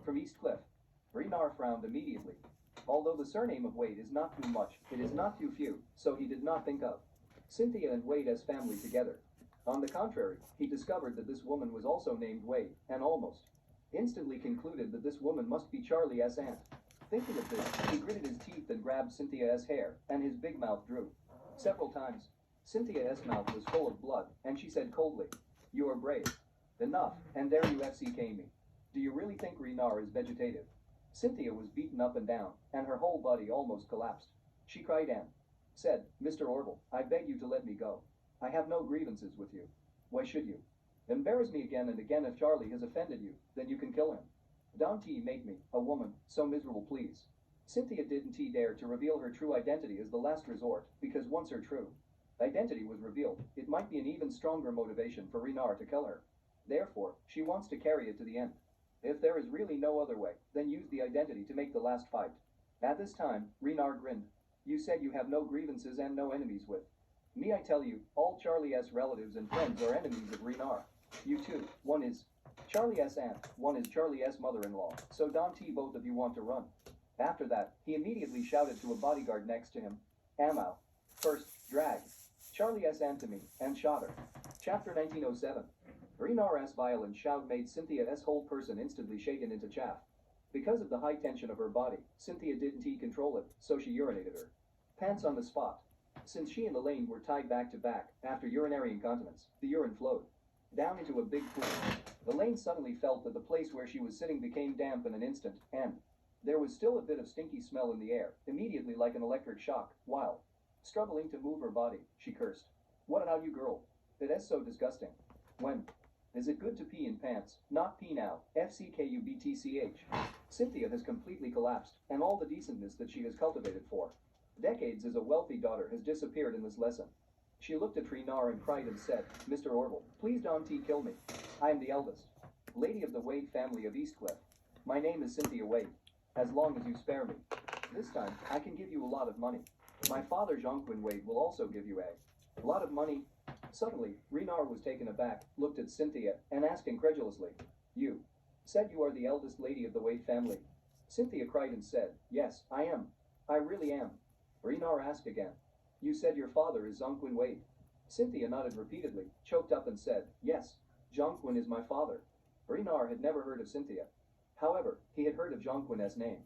from East Cliff. Renar frowned immediately. Although the surname of Wade is not too much, it is not too few, so he did not think of Cynthia and Wade as family together. On the contrary, he discovered that this woman was also named Wade, and almost instantly concluded that this woman must be Charlie's aunt. Thinking of this, he gritted his teeth and grabbed Cynthia's hair, and his big mouth drew several times. Cynthia's mouth was full of blood, and she said coldly, "You are brave. Enough, and there you FCK me. Do you really think Renar is vegetative?" Cynthia was beaten up and down, and her whole body almost collapsed. She cried and said, "Mr. Orville, I beg you to let me go. I have no grievances with you. Why should you? Embarrass me again and again. If Charlie has offended you, then you can kill him. Don't make me, a woman, so miserable, please." Cynthia didn't dare to reveal her true identity as the last resort, because once her true identity was revealed, it might be an even stronger motivation for Renar to kill her. Therefore, she wants to carry it to the end. If there is really no other way, then use the identity to make the last fight. At this time, Renar grinned. "You said you have no grievances and no enemies with me. I tell you, all Charlie's relatives and friends are enemies of Renar. You two, one is Charlie's aunt, one is Charlie's mother-in-law, so don't both of you want to run." After that, he immediately shouted to a bodyguard next to him, "Ammo. First, drag Charlie's aunt to me," and shot her. Chapter 1907. Renar's violent shout made Cynthia's whole person instantly shaken into chaff. Because of the high tension of her body, Cynthia didn't control it, so she urinated her pants on the spot. Since she and Elaine were tied back to back, after urinary incontinence, the urine flowed down into a big pool. Elaine suddenly felt that the place where she was sitting became damp in an instant, and there was still a bit of stinky smell in the air, immediately like an electric shock. While struggling to move her body, she cursed. "What about you, girl? It is so disgusting. When is it good to pee in pants? Not pee now. FCKUBTCH. Cynthia has completely collapsed, and all the decentness that she has cultivated for decades as a wealthy daughter has disappeared in this lesson. She looked at Renar and cried and said, "Mr. Orville, please don't kill me. I am the eldest lady of the Wade family of East Cliff. My name is Cynthia Wade. As long as you spare me, this time I can give you a lot of money. My father, Jonquin Wade, will also give you a lot of money." Suddenly, Renar was taken aback, looked at Cynthia, and asked incredulously, "You said you are the eldest lady of the Wade family?" Cynthia cried and said, "Yes, I am. I really am." Renar asked again, "You said your father is Jonquin Wade?" Cynthia nodded repeatedly, choked up and said, "Yes, Jonquin is my father." Renar had never heard of Cynthia. However, he had heard of Jonquin's name.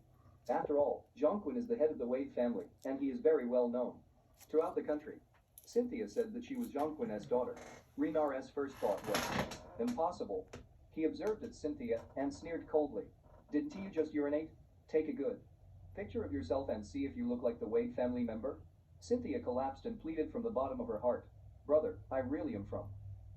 After all, Jonquin is the head of the Wade family, and he is very well known throughout the country. Cynthia said that she was Jonquin's daughter. Renar's first thought was, "Impossible." He observed at Cynthia and sneered coldly, "Didn't you just urinate? Take a good picture of yourself and see if you look like the Wade family member." Cynthia collapsed and pleaded from the bottom of her heart, "Brother, I really am from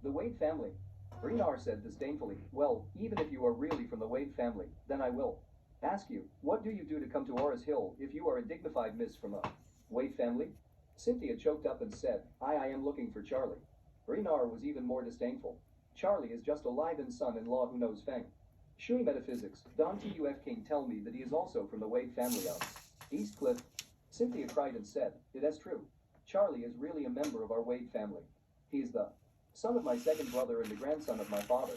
the Wade family." Renar said disdainfully, "Well, even if you are really from the Wade family, then I will ask you, what do you do to come to Orris Hill if you are a dignified miss from the Wade family?" Cynthia choked up and said, I am looking for Charlie." Renar was even more disdainful. "Charlie is just a live-in son-in-law who knows Feng Shui metaphysics. Don Tuf King tell me that he is also from the Wade family of East Cliff." Cynthia cried and said, "It is true. Charlie is really a member of our Wade family. He is the son of my second brother and the grandson of my father."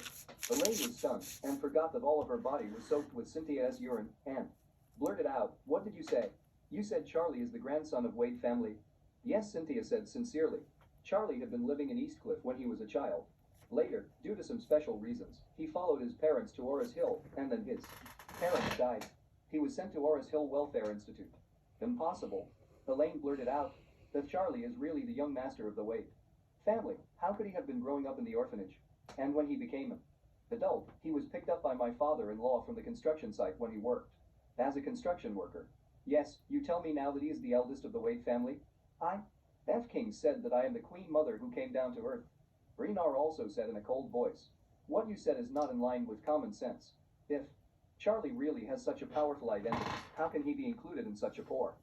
Elaine was stunned, and forgot that all of her body was soaked with Cynthia's urine, and blurted out, "What did you say? You said Charlie is the grandson of Wade family?" "Yes," Cynthia said sincerely. "Charlie had been living in East Cliff when he was a child. Later, due to some special reasons, he followed his parents to Orris Hill, and then his parents died. He was sent to Orris Hill Welfare Institute." "Impossible." Elaine blurted out, "That Charlie is really the young master of the Wade family. How could he have been growing up in the orphanage? And when he became an adult, he was picked up by my father-in-law from the construction site when he worked as a construction worker." "Yes, you tell me now that he is the eldest of the Wade family?" F. King said that I am the queen mother who came down to earth." Renar also said in a cold voice, "What you said is not in line with common sense. If Charlie really has such a powerful identity, how can he be included in such a poor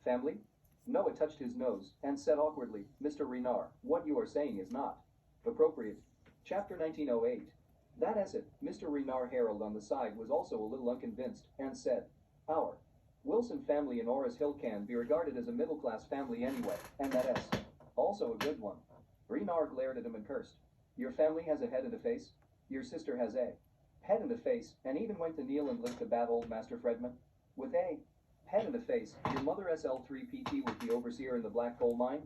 family?" Noah touched his nose and said awkwardly, "Mr. Renar, what you are saying is not appropriate." Chapter 1908. "That is it." Mr. Renar Harold on the side was also a little unconvinced, and said, "Our Wilson family in Orris Hill can be regarded as a middle-class family anyway, and that is also a good one." Renar glared at him and cursed, "Your family has a head and a face? Your sister has a head and a face, and even went to kneel and lick the bad old Master Fredman? With a head and a face, your mother SL3PT with the overseer in the black coal mine?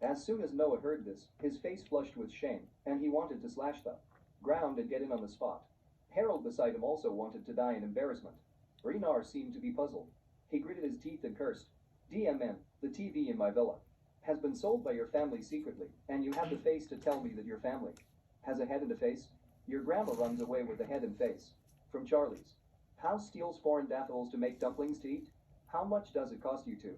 As soon as Noah heard this, his face flushed with shame, and he wanted to slash the ground and get in on the spot. Harold beside him also wanted to die in embarrassment. Renar seemed to be puzzled. He gritted his teeth and cursed. DMN, the TV in my villa has been sold by your family secretly, and you have the face to tell me that your family has a head and a face? Your grandma runs away with a head and face. From Charlie's house steals foreign daffodils to make dumplings to eat? How much does it cost you to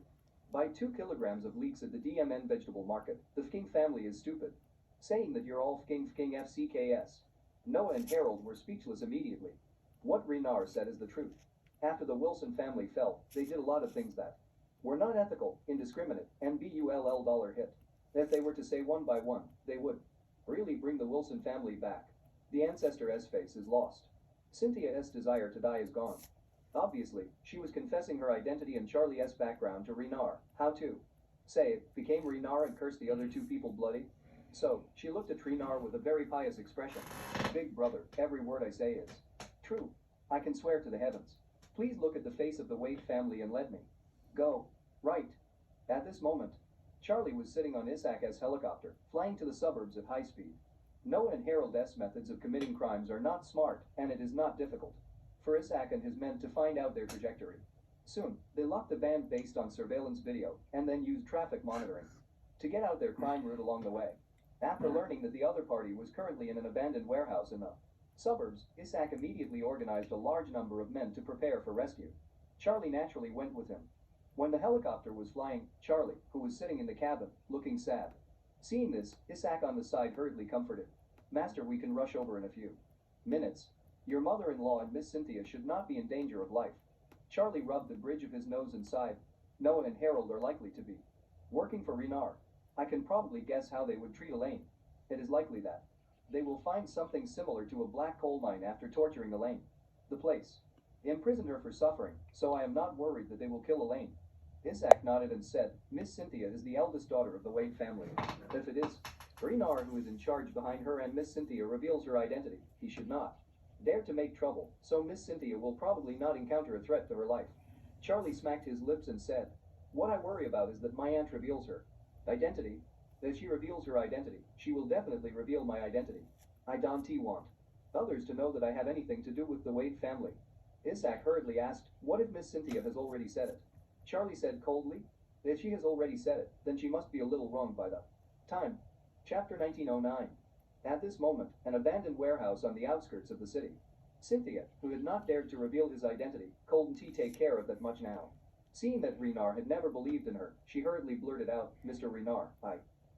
buy 2 kilograms of leeks at the DMN vegetable market? The Fking family is stupid. Saying that you're all Fking FCKS. Noah and Harold were speechless immediately. What Renar said is the truth. After the Wilson family fell, they did a lot of things that were not ethical, indiscriminate, and bull hit. If they were to say one by one, they would really bring the Wilson family back. The ancestor S face is lost. Cynthia's desire to die is gone. Obviously, she was confessing her identity and Charlie's background to Renar. How to say it became Renar and cursed the other 2 people bloody. So, she looked at Renar with a very pious expression. Big brother, every word I say is true. I can swear to the heavens. Please look at the face of the Wade family and let me go. Right. At this moment, Charlie was sitting on Isaac's helicopter, flying to the suburbs at high speed. Noah and Harold's methods of committing crimes are not smart, and it is not difficult for Isaac and his men to find out their trajectory. Soon, they locked the band based on surveillance video, and then used traffic monitoring to get out their crime route along the way. After learning that the other party was currently in an abandoned warehouse in the suburbs, Isaac immediately organized a large number of men to prepare for rescue. Charlie naturally went with him. When the helicopter was flying, Charlie, who was sitting in the cabin, looking sad. Seeing this, Isaac on the side hurriedly comforted. Master, we can rush over in a few minutes. Your mother-in-law and Miss Cynthia should not be in danger of life. Charlie rubbed the bridge of his nose and sighed. Noah and Harold are likely to be working for Renar. I can probably guess how they would treat Elaine. It is likely that they will find something similar to a black coal mine after torturing Elaine. The place imprisoned her for suffering, so I am not worried that they will kill Elaine. Isaac nodded and said, Miss Cynthia is the eldest daughter of the Wade family. If it is Renar who is in charge behind her and Miss Cynthia reveals her identity, he should not dare to make trouble, so Miss Cynthia will probably not encounter a threat to her life. Charlie smacked his lips and said, What I worry about is that my aunt reveals her identity. If she reveals her identity, she will definitely reveal my identity. I don't want others to know that I have anything to do with the Wade family. Isaac hurriedly asked, What if Miss Cynthia has already said it? Charlie said coldly, If she has already said it, then she must be a little wrong by the time. Chapter 1909. At this moment, an abandoned warehouse on the outskirts of the city. Cynthia, who had not dared to reveal his identity, Colton T take care of that much now. Seeing that Renar had never believed in her, she hurriedly blurted out, Mr. Renar, I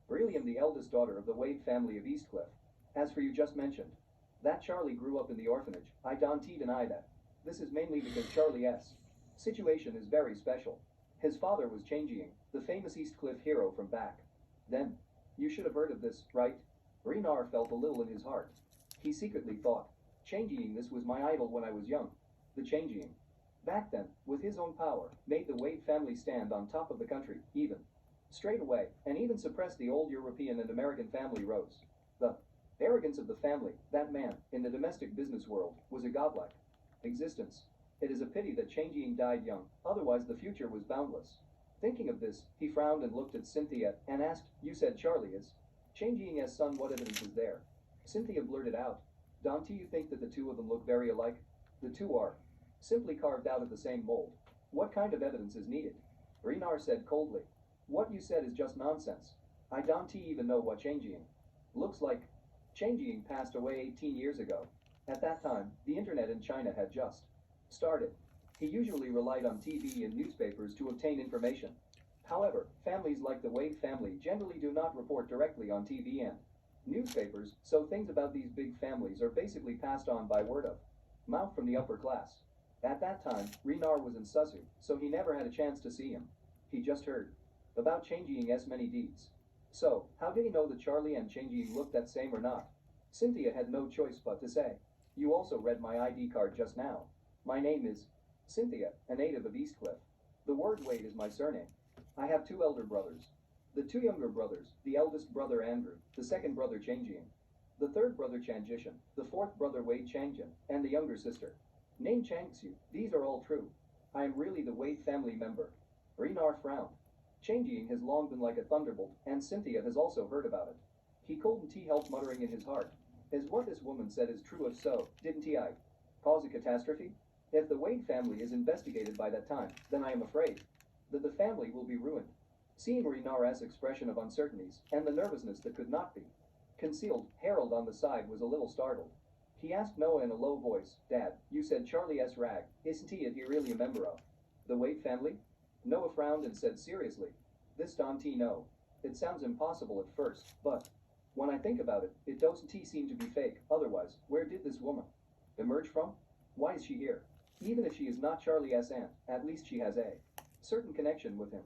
really am the eldest daughter of the Wade family of Eastcliff. As for you just mentioned, that Charlie grew up in the orphanage, I don't deny that. This is mainly because Charlie's situation is very special. His father was Changing, the famous Eastcliff hero from back then. You should have heard of this, right? Renar felt a little in his heart. He secretly thought, Changing this was my idol when I was young. The Changing, back then, with his own power, made the Wade family stand on top of the country, even straight away, and even suppressed the old European and American family rows. The arrogance of the family, that man, in the domestic business world, was a godlike existence. It is a pity that Changing died young, otherwise the future was boundless. Thinking of this, he frowned and looked at Cynthia and asked, You said Charlie is Changing's son, what evidence is there? Cynthia blurted out, Don't you think that the two of them look very alike? The two are simply carved out of the same mold. What kind of evidence is needed? Renar said coldly, What you said is just nonsense. I don't even know what Changing looks like. Changing passed away 18 years ago. At that time, the internet in China had just started. He usually relied on TV and newspapers to obtain information. However, families like the Wade family generally do not report directly on TV and newspapers, so things about these big families are basically passed on by word of mouth from the upper class. At that time, Renar was in Suzu, so he never had a chance to see him. He just heard about Changing's many deeds. So, how did he know that Charlie and Changing looked that same or not? Cynthia had no choice but to say, You also read my ID card just now. My name is Cynthia, a native of Eastcliff. The word Wade is my surname. I have 2 elder brothers. The 2 younger brothers, the eldest brother Andrew, the second brother Changing. The third brother Changjishan, the fourth brother Wade Changjin, and the younger sister named Changxu. These are all true. I am really the Wade family member. Renar frowned. Changjing has long been like a thunderbolt, and Cynthia has also heard about it. He couldn't help muttering in his heart. Is what this woman said is true? If so, didn't I cause a catastrophe? If the Wade family is investigated by that time, then I am afraid that the family will be ruined. Seeing Renar's expression of uncertainties, and the nervousness that could not be concealed, Harold on the side was a little startled. He asked Noah in a low voice, Dad, you said Charlie S. Rag, isn't he really a member of the Wade family? Noah frowned and said seriously, this don't know. It sounds impossible at first, but when I think about it, it doesn't seem to be fake. Otherwise, where did this woman emerge from? Why is she here? Even if she is not Charlie S. aunt, at least she has a certain connection with him.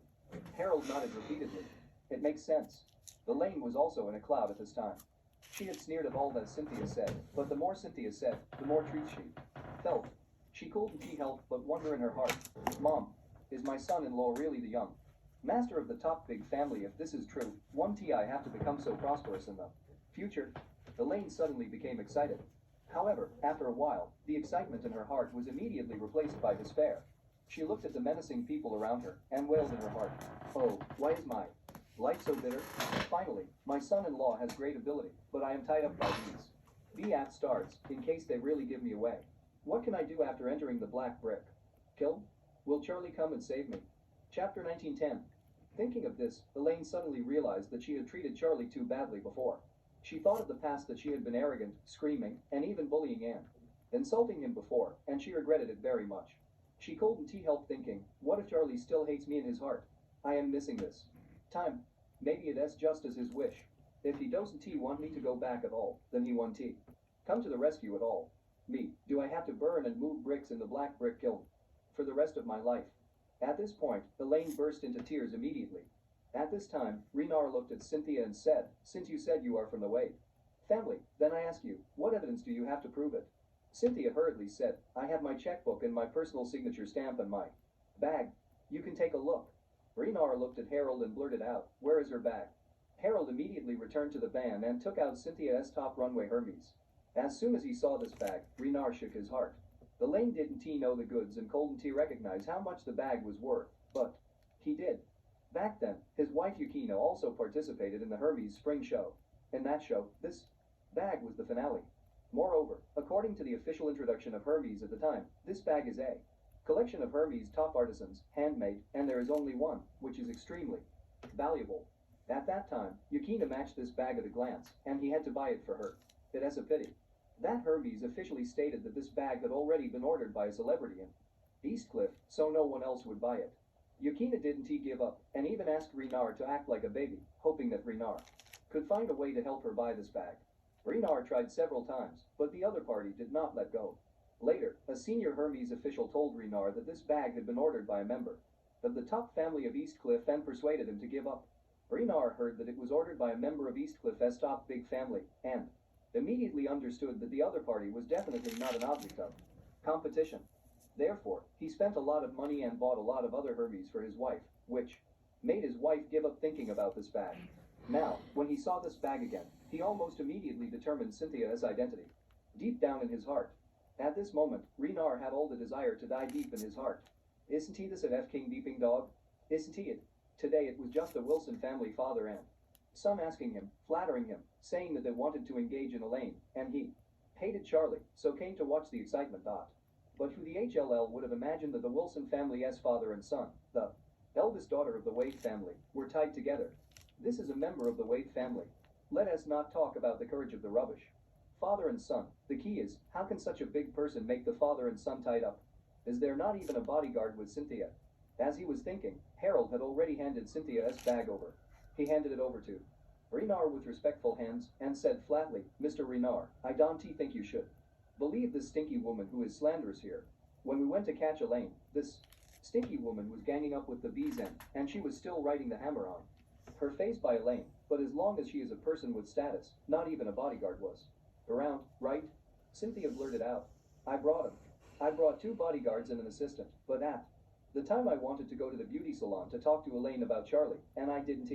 Harold nodded repeatedly. It makes sense. The lane was also in a cloud at this time. She had sneered of all that Cynthia said, but the more Cynthia said, the more truth she felt. She couldn't help but wonder in her heart, Mom, is my son-in-law really the young master of the top big family? If this is true, won't I have to become so prosperous in the future? Elaine suddenly became excited. However, after a while, the excitement in her heart was immediately replaced by despair. She looked at the menacing people around her and wailed in her heart, oh, why is my life so bitter? Finally, my son-in-law has great ability, but I am tied up by these stars, in case they really give me away. What can I do after entering the black brick? Kill? Will Charlie come and save me? Chapter 1910. Thinking of this, Elaine suddenly realized that she had treated Charlie too badly before. She thought of the past that she had been arrogant, screaming, and even bullying Anne, insulting him before, and she regretted it very much. She couldn't help thinking, what if Charlie still hates me in his heart? I am missing this time. Maybe it's just as his wish. If he doesn't want me to go back at all, then he won't come to the rescue at all. Me, do I have to burn and move bricks in the black brick kiln for the rest of my life? At this point, Elaine burst into tears immediately. At this time, Renar looked at Cynthia and said, since you said you are from the Wade family, then I ask you, what evidence do you have to prove it? Cynthia hurriedly said, I have my checkbook and my personal signature stamp in my bag. You can take a look. Renar looked at Harold and blurted out, where is her bag? Harold immediately returned to the van and took out Cynthia's top runway Hermes. As soon as he saw this bag, Renar shook his heart. Elaine didn't know the goods and couldn't recognize how much the bag was worth, but he did. Back then, his wife Yukino also participated in the Hermes Spring Show. In that show, this bag was the finale. Moreover, according to the official introduction of Hermes at the time, this bag is a collection of Hermes' top artisans, handmade, and there is only one, which is extremely valuable. At that time, Yukino matched this bag at a glance, and he had to buy it for her. It is a pity that Hermes officially stated that this bag had already been ordered by a celebrity in Eastcliff, so no one else would buy it. Yukino didn't give up, and even asked Renar to act like a baby, hoping that Renar could find a way to help her buy this bag. Renar tried several times, but the other party did not let go. Later, a senior Hermes official told Renar that this bag had been ordered by a member of the top family of Eastcliff and persuaded him to give up. Renar heard that it was ordered by a member of Eastcliff's top big family, and immediately understood that the other party was definitely not an object of competition. Therefore, he spent a lot of money and bought a lot of other Hermes for his wife, which made his wife give up thinking about this bag. Now, when he saw this bag again, he almost immediately determined Cynthia's identity, deep down in his heart. At this moment, Renar had all the desire to die deep in his heart. Isn't he this F. King Deeping Dog? Isn't he it? Today it was just the Wilson family father and son asking him, flattering him, saying that they wanted to engage in Elaine, and he hated Charlie, so came to watch the excitement. But who the HLL would have imagined that the Wilson family's father and son, the eldest daughter of the Wade family, were tied together. This is a member of the Wade family. Let us not talk about the courage of the rubbish. Father and son, the key is, how can such a big person make the father and son tied up? Is there not even a bodyguard with Cynthia? As he was thinking, Harold had already handed Cynthia's bag over. He handed it over to Renar with respectful hands, and said flatly, Mr. Renar, I don't think you should believe this stinky woman who is slanderous here. When we went to catch Elaine, this stinky woman was ganging up with the bee's end, and she was still riding the hammer on her face by Elaine, but as long as she is a person with status, not even a bodyguard was around, right? Cynthia blurted out. I brought him. I brought 2 bodyguards and an assistant, but at the time I wanted to go to the beauty salon to talk to Elaine about Charlie, and I didn't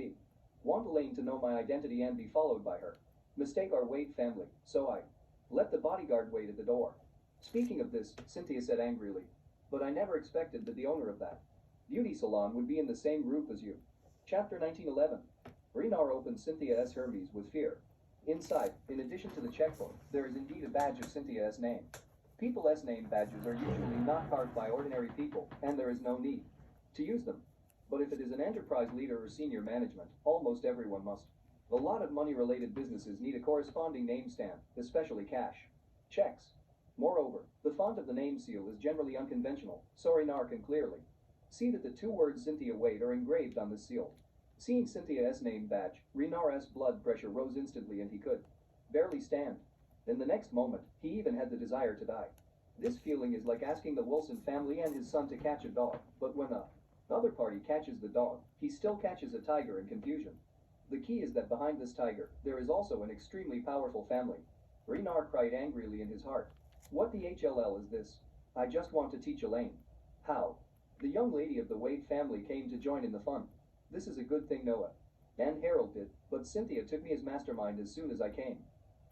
want Elaine to know my identity and be followed by her. mistake our Wade family, so I let the bodyguard wait at the door. Speaking of this, Cynthia said angrily, but I never expected that the owner of that beauty salon would be in the same roof as you. Chapter 1911. Renar opened Cynthia's Hermes with fear. Inside, in addition to the checkbook, there is indeed a badge of Cynthia's name. People's name badges are usually not carved by ordinary people, and there is no need to use them. But if it is an enterprise leader or senior management, almost everyone must. A lot of money-related businesses need a corresponding name stamp, especially cash checks. Moreover, the font of the name seal is generally unconventional, so Renar can clearly see that the two words Cynthia Wade are engraved on the seal. Seeing Cynthia's name badge, Renar's blood pressure rose instantly and he could barely stand. In the next moment, he even had the desire to die. This feeling is like asking the Wilson family and his son to catch a dog, but when the other party catches the dog, he still catches a tiger in confusion. The key is that behind this tiger, there is also an extremely powerful family. Renar cried angrily in his heart. What the HLL is this? I just want to teach Elaine. How? The young lady of the Wade family came to join in the fun. This is a good thing Noah and Harold did, but Cynthia took me as mastermind as soon as I came.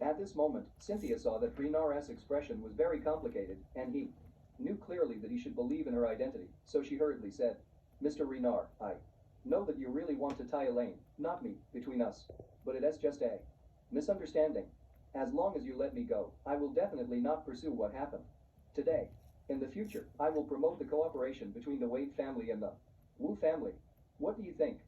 At this moment, Cynthia saw that Renar's expression was very complicated, and he knew clearly that he should believe in her identity, so she hurriedly said, Mr. Renar, I know that you really want to tie Elaine, not me, between us, but it's just a misunderstanding. As long as you let me go, I will definitely not pursue what happened today. In the future, I will promote the cooperation between the Wade family and the Wu family. What do you think?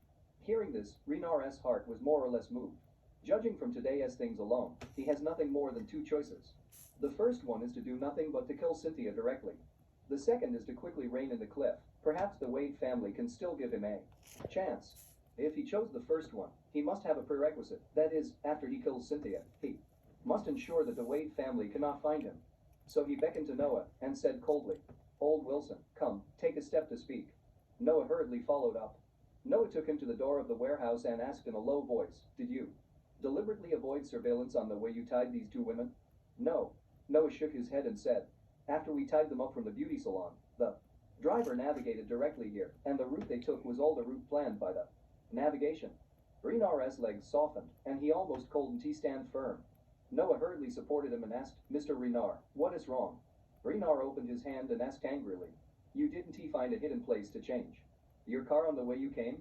Hearing this, Renar's heart was more or less moved. Judging from today's things alone, he has nothing more than two choices. The first one is to do nothing but to kill Cynthia directly. The second is to quickly rein in the cliff. Perhaps the Wade family can still give him a chance. If he chose the first one, he must have a prerequisite. That is, after he kills Cynthia, he must ensure that the Wade family cannot find him. So he beckoned to Noah and said coldly, Old Wilson, come, take a step to speak. Noah hurriedly followed up. Noah took him to the door of the warehouse and asked in a low voice, Did you deliberately avoid surveillance on the way you tied these two women? No. Noah shook his head and said, After we tied them up from the beauty salon, the driver navigated directly here, and the route they took was all the route planned by the navigation. Renar's legs softened, and he almost couldn't stand firm. Noah hurriedly supported him and asked, Mr. Renar, what is wrong? Renar opened his hand and asked angrily, You didn't find a hidden place to change your car on the way you came?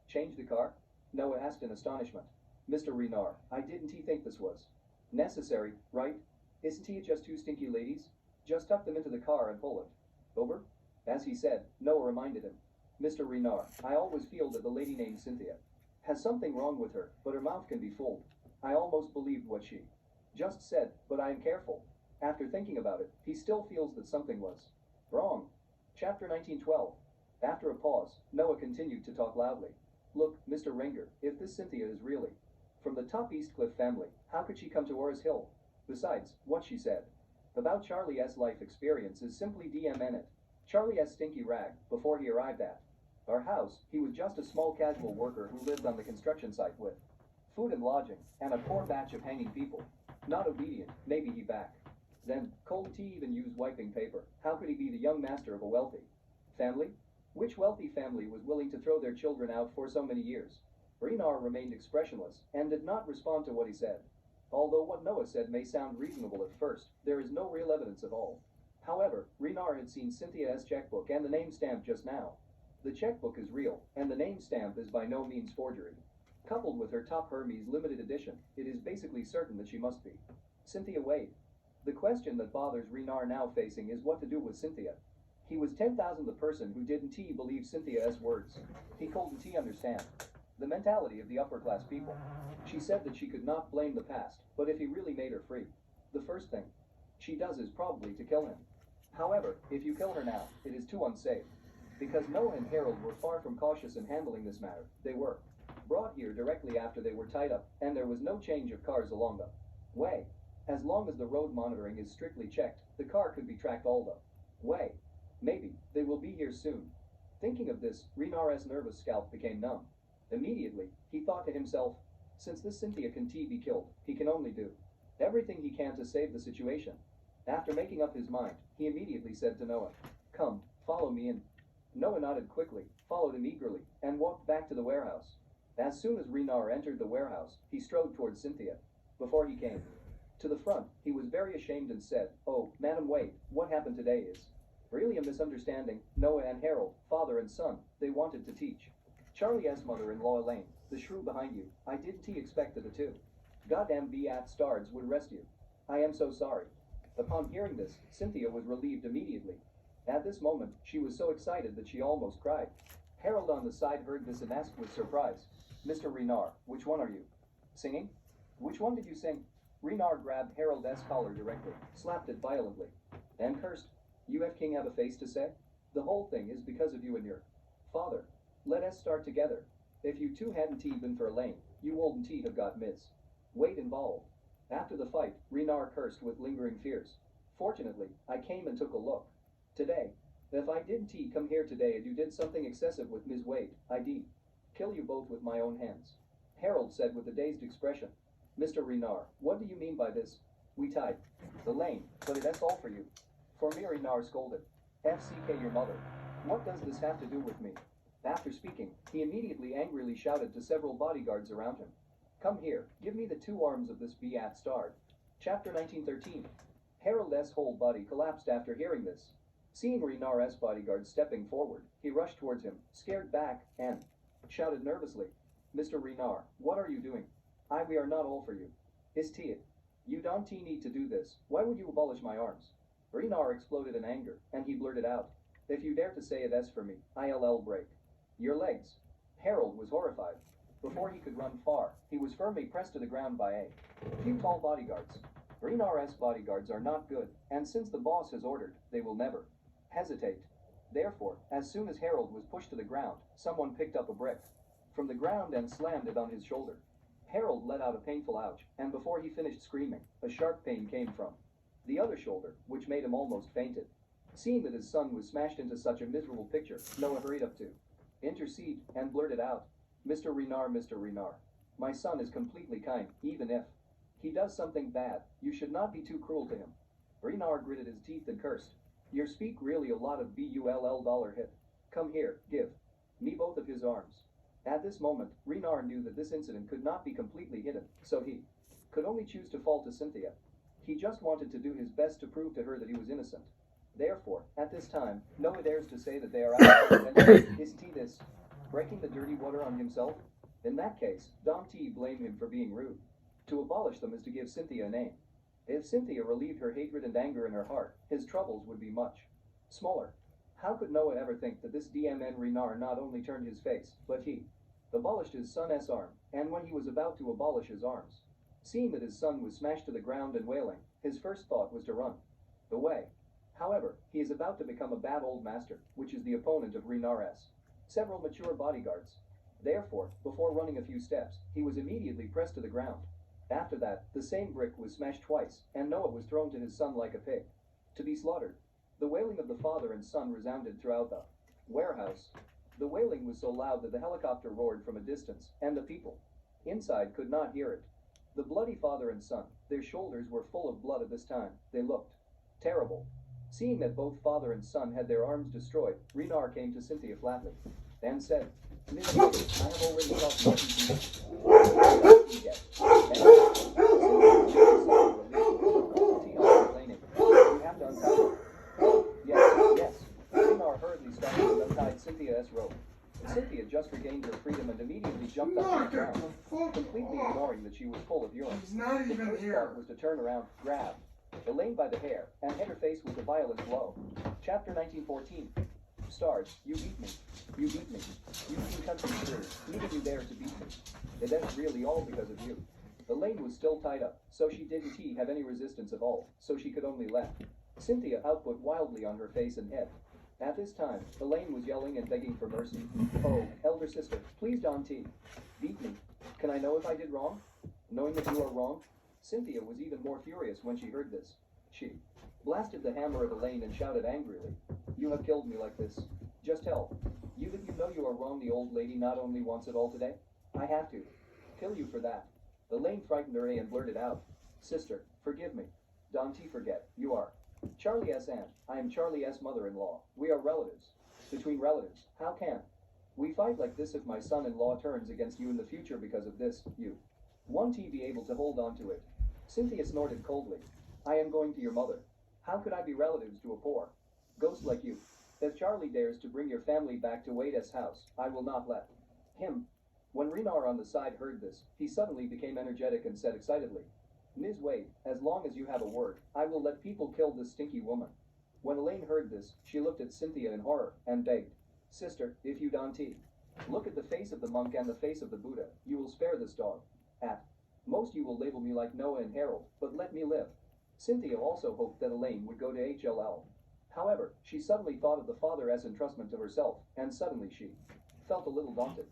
Change the car? Noah asked in astonishment. Mr. Renar, I didn't think this was necessary, right? Isn't he just two stinky ladies? Just tuck them into the car and pull it over? As he said, Noah reminded him, Mr. Renar, I always feel that the lady named Cynthia has something wrong with her, but her mouth can be fooled. I almost believed what she just said, but I am careful. After thinking about it, he still feels that something was wrong. Chapter 1912. After a pause, Noah continued to talk loudly. Look, Mr. Ringer, if this Cynthia is really from the top Eastcliff family, how could she come to Orr's Hill? Besides, what she said about Charlie's life experience is simply DMN it. Charlie's stinky rag, before he arrived at our house, he was just a small casual worker who lived on the construction site with food and lodging, and a poor batch of hanging people. Not obedient, maybe he back. Then, couldn't he even use wiping paper? How could he be the young master of a wealthy family? Which wealthy family was willing to throw their children out for so many years? Renar remained expressionless, and did not respond to what he said. Although what Noah said may sound reasonable at first, there is no real evidence at all. However, Renar had seen Cynthia's checkbook and the name stamp just now. The checkbook is real, and the name stamp is by no means forgery. Coupled with her top Hermes limited edition, it is basically certain that she must be Cynthia Wade. The question that bothers Renar now facing is what to do with Cynthia. He was 10,000 the person who didn't believe Cynthia's words. He couldn't understand the mentality of the upper class people. She said that she could not blame the past, but if he really made her free, the first thing she does is probably to kill him. However, if you kill her now, it is too unsafe. Because Noah and Harold were far from cautious in handling this matter, they were brought here directly after they were tied up, and there was no change of cars along the way. As long as the road monitoring is strictly checked, the car could be tracked all the way. Maybe they will be here soon. Thinking of this, Renar's nervous scalp became numb. Immediately, he thought to himself, since this Cynthia can be killed, he can only do everything he can to save the situation. After making up his mind, he immediately said to Noah, Come, follow me in. Noah nodded quickly, followed him eagerly, and walked back to the warehouse. As soon as Renar entered the warehouse, he strode towards Cynthia. before he came to the front, he was very ashamed and said, "Oh, Madam Wade, what happened today is really a misunderstanding. Noah and Harold, father and son, they wanted to teach Charlie S. mother-in-law Elaine, the shrew behind you. I didn't expect that the two goddamn B.at stards would arrest you. I am so sorry." Upon hearing this, Cynthia was relieved immediately. At this moment, she was so excited that she almost cried. Harold on the side heard this and asked with surprise, "Mr. Renard, which one are you singing? Which one did you sing?" Renard grabbed Harold's collar directly, slapped it violently, and cursed, "You have king have a face to say? The whole thing is because of you and your father. Let us start together. If you two hadn't been for Elaine, you wouldn't have got Miss Wade involved." After the fight, Renard cursed with lingering fears. "Fortunately, I came and took a look. Today, if I didn't come here today and you did something excessive with Miss Wade, I'd kill you both with my own hands." Harold said with a dazed expression, "Mr. Renard, what do you mean by this? We tied Elaine, but that's all for you." "For me," Renard scolded. "FCK your mother. What does this have to do with me?" After speaking, he immediately angrily shouted to several bodyguards around him, "Come here, give me the two arms of this B.at stard." Chapter 1913. Harold's whole body collapsed after hearing this. Seeing Renard's bodyguards stepping forward, he rushed towards him, scared back, and shouted nervously, "Mr. Renard, what are you doing? We are not all for you. Is-t you don't need to do this. Why would you abolish my arms?" Renard exploded in anger, and he blurted out, "If you dare to say it as for me, I'll break your legs." Harold was horrified. Before he could run far, he was firmly pressed to the ground by a few tall bodyguards. Renard's bodyguards are not good, and since the boss has ordered, they will never hesitate. Therefore, as soon as Harold was pushed to the ground, someone picked up a brick from the ground and slammed it on his shoulder. Harold let out a painful ouch, and before he finished screaming, a sharp pain came from the other shoulder, which made him almost fainted. Seeing that his son was smashed into such a miserable picture, Noah hurried up to intercede and blurted out, Mr. Renard, my son is completely kind, even if he does something bad, you should not be too cruel to him." Renard gritted his teeth and cursed, "You speak really a lot of bull hit. Come here, give me both of his arms." At this moment, Renard knew that this incident could not be completely hidden, so he could only choose to fall to Cynthia. He just wanted to do his best to prove to her that he was innocent. Therefore, at this time, Noah dares to say that they are out of Isn't he this breaking the dirty water on himself? In that case, don't blame him for being rude. To abolish them is to give Cynthia a name. If Cynthia relieved her hatred and anger in her heart, his troubles would be much smaller. How could Noah ever think that this DMN Renard not only turned his face, but he abolished his son's arm, and when he was about to abolish his arms, seeing that his son was smashed to the ground and wailing, his first thought was to run away. However, he is about to become a bad old master, which is the opponent of Renard's several mature bodyguards. Therefore, before running a few steps, he was immediately pressed to the ground. After that, the same brick was smashed twice, and Noah was thrown to his son like a pig, to be slaughtered. The wailing of the father and son resounded throughout the warehouse. The wailing was so loud that the helicopter roared from a distance, and the people inside could not hear it. The bloody father and son, their shoulders were full of blood at this time. They looked terrible. Seeing that both father and son had their arms destroyed, Renard came to Cynthia flatly and said, "Miss Wade, I have already talked to you yet." You have to untie her. Yes. Renard hurriedly started and untied Cynthia's rope. Cynthia just regained her freedom and immediately jumped up to the ground, completely ignoring that she was full of urine. The first thought was to turn around, grab Elaine by the hair, and hit her face with a violent blow. Chapter 1914. Stars, you beat me. You beat me. You can country through. Even you dare to beat me. And that's really all because of you. Elaine was still tied up, so she didn't have any resistance at all, so she could only let Cynthia output wildly on her face and head. At this time, Elaine was yelling and begging for mercy. "Oh, elder sister, please don't beat me. Can I know if I did wrong? Knowing that you are wrong?" Cynthia was even more furious when she heard this. She blasted the hammer at Elaine and shouted angrily, "You have killed me like this. Just tell you that you know you are wrong. The old lady not only wants it all today, I have to kill you for that." Elaine frightened her and blurted out, "Sister, forgive me. Don't forget, you are Charlie S. aunt. I am Charlie S. mother-in-law. We are relatives. Between relatives, how can we fight like this if my son-in-law turns against you in the future because of this? You Won't he be able to hold on to it? Cynthia snorted coldly. I am going to your mother. How could I be relatives to a poor ghost like you? If Charlie dares to bring your family back to Wade's house, I will not let him. When Renar on the side heard this, he suddenly became energetic and said excitedly, Ms. Wade, as long as you have a word, I will let people kill this stinky woman. When Elaine heard this, she looked at Cynthia in horror and begged, Sister, if you don't look at the face of the monk and the face of the Buddha, you will spare this dog. At most you will label me like Noah and Harold, but let me live. Cynthia also hoped that Elaine would go to HLL. However, she suddenly thought of the father's entrustment to herself, and suddenly she felt a little daunted.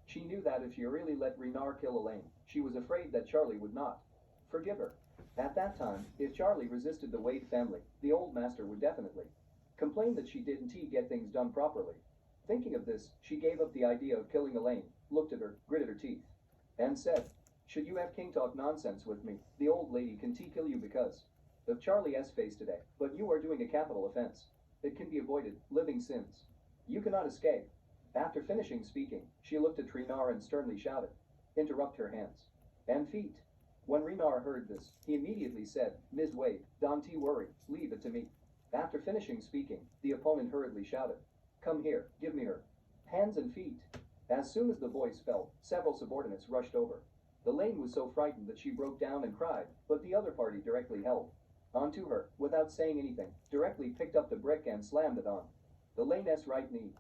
She knew that if she really let Renar kill Elaine, she was afraid that Charlie would not forgive her. At that time, if Charlie resisted the Wade family, the old master would definitely complain that she didn't get things done properly. Thinking of this, she gave up the idea of killing Elaine, looked at her, gritted her teeth, and said, Should you have king talk nonsense with me, the old lady can kill you because of Charlie's face today, but you are doing a capital offense. It can be avoided, living sins. You cannot escape. After finishing speaking, she looked at Renar and sternly shouted, Interrupt her hands and feet. When Renar heard this, he immediately said, Ms. Wade, don't worry, leave it to me. After finishing speaking, the opponent hurriedly shouted, Come here, give me her hands and feet. As soon as the voice fell, several subordinates rushed over. Elaine was so frightened that she broke down and cried, but the other party directly held onto her, without saying anything, directly picked up the brick and slammed it on Elaine's right knee.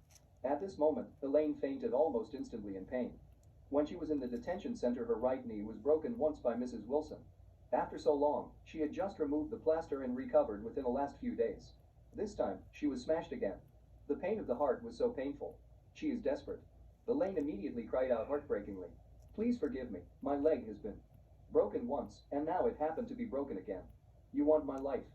At this moment, Elaine fainted almost instantly in pain. When she was in the detention center, her right knee was broken once by Mrs. Wilson. After so long, she had just removed the plaster and recovered within the last few days. This time, she was smashed again. The pain of the heart was so painful. She is desperate. Elaine immediately cried out heartbreakingly, Please forgive me, my leg has been broken once, and now it happened to be broken again. You want my life?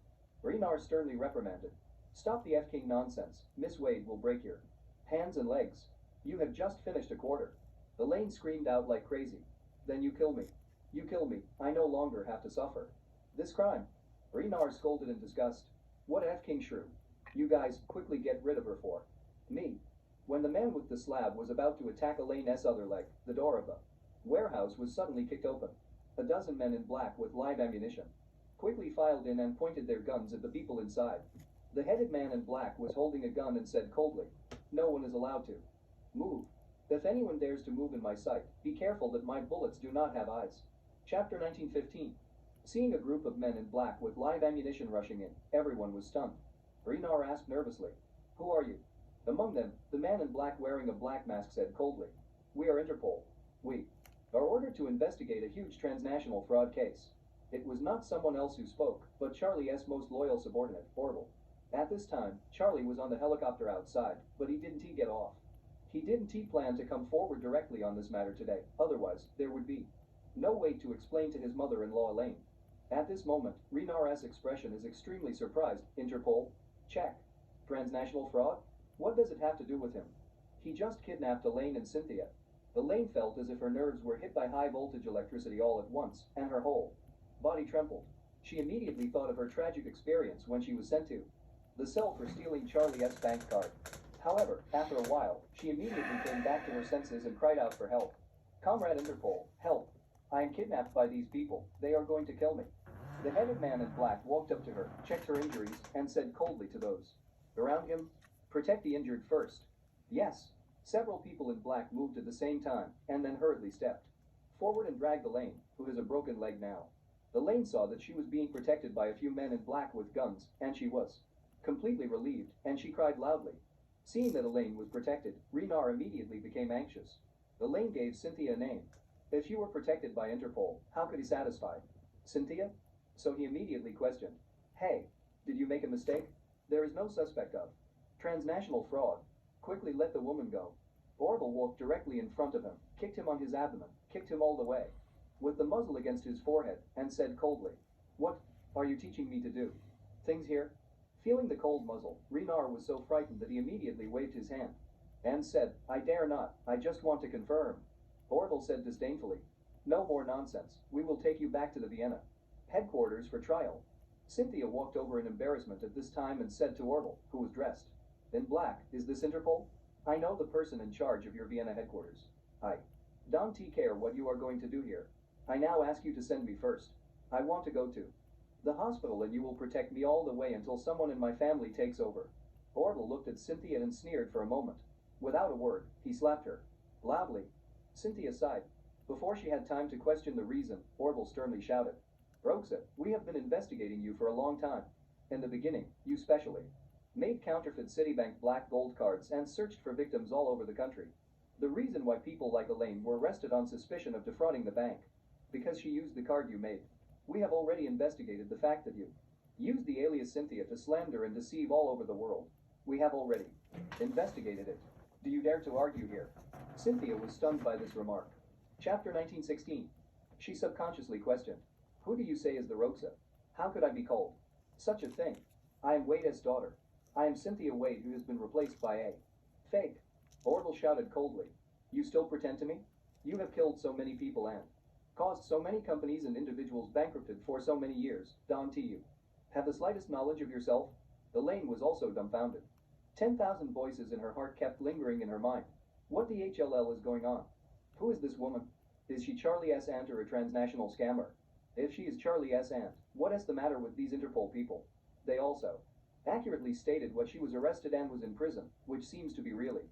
Renar sternly reprimanded. Stop the F-King nonsense, Miss Wade will break your hands and legs. You have just finished a quarter. Elaine screamed out like crazy. Then you kill me. You kill me, I no longer have to suffer this crime. Renar scolded in disgust. What F-King shrew? You guys, quickly get rid of her for me. When the man with the slab was about to attack Elaine's other leg, the door of the warehouse was suddenly kicked open. A dozen men in black with live ammunition quickly filed in and pointed their guns at the people inside. The headed man in black was holding a gun and said coldly, No one is allowed to move. If anyone dares to move in my sight, be careful that my bullets do not have eyes. Chapter 1915. Seeing a group of men in black with live ammunition rushing in, everyone was stunned. Renar asked nervously, Who are you? Among them, the man in black wearing a black mask said coldly, We are Interpol. We are ordered to investigate a huge transnational fraud case. It was not someone else who spoke, but Charlie's most loyal subordinate, Orville. At this time, Charlie was on the helicopter outside, but he didn't get off. He didn't plan to come forward directly on this matter today, otherwise, there would be no way to explain to his mother-in-law Elaine. At this moment, Renar's expression is extremely surprised. Interpol? Check. Transnational fraud? What does it have to do with him? He just kidnapped Elaine and Cynthia. Elaine felt as if her nerves were hit by high-voltage electricity all at once, and her whole body trembled. She immediately thought of her tragic experience when she was sent to the cell for stealing Charlie's bank card. However, after a while, she immediately came back to her senses and cried out for help. Comrade Interpol, help. I am kidnapped by these people. They are going to kill me. The headed man in black walked up to her, checked her injuries, and said coldly to those around him, Protect the injured first. Yes. Several people in black moved at the same time, and then hurriedly stepped forward and dragged Elaine, who has a broken leg now. Elaine saw that she was being protected by a few men in black with guns, and she was completely relieved, and she cried loudly. Seeing that Elaine was protected, Renar immediately became anxious. Elaine gave Cynthia a name. If she were protected by Interpol, how could he satisfy Cynthia? So he immediately questioned, Hey, did you make a mistake? There is no suspect of transnational fraud. Quickly let the woman go. Orville walked directly in front of him, kicked him on his abdomen, kicked him all the way, with the muzzle against his forehead, and said coldly, What are you teaching me to do? Things here? Feeling the cold muzzle, Renar was so frightened that he immediately waved his hand and said, I dare not, I just want to confirm. Orville said disdainfully, No more nonsense, we will take you back to the Vienna headquarters for trial. Cynthia walked over in embarrassment at this time and said to Orville, who was dressed in black, Is this Interpol? I know the person in charge of your Vienna headquarters. I don't care what you are going to do here. I now ask you to send me first. I want to go to the hospital and you will protect me all the way until someone in my family takes over. Orville looked at Cynthia and sneered for a moment. Without a word, he slapped her. Loudly. Cynthia sighed. Before she had time to question the reason, Orville sternly shouted. Roxa, we have been investigating you for a long time. In the beginning, you specially made counterfeit Citibank black gold cards and searched for victims all over the country. The reason why people like Elaine were arrested on suspicion of defrauding the bank, because she used the card you made. We have already investigated the fact that you used the alias Cynthia to slander and deceive all over the world. We have already investigated it. Do you dare to argue here? Cynthia was stunned by this remark. Chapter 1916. She subconsciously questioned. Who do you say is the Roxa? How could I be called such a thing? I am Wade's daughter. I am Cynthia Wade, who has been replaced by a fake. Orville shouted coldly. You still pretend to me? You have killed so many people and caused so many companies and individuals bankrupted for so many years. Don't you have the slightest knowledge of yourself? Elaine was also dumbfounded. 10,000 voices in her heart kept lingering in her mind. What the HLL is going on? Who is this woman? Is she Charlie S. Ant or a transnational scammer? If she is Charlie S. Ant, what is the matter with these Interpol people? They also accurately stated what she was arrested and was in prison, which seems to be really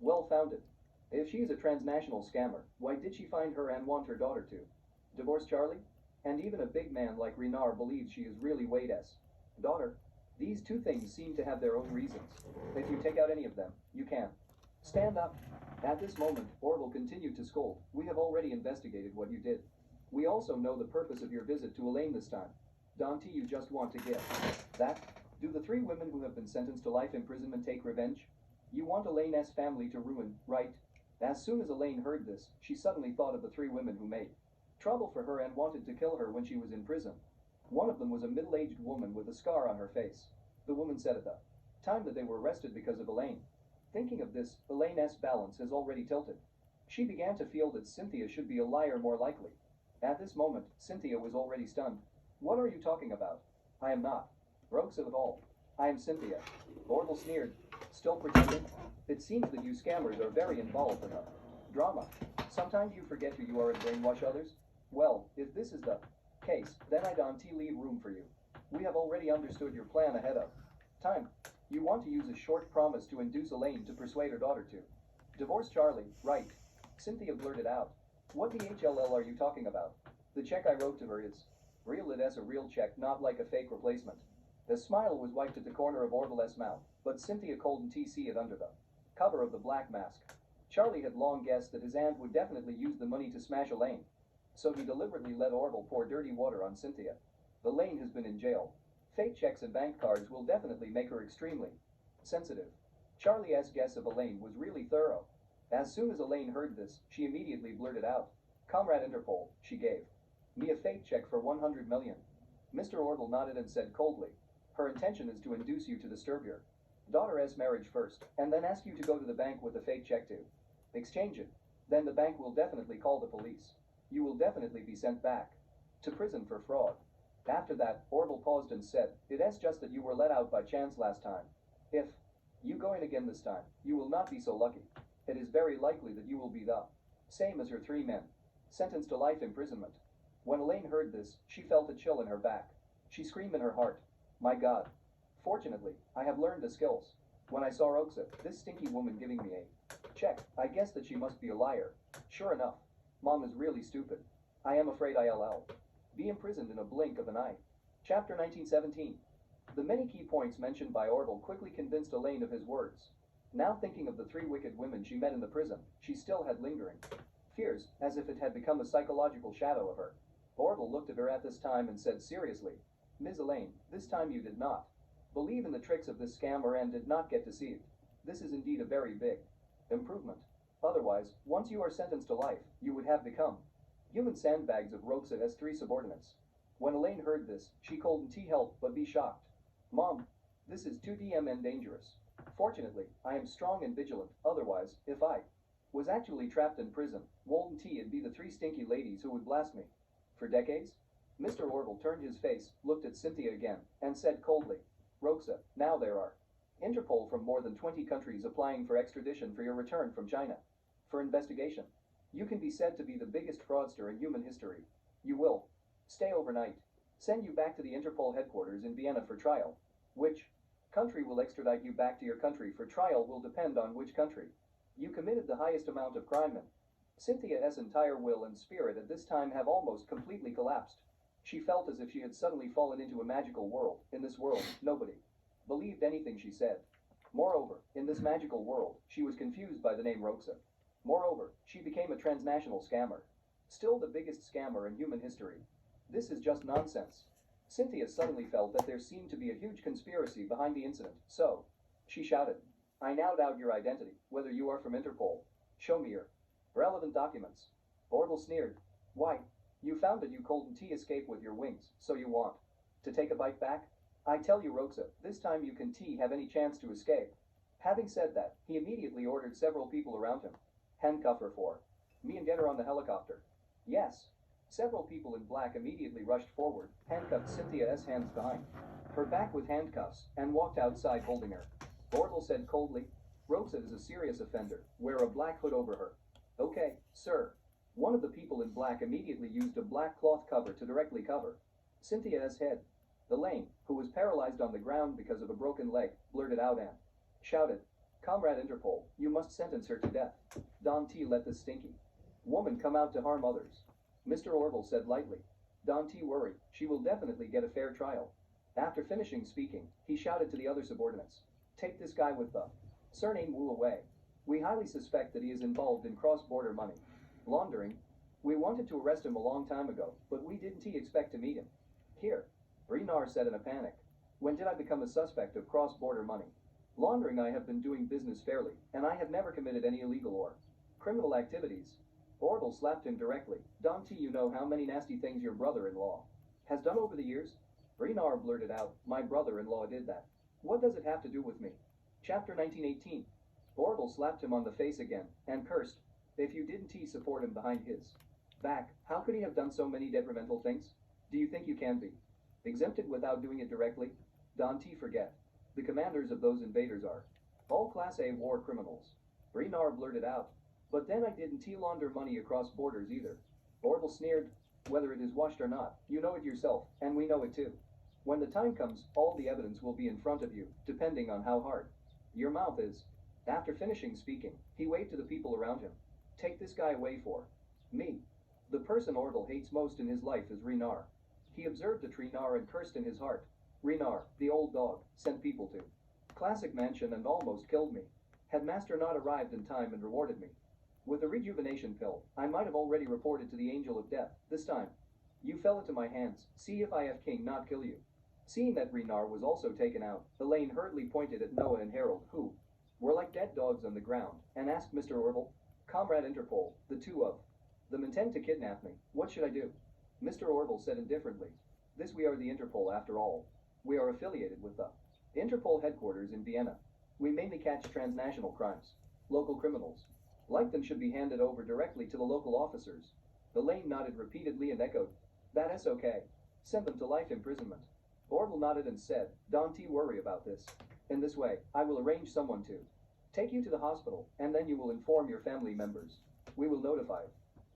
well-founded. If she is a transnational scammer, why did she find her and want her daughter to divorce Charlie? And even a big man like Renard believes she is really Wade's daughter. These two things seem to have their own reasons. If you take out any of them, you can stand up. At this moment, Orville continued to scold. We have already investigated what you did. We also know the purpose of your visit to Elaine this time. Dante, you just want to get that? Do the three women who have been sentenced to life imprisonment take revenge? You want Elaine's family to ruin, right? As soon as Elaine heard this, she suddenly thought of the three women who made trouble for her and wanted to kill her when she was in prison. One of them was a middle-aged woman with a scar on her face. The woman said at the time that they were arrested because of Elaine. Thinking of this, Elaine's balance has already tilted. She began to feel that Cynthia should be a liar more likely. At this moment, Cynthia was already stunned. What are you talking about? I am not Roxa at all. I am Cynthia. Orville sneered. Still pretending? It seems that you scammers are very involved in a drama. Sometimes you forget who you are and brainwash others. Well, if this is the case, then I don't leave room for you. We have already understood your plan ahead of time. You want to use a short promise to induce Elaine to persuade her daughter to divorce Charlie, right? Cynthia blurted out. What the HLL are you talking about? The check I wrote to her is real. It as a real check, not like a fake replacement. A smile was wiped at the corner of Orville's mouth, but Cynthia couldn't see it under the cover of the black mask. Charlie had long guessed that his aunt would definitely use the money to smash Elaine, so he deliberately let Orville pour dirty water on Cynthia. Elaine has been in jail. Fake checks and bank cards will definitely make her extremely sensitive. Charlie's guess of Elaine was really thorough. As soon as Elaine heard this, she immediately blurted out, Comrade Interpol, she gave me a fake check for 100 million. Mr. Orville nodded and said coldly, her intention is to induce you to disturb your daughter's marriage first, and then ask you to go to the bank with a fake check to exchange it. Then the bank will definitely call the police. You will definitely be sent back to prison for fraud. After that, Orville paused and said, It's just that you were let out by chance last time. If you go in again this time, you will not be so lucky. It is very likely that you will be the same as your three men, sentenced to life imprisonment. When Elaine heard this, she felt a chill in her back. She screamed in her heart, My God. Fortunately, I have learned the skills. When I saw Roxa, this stinky woman giving me a check, I guessed that she must be a liar. Sure enough, Mom is really stupid. I am afraid I'll be imprisoned in a blink of an eye. Chapter 1917. The many key points mentioned by Orville quickly convinced Elaine of his words. Now thinking of the three wicked women she met in the prison, she still had lingering fears, as if it had become a psychological shadow of her. Orville looked at her at this time and said seriously, Ms. Elaine, this time you did not believe in the tricks of this scammer and did not get deceived. This is indeed a very big improvement. Otherwise, once you are sentenced to life, you would have become human sandbags of Roxa's three subordinates. When Elaine heard this, she couldn't help but be shocked. Mom, this is too damn and dangerous. Fortunately, I am strong and vigilant. Otherwise, if I was actually trapped in prison, wouldn't it'd be the three stinky ladies who would blast me. For decades? Mr. Orville turned his face, looked at Cynthia again, and said coldly, Roxa, now there are Interpol from more than 20 countries applying for extradition for your return from China. For investigation. You can be said to be the biggest fraudster in human history. You will stay overnight. Send you back to the Interpol headquarters in Vienna for trial. Which country will extradite you back to your country for trial will depend on which country. You committed the highest amount of crime and Cynthia's entire will and spirit at this time have almost completely collapsed. She felt as if she had suddenly fallen into a magical world. In this world, nobody believed anything she said. Moreover, in this magical world, she was confused by the name Roxa. Moreover, she became a transnational scammer. Still the biggest scammer in human history. This is just nonsense. Cynthia suddenly felt that there seemed to be a huge conspiracy behind the incident, so she shouted, I now doubt your identity, whether you are from Interpol. Show me your relevant documents. Orville sneered. Why, you found that you couldn't escape with your wings, so you want to take a bite back? I tell you, Roxa, this time you can have any chance to escape. Having said that, he immediately ordered several people around him. Handcuff her for me and get her on the helicopter. Yes. Several people in black immediately rushed forward, handcuffed Cynthia's hands behind her back with handcuffs, and walked outside holding her. Orville said coldly, Roxa is a serious offender. Wear a black hood over her. Okay, sir. One of the people in black immediately used a black cloth cover to directly cover Cynthia's head. Elaine, who was paralyzed on the ground because of a broken leg, blurted out and shouted, Comrade Interpol, you must sentence her to death. Don T. let this stinky woman come out to harm others. Mr. Orville said lightly, Don T. worry, she will definitely get a fair trial. After finishing speaking, he shouted to the other subordinates, take this guy with the surname Wu away. We highly suspect that he is involved in cross-border money laundering. We wanted to arrest him a long time ago, but we didn't expect to meet him here. Renar said in a panic. When did I become a suspect of cross-border money laundering? I have been doing business fairly, and I have never committed any illegal or criminal activities. Orville slapped him directly. Don T, you know how many nasty things your brother-in-law has done over the years? Renar blurted out, my brother-in-law did that. What does it have to do with me? Chapter 1918. Orville slapped him on the face again, and cursed. If you didn't support him behind his back, how could he have done so many detrimental things? Do you think you can be exempted without doing it directly? Don T, forget. The commanders of those invaders are all Class A war criminals. Renar blurted out. But then I didn't launder money across borders either. Orville sneered. Whether it is washed or not, you know it yourself, and we know it too. When the time comes, all the evidence will be in front of you, depending on how hard your mouth is. After finishing speaking, he waved to the people around him. Take this guy away for me. The person Orville hates most in his life is Renar. He observed at Renar and cursed in his heart. Renar, the old dog, sent people to Classic Mansion and almost killed me. Had Master not arrived in time and rewarded me with a rejuvenation pill, I might have already reported to the Angel of Death. This time, you fell into my hands. See if I have King not kill you. Seeing that Renar was also taken out, Elaine hurriedly pointed at Noah and Harold, who were like dead dogs on the ground, and asked Mr. Orville, Comrade Interpol, the two of them intend to kidnap me. What should I do? Mr. Orville said indifferently, this we are the Interpol after all. We are affiliated with the Interpol headquarters in Vienna. We mainly catch transnational crimes. Local criminals like them should be handed over directly to the local officers. Elaine nodded repeatedly and echoed, that is okay. Send them to life imprisonment. Orville nodded and said, Don't worry about this. In this way, I will arrange someone to take you to the hospital, and then you will inform your family members. We will notify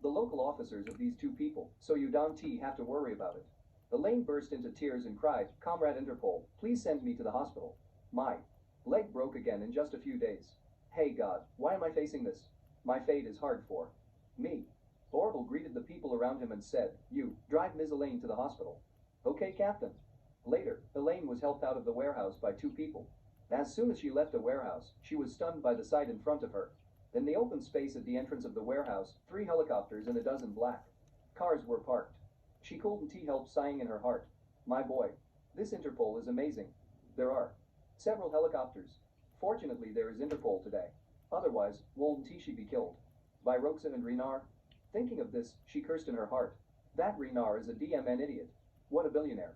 the local officers of these two people, so you don't have to worry about it. Elaine burst into tears and cried, Comrade Interpol, please send me to the hospital. My leg broke again in just a few days. Hey God, why am I facing this? My fate is hard for me. Orville greeted the people around him and said, you, drive Ms. Elaine to the hospital. Okay, Captain. Later, Elaine was helped out of the warehouse by two people. As soon as she left the warehouse, she was stunned by the sight in front of her. In the open space at the entrance of the warehouse, 3 helicopters and a dozen black cars were parked. She couldn't help sighing in her heart. My boy, this Interpol is amazing. There are several helicopters. Fortunately, there is Interpol today. Otherwise, wouldn't she be killed by Roxanne and Renar? Thinking of this, she cursed in her heart. That Renar is a DMN idiot. What a billionaire.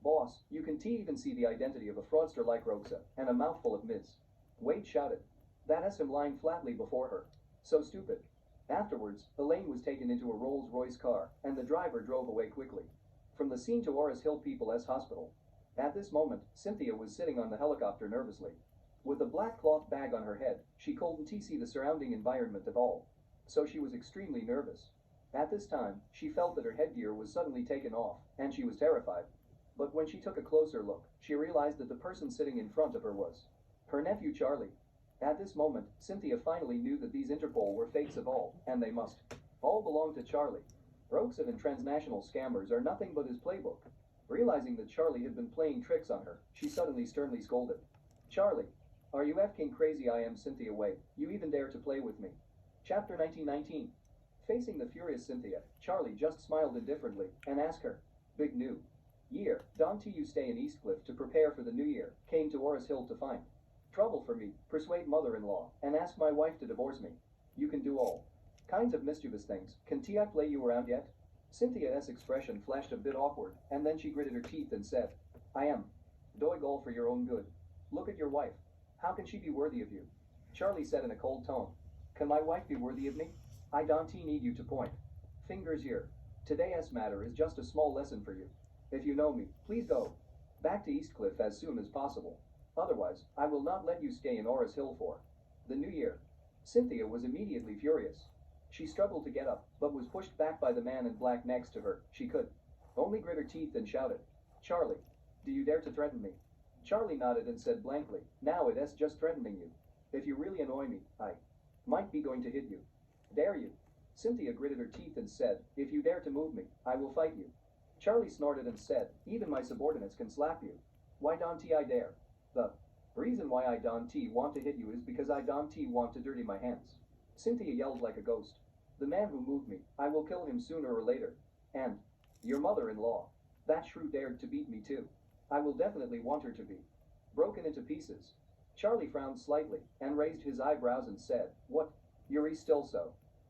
Boss, you can even see the identity of a fraudster like Roxa, and a mouthful of Ms. Wade shouted. That has him lying flatly before her. So stupid. Afterwards, Elaine was taken into a Rolls-Royce car, and the driver drove away quickly from the scene to Oris Hill People's Hospital. At this moment, Cynthia was sitting on the helicopter nervously. With a black cloth bag on her head, she couldn't see the surrounding environment at all. So she was extremely nervous. At this time, she felt that her headgear was suddenly taken off, and she was terrified. But when she took a closer look, she realized that the person sitting in front of her was her nephew Charlie. At this moment, Cynthia finally knew that these Interpol were fakes of all, and they must all belong to Charlie. Rogues and transnational scammers are nothing but his playbook. Realizing that Charlie had been playing tricks on her, she suddenly sternly scolded. Charlie, are you effing crazy? I am Cynthia Wade. You even dare to play with me. Chapter 1919. Facing the furious Cynthia, Charlie just smiled indifferently and asked her, Big new year, don't you stay in Eastcliff to prepare for the new year, came to Orris Hill to find trouble for me, persuade mother-in-law, and ask my wife to divorce me. You can do all kinds of mischievous things. Can I play you around yet? Cynthia's expression flashed a bit awkward, and then she gritted her teeth and said, I am doing all for your own good. Look at your wife. How can she be worthy of you? Charlie said in a cold tone. Can my wife be worthy of me? I don't need you to point fingers here. Today's matter is just a small lesson for you. If you know me, please go back to Eastcliff as soon as possible. Otherwise, I will not let you stay in Orris Hill for the new year. Cynthia was immediately furious. She struggled to get up, but was pushed back by the man in black next to her. She could only grit her teeth and shouted, Charlie, do you dare to threaten me? Charlie nodded and said blankly, now it is just threatening you. If you really annoy me, I might be going to hit you. Dare you? Cynthia gritted her teeth and said, if you dare to move me, I will fight you. Charlie snorted and said, even my subordinates can slap you. Why don't I dare? The reason why I don't want to hit you is because I don't want to dirty my hands. Cynthia yelled like a ghost. The man who moved me, I will kill him sooner or later. And your mother-in-law, that shrew dared to beat me too. I will definitely want her to be broken into pieces. Charlie frowned slightly and raised his eyebrows and said, what? You're still so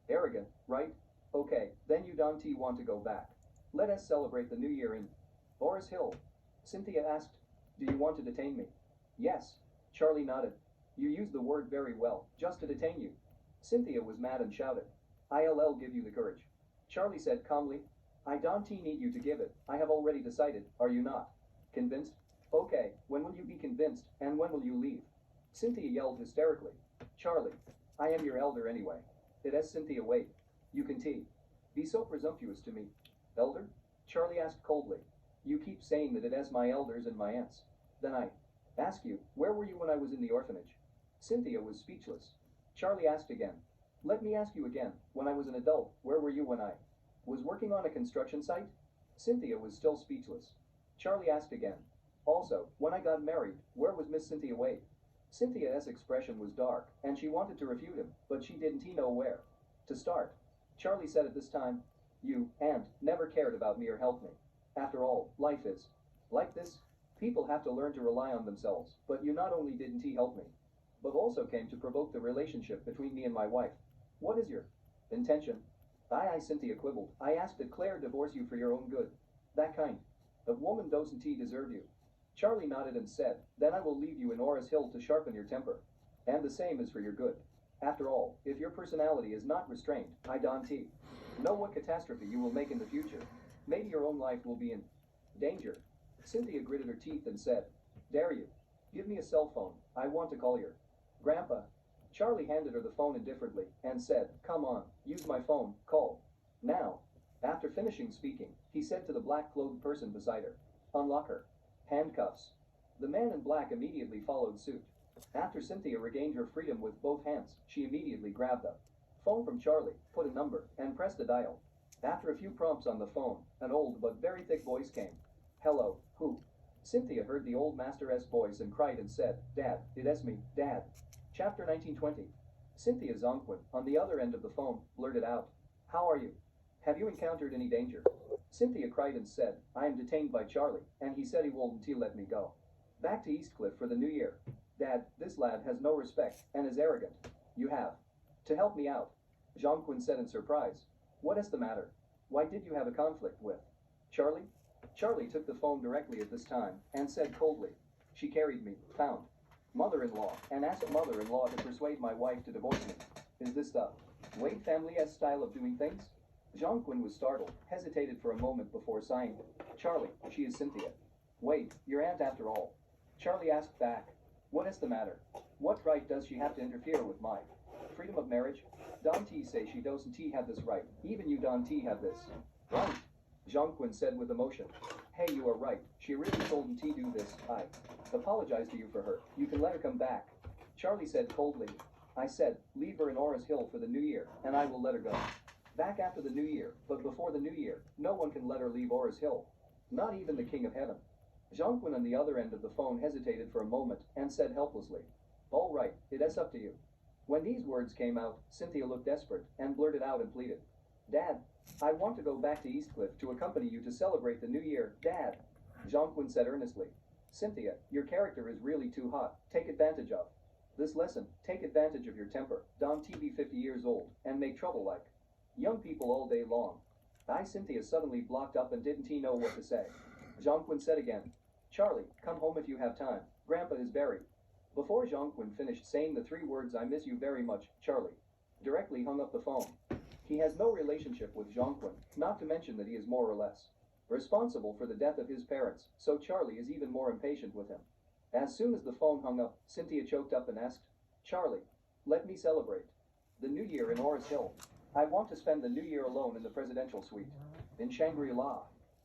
arrogant, right? Okay, then you don't want to go back. Let us celebrate the new year in Orris Hill. Cynthia asked, do you want to detain me? Yes. Charlie nodded. You used the word very well, just to detain you. Cynthia was mad and shouted, I'll give you the courage. Charlie said calmly, I don't need you to give it. I have already decided, are you not? Convinced? Okay, when will you be convinced, and when will you leave? Cynthia yelled hysterically, Charlie, I am your elder anyway. It is Cynthia Wade. You can be so presumptuous to me. Elder? Charlie asked coldly. You keep saying that it is my elders and my aunts. Then I ask you, where were you when I was in the orphanage? Cynthia was speechless. Charlie asked again. Let me ask you again, when I was an adult, where were you when I was working on a construction site? Cynthia was still speechless. Charlie asked again. Also, when I got married, where was Miss Cynthia Wade? Cynthia's expression was dark, and she wanted to refute him, but she didn't know where to start. Charlie said at this time, you, aunt, never cared about me or helped me. After all, life is like this. People have to learn to rely on themselves, but you not only didn't help me, but also came to provoke the relationship between me and my wife. What is your intention? I, Cynthia quibbled. I asked that Claire divorce you for your own good. That kind of woman doesn't deserve you. Charlie nodded and said, then I will leave you in Orris Hill to sharpen your temper. And the same is for your good. After all, if your personality is not restrained, I don't know what catastrophe you will make in the future. Maybe your own life will be in danger. Cynthia gritted her teeth and said, dare you? Give me a cell phone. I want to call your grandpa. Charlie handed her the phone indifferently and said, come on, use my phone, call. Now. After finishing speaking, he said to the black-clothed person beside her, unlock her handcuffs. The man in black immediately followed suit. After Cynthia regained her freedom with both hands, she immediately grabbed the phone from Charlie, put a number, and pressed the dial. After a few prompts on the phone, an old but very thick voice came. Hello, who? Cynthia heard the old master's voice and cried and said, Dad, it is me, Dad. Chapter 1920. Cynthia Zonquin, on the other end of the phone, blurted out, how are you? Have you encountered any danger? Cynthia cried and said, I am detained by Charlie, and he said he won't let me go back to Eastcliff for the new year. Dad, this lad has no respect, and is arrogant. You have to help me out. Jonquin said in surprise. What is the matter? Why did you have a conflict with Charlie? Charlie took the phone directly at this time, and said coldly, she carried me, found mother-in-law, and asked mother-in-law to persuade my wife to divorce me. Is this the Wade family's style of doing things? Jonquin was startled, hesitated for a moment before sighing. Charlie, she is Cynthia Wade, your aunt after all. Charlie asked back, what is the matter? What right does she have to interfere with my freedom of marriage? Don T say she doesn't have this right. Even you Don T have this. Right. Jean-Quin said with emotion. Hey, you are right. She really told T do this. I apologize to you for her. You can let her come back. Charlie said coldly. I said, leave her in Oris Hill for the new year, and I will let her go. Back after the new year, but before the new year, no one can let her leave Oris Hill. Not even the King of Heaven. Jean-Quin on the other end of the phone hesitated for a moment and said helplessly, all right, it's up to you. When these words came out, Cynthia looked desperate and blurted out and pleaded, Dad, I want to go back to Eastcliff to accompany you to celebrate the new year, Dad. Jean-Quin said earnestly, Cynthia, your character is really too hot. Take advantage of this lesson. Take advantage of your temper. Don T be 50 years old and make trouble like young people all day long. Cynthia suddenly blocked up and didn't know what to say. Jean-Quin said again, Charlie, come home if you have time. Grandpa is buried. Before Jean-Quin finished saying the 3 words, I miss you very much, Charlie directly hung up the phone. He has no relationship with Jean-Quin, not to mention that he is more or less responsible for the death of his parents, so Charlie is even more impatient with him. As soon as the phone hung up, Cynthia choked up and asked, Charlie, let me celebrate the new year in Oris Hill. I want to spend the new year alone in the presidential suite in Shangri-La.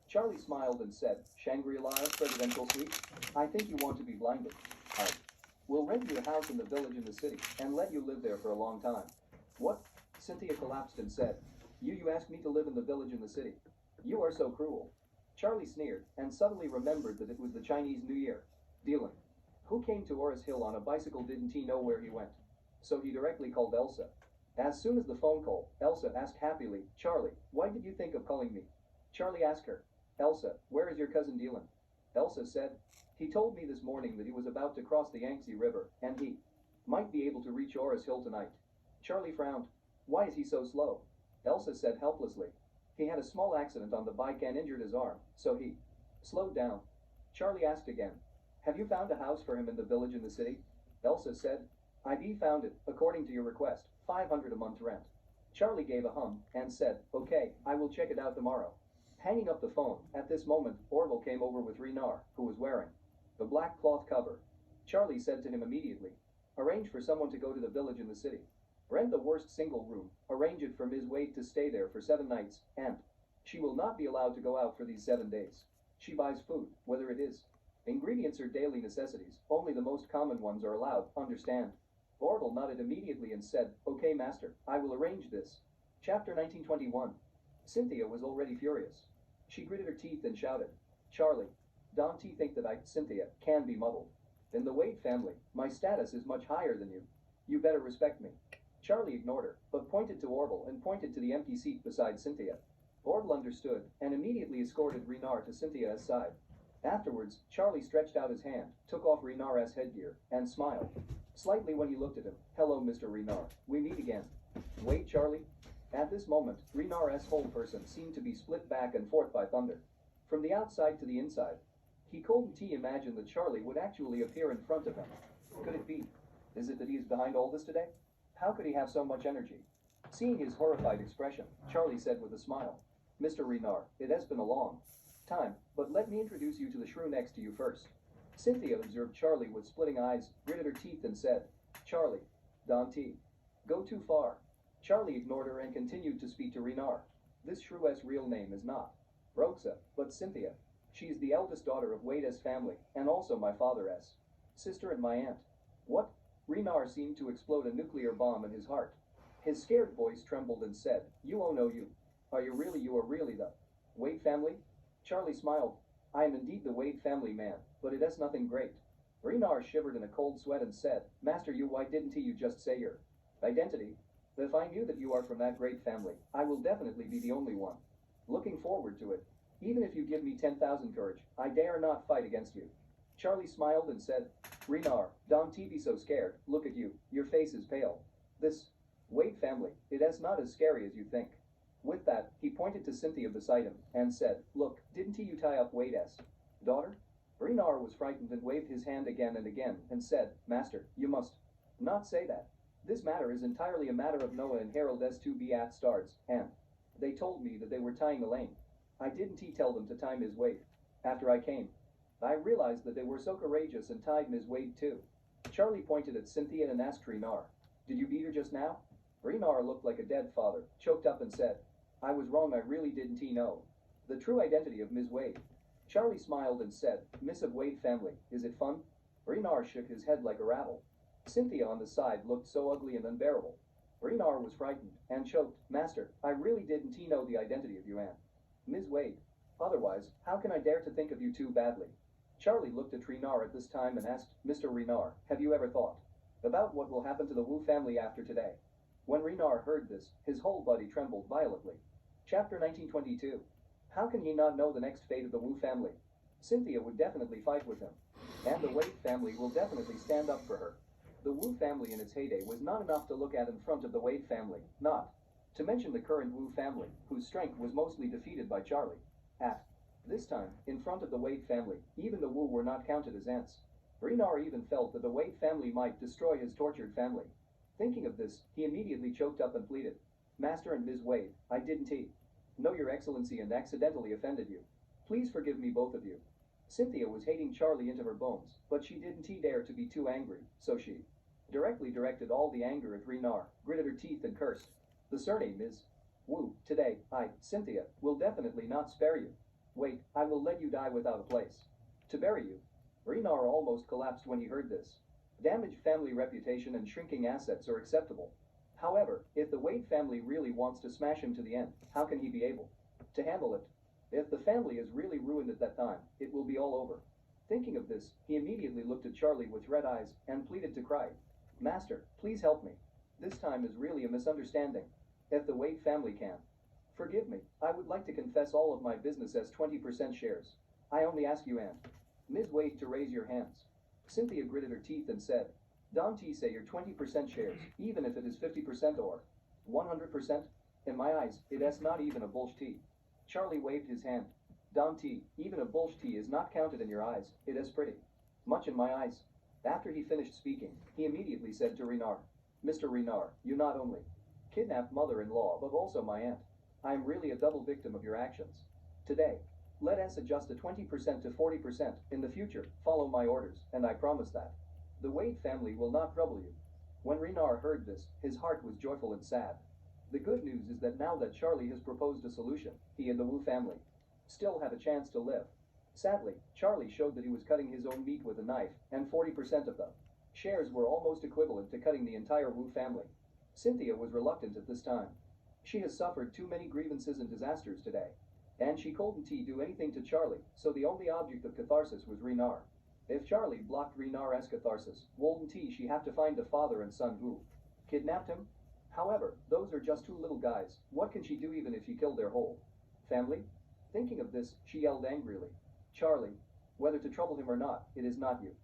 Charlie smiled and said, Shangri-La presidential suite? I think you want to be blinded. I will rent you a house in the village in the city and let you live there for a long time. What? Cynthia collapsed and said, You asked me to live in the village in the city. You are so cruel. Charlie sneered and suddenly remembered that it was the Chinese New Year. Dealing. Who came to Oris Hill on a bicycle? Didn't he know where he went? So he directly called Elsa. As soon as the phone called, Elsa asked happily, Charlie, why did you think of calling me? Charlie asked her, Elsa, where is your cousin Dylan? Elsa said, he told me this morning that he was about to cross the Yangtze River, and he might be able to reach Oris Hill tonight. Charlie frowned. Why is he so slow? Elsa said helplessly, he had a small accident on the bike and injured his arm, so he slowed down. Charlie asked again, have you found a house for him in the village in the city? Elsa said, I found it, according to your request, 500 a month rent. Charlie gave a hum and said, okay, I will check it out tomorrow. Hanging up the phone, at this moment, Orville came over with Renard, who was wearing the black cloth cover. Charlie said to him immediately, arrange for someone to go to the village in the city. Rent the worst single room, arrange it for Ms. Wade to stay there for 7 nights, and she will not be allowed to go out for these 7 days. She buys food, whether it is ingredients or daily necessities, only the most common ones are allowed, understand? Orville nodded immediately and said, okay, master, I will arrange this. Chapter 1921. Cynthia was already furious. She gritted her teeth and shouted, Charlie, don't you think that I, Cynthia, can be muddled? In the Wade family, my status is much higher than you. You better respect me. Charlie ignored her, but pointed to Orville and pointed to the empty seat beside Cynthia. Orville understood, and immediately escorted Renard to Cynthia's side. Afterwards, Charlie stretched out his hand, took off Renard's headgear, and smiled slightly when he looked at him. Hello, Mr. Renard. We meet again. Wait, Charlie. At this moment, Renard's whole person seemed to be split back and forth by thunder. From the outside to the inside, he couldn't imagine that Charlie would actually appear in front of him. Could it be? Is it that he is behind all this today? How could he have so much energy? Seeing his horrified expression, Charlie said with a smile, Mr. Renard, it has been a long time, but let me introduce you to the shrew next to you first. Cynthia observed Charlie with splitting eyes, gritted her teeth and said, Charlie, Dante, go too far. Charlie ignored her and continued to speak to Renard. This shrew's real name is not Roxa, but Cynthia. She is the eldest daughter of Wade's family, and also my father's sister and my aunt. What? Renard seemed to explode a nuclear bomb in his heart. His scared voice trembled and said, you oh no you. You are really the Wade family? Charlie smiled. I am indeed the Wade family man, but it is nothing great. Renard shivered in a cold sweat and said, Master, why didn't you just say your identity? If I knew that you are from that great family, I will definitely be the only one. Looking forward to it. Even if you give me 10,000 courage, I dare not fight against you. Charlie smiled and said, Renard, don't be so scared. Look at you. Your face is pale. This Wade family, it is not as scary as you think. With that, he pointed to Cynthia beside him and said, look, didn't you tie up Wade's daughter? Renard was frightened and waved his hand again and again and said, Master, you must not say that. This matter is entirely a matter of Noah and Harold S2B at Stars, and they told me that they were tying Elaine. I didn't tell them to tie Ms. Wade. After I came, I realized that they were so courageous and tied Ms. Wade too. Charlie pointed at Cynthia and asked Renar, "Did you beat her just now?" Renar looked like a dead father, choked up and said, "I was wrong, I really didn't know the true identity of Ms. Wade." Charlie smiled and said, "Miss of Wade family, is it fun?" Renar shook his head like a rattle. Cynthia on the side looked so ugly and unbearable. Renar was frightened and choked, "Master, I really didn't know the identity of you aunt. Ms. Wade. Otherwise, how can I dare to think of you too badly?" Charlie looked at Renar at this time and asked, "Mr. Renar, have you ever thought about what will happen to the Wu family after today?" When Renar heard this, his whole body trembled violently. Chapter 1922. How can he not know the next fate of the Wu family? Cynthia would definitely fight with him, and the Wade family will definitely stand up for her. The Wu family in its heyday was not enough to look at in front of the Wade family, not to mention the current Wu family, whose strength was mostly defeated by Charlie. At this time, in front of the Wade family, even the Wu were not counted as ants. Renar even felt that the Wade family might destroy his tortured family. Thinking of this, he immediately choked up and pleaded, "Master and Ms. Wade, I didn't know your excellency and accidentally offended you. Please forgive me, both of you." Cynthia was hating Charlie into her bones, but she didn't dare to be too angry, so she directly directed all the anger at Renar, gritted her teeth and cursed, "The surname is Wu. Today, I, Cynthia, will definitely not spare you. Wait, I will let you die without a place to bury you." Renar almost collapsed when he heard this. Damaged family reputation and shrinking assets are acceptable. However, if the Wade family really wants to smash him to the end, how can he be able to handle it? If the family is really ruined at that time, it will be all over. Thinking of this, he immediately looked at Charlie with red eyes and pleaded to cry, "Master, please help me. This time is really a misunderstanding. If the Wade family can forgive me, I would like to confess all of my business as 20% shares. I only ask you, Aunt Ms. Wade, to raise your hands." Cynthia gritted her teeth and said, "Don't say your 20% shares, even if it is 50% or 100%. In my eyes, it is not even a bullshit." Charlie waved his hand. "Don't even a bullshit is not counted in your eyes, it is pretty much in my eyes." After he finished speaking, he immediately said to Renar, "Mr. Renar, you not only kidnapped mother-in-law but also my aunt. I am really a double victim of your actions. Today, let us adjust the 20% to 40%. In the future, follow my orders, and I promise that the Wade family will not trouble you." When Renar heard this, his heart was joyful and sad. The good news is that now that Charlie has proposed a solution, he and the Wu family still have a chance to live. Sadly, Charlie showed that he was cutting his own meat with a knife, and 40% of the shares were almost equivalent to cutting the entire Wu family. Cynthia was reluctant at this time. She has suffered too many grievances and disasters today, and she couldn't do anything to Charlie, so the only object of catharsis was Renar. If Charlie blocked Renar's catharsis, wouldn't she have to find the father and son who kidnapped him? However, those are just two little guys. What can she do even if he killed their whole family? Thinking of this, she yelled angrily, "Charlie, whether to trouble him or not, it is not you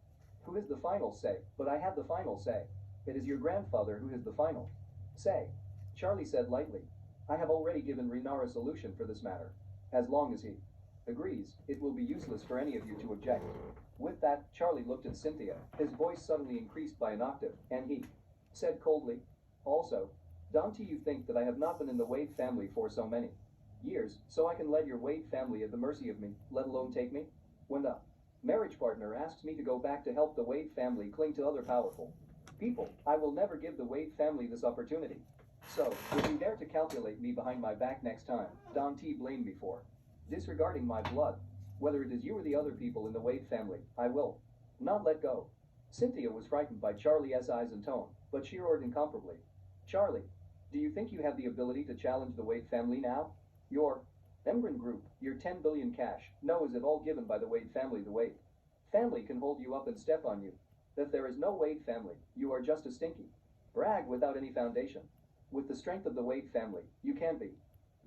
who has the final say, but I have the final say. It is your grandfather who has the final say." Charlie said lightly, "I have already given Renar a solution for this matter. As long as he agrees, it will be useless for any of you to object." With that, Charlie looked at Cynthia. His voice suddenly increased by an octave, and he said coldly, "Also, don't you think that I have not been in the Wade family for so many years, so I can let your Wade family at the mercy of me, let alone take me? When the marriage partner asks me to go back to help the Wade family cling to other powerful people, I will never give the Wade family this opportunity. So, if you dare to calculate me behind my back next time, don't blame me for disregarding my blood. Whether it is you or the other people in the Wade family, I will not let go." Cynthia was frightened by Charlie's eyes and tone, but she roared incomparably, "Charlie, do you think you have the ability to challenge the Wade family now? Your Embrin Group, your 10 billion cash, no, is it all given by the Wade family? The Wade family can hold you up and step on you. If there is no Wade family, you are just a stinky brag without any foundation. With the strength of the Wade family, you can be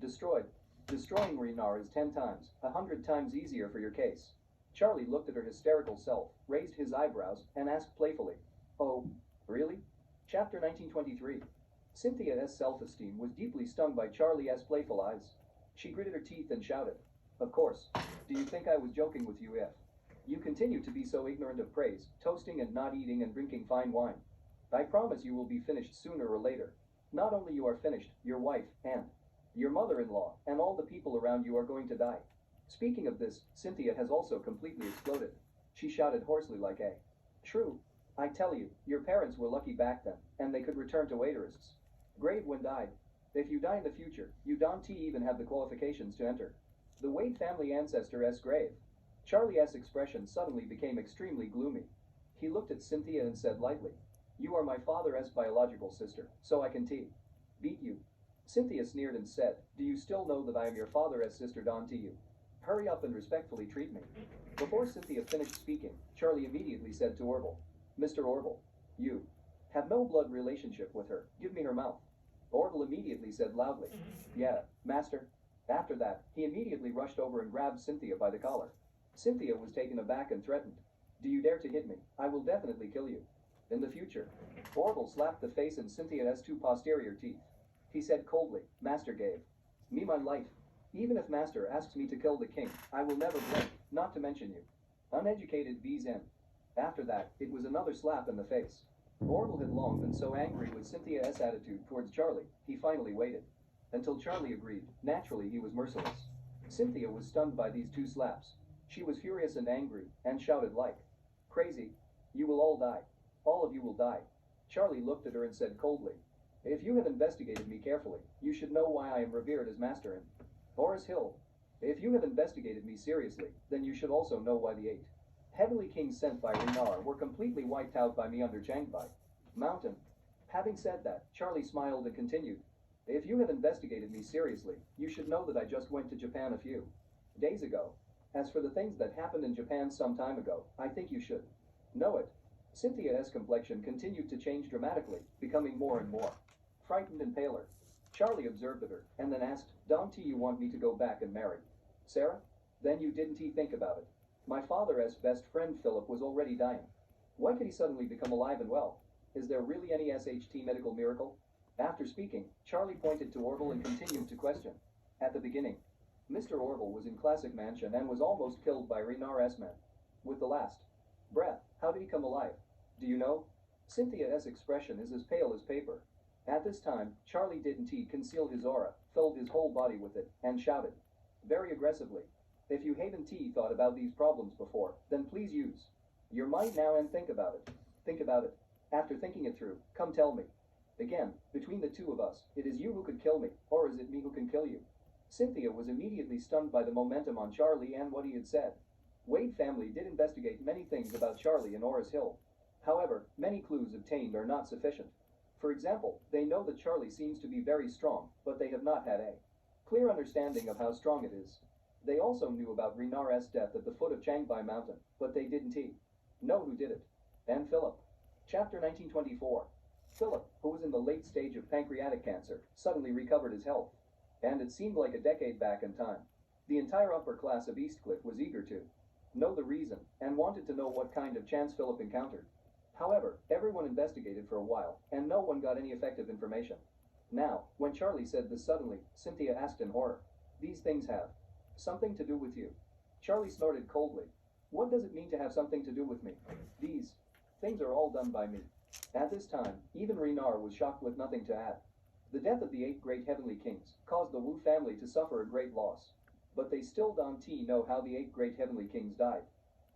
destroyed. Destroying Renar is 10 times, 100 times easier for your case." Charlie looked at her hysterical self, raised his eyebrows, and asked playfully, "Oh, really?" Chapter 1923. Cynthia's self-esteem was deeply stung by Charlie's playful eyes. She gritted her teeth and shouted, "Of course. Do you think I was joking with you if you continue to be so ignorant of praise, toasting and not eating and drinking fine wine? I promise you will be finished sooner or later. Not only you are finished, your wife, and your mother-in-law, and all the people around you are going to die." Speaking of this, Cynthia has also completely exploded. She shouted hoarsely like a shrew, I tell you, your parents were lucky back then, and they could return to waiterists. Grave when died. If you die in the future, you don't even have the qualifications to enter. The Wade family ancestor S. grave. Charlie S. expression suddenly became extremely gloomy. He looked at Cynthia and said lightly, "You are my father's biological sister, so I can beat you." Cynthia sneered and said, "Do you still know that I am your father's sister Don to you? Hurry up and respectfully treat me." Before Cynthia finished speaking, Charlie immediately said to Orville, "Mr. Orville, you have no blood relationship with her. Give me her mouth." Orville immediately said loudly, "Yeah, master." After that, he immediately rushed over and grabbed Cynthia by the collar. Cynthia was taken aback and threatened, "Do you dare to hit me? I will definitely kill you. In the future." Orville slapped the face in Cynthia's two posterior teeth. He said coldly, "Master gave me my life. Even if Master asks me to kill the king, I will never blink, not to mention you. Uneducated VZN." After that, it was another slap in the face. Orville had long been so angry with Cynthia's attitude towards Charlie, he finally waited. Until Charlie agreed. Naturally, he was merciless. Cynthia was stunned by these two slaps. She was furious and angry, and shouted like crazy, "You will all die. All of you will die." Charlie looked at her and said coldly, "If you have investigated me carefully, you should know why I am revered as master in Boris Hill. If you have investigated me seriously, then you should also know why the 8 heavenly kings sent by Renar were completely wiped out by me under Changbai Mountain." Having said that, Charlie smiled and continued, "If you have investigated me seriously, you should know that I just went to Japan a few days ago. As for the things that happened in Japan some time ago, I think you should know it." Cynthia's complexion continued to change dramatically, becoming more and more frightened and paler. Charlie observed at her, and then asked, "Don't you want me to go back and marry Sarah? Then you didn't think about it. My father's best friend Philip was already dying. Why could he suddenly become alive and well? Is there really any SHT medical miracle?" After speaking, Charlie pointed to Orville and continued to question. At the beginning, Mr. Orville was in Classic Mansion and was almost killed by Renar S-man. With the last breath, how did he come alive? Do you know? Cynthia's expression is as pale as paper. At this time, Charlie didn't conceal his aura, filled his whole body with it, and shouted, very aggressively, "If you haven't thought about these problems before, then please use your mind now and think about it. Think about it. After thinking it through, come tell me. Again, between the two of us, it is you who could kill me, or is it me who can kill you?" Cynthia was immediately stunned by the momentum on Charlie and what he had said. Wade family did investigate many things about Charlie in Oris Hill. However, many clues obtained are not sufficient. For example, they know that Charlie seems to be very strong, but they have not had a clear understanding of how strong it is. They also knew about Renar's death at the foot of Changbai Mountain, but they didn't know who did it. And Philip. Chapter 1924. Philip, who was in the late stage of pancreatic cancer, suddenly recovered his health. And it seemed like a decade back in time. The entire upper class of Eastcliff was eager to know the reason, and wanted to know what kind of chance Philip encountered. However, everyone investigated for a while, and no one got any effective information. Now, when Charlie said this suddenly, Cynthia asked in horror, "These things have something to do with you?" Charlie snorted coldly. "What does it mean to have something to do with me? These things are all done by me." At this time, even Renar was shocked with nothing to add. The death of the 8 great heavenly kings caused the Wu family to suffer a great loss. But they still don't know how the 8 great heavenly kings died.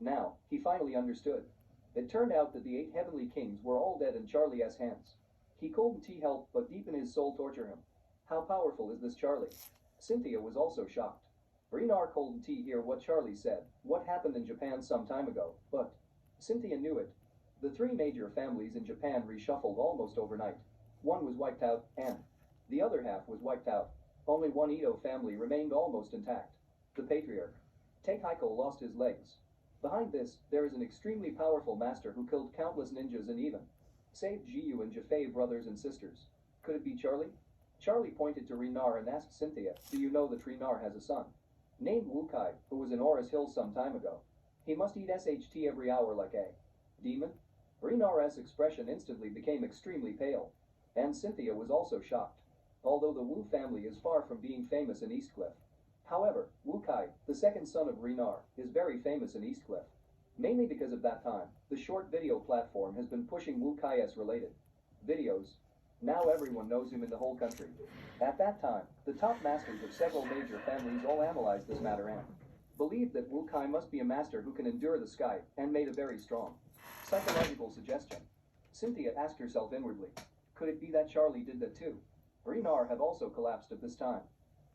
Now, he finally understood. It turned out that the 8 heavenly kings were all dead in Charlie's hands. He couldn't help but deep in his soul torture him. How powerful is this Charlie? Cynthia was also shocked. Renar couldn't hear what Charlie said, what happened in Japan some time ago, but Cynthia knew it. The 3 major families in Japan reshuffled almost overnight. One was wiped out, and the other half was wiped out. Only one Ito family remained almost intact. The patriarch, Takeiko, lost his legs. Behind this, there is an extremely powerful master who killed countless ninjas and even saved Jiyu and Jafei brothers and sisters. Could it be Charlie? Charlie pointed to Renar and asked Cynthia, "Do you know that Renar has a son named Wukai, who was in Oris Hill some time ago? He must eat SHT every hour like a demon?" Renar's expression instantly became extremely pale. And Cynthia was also shocked. Although the Wu family is far from being famous in Eastcliff. However, Wukai, the second son of Renar, is very famous in Eastcliff. Mainly because of that time, the short video platform has been pushing Wukai's related videos. Now everyone knows him in the whole country. At that time, the top masters of several major families all analyzed this matter and believed that Wukai must be a master who can endure the sky, and made a very strong Psychological suggestion. Cynthia asked herself inwardly. Could it be that Charlie did that too? Renar had also collapsed at this time.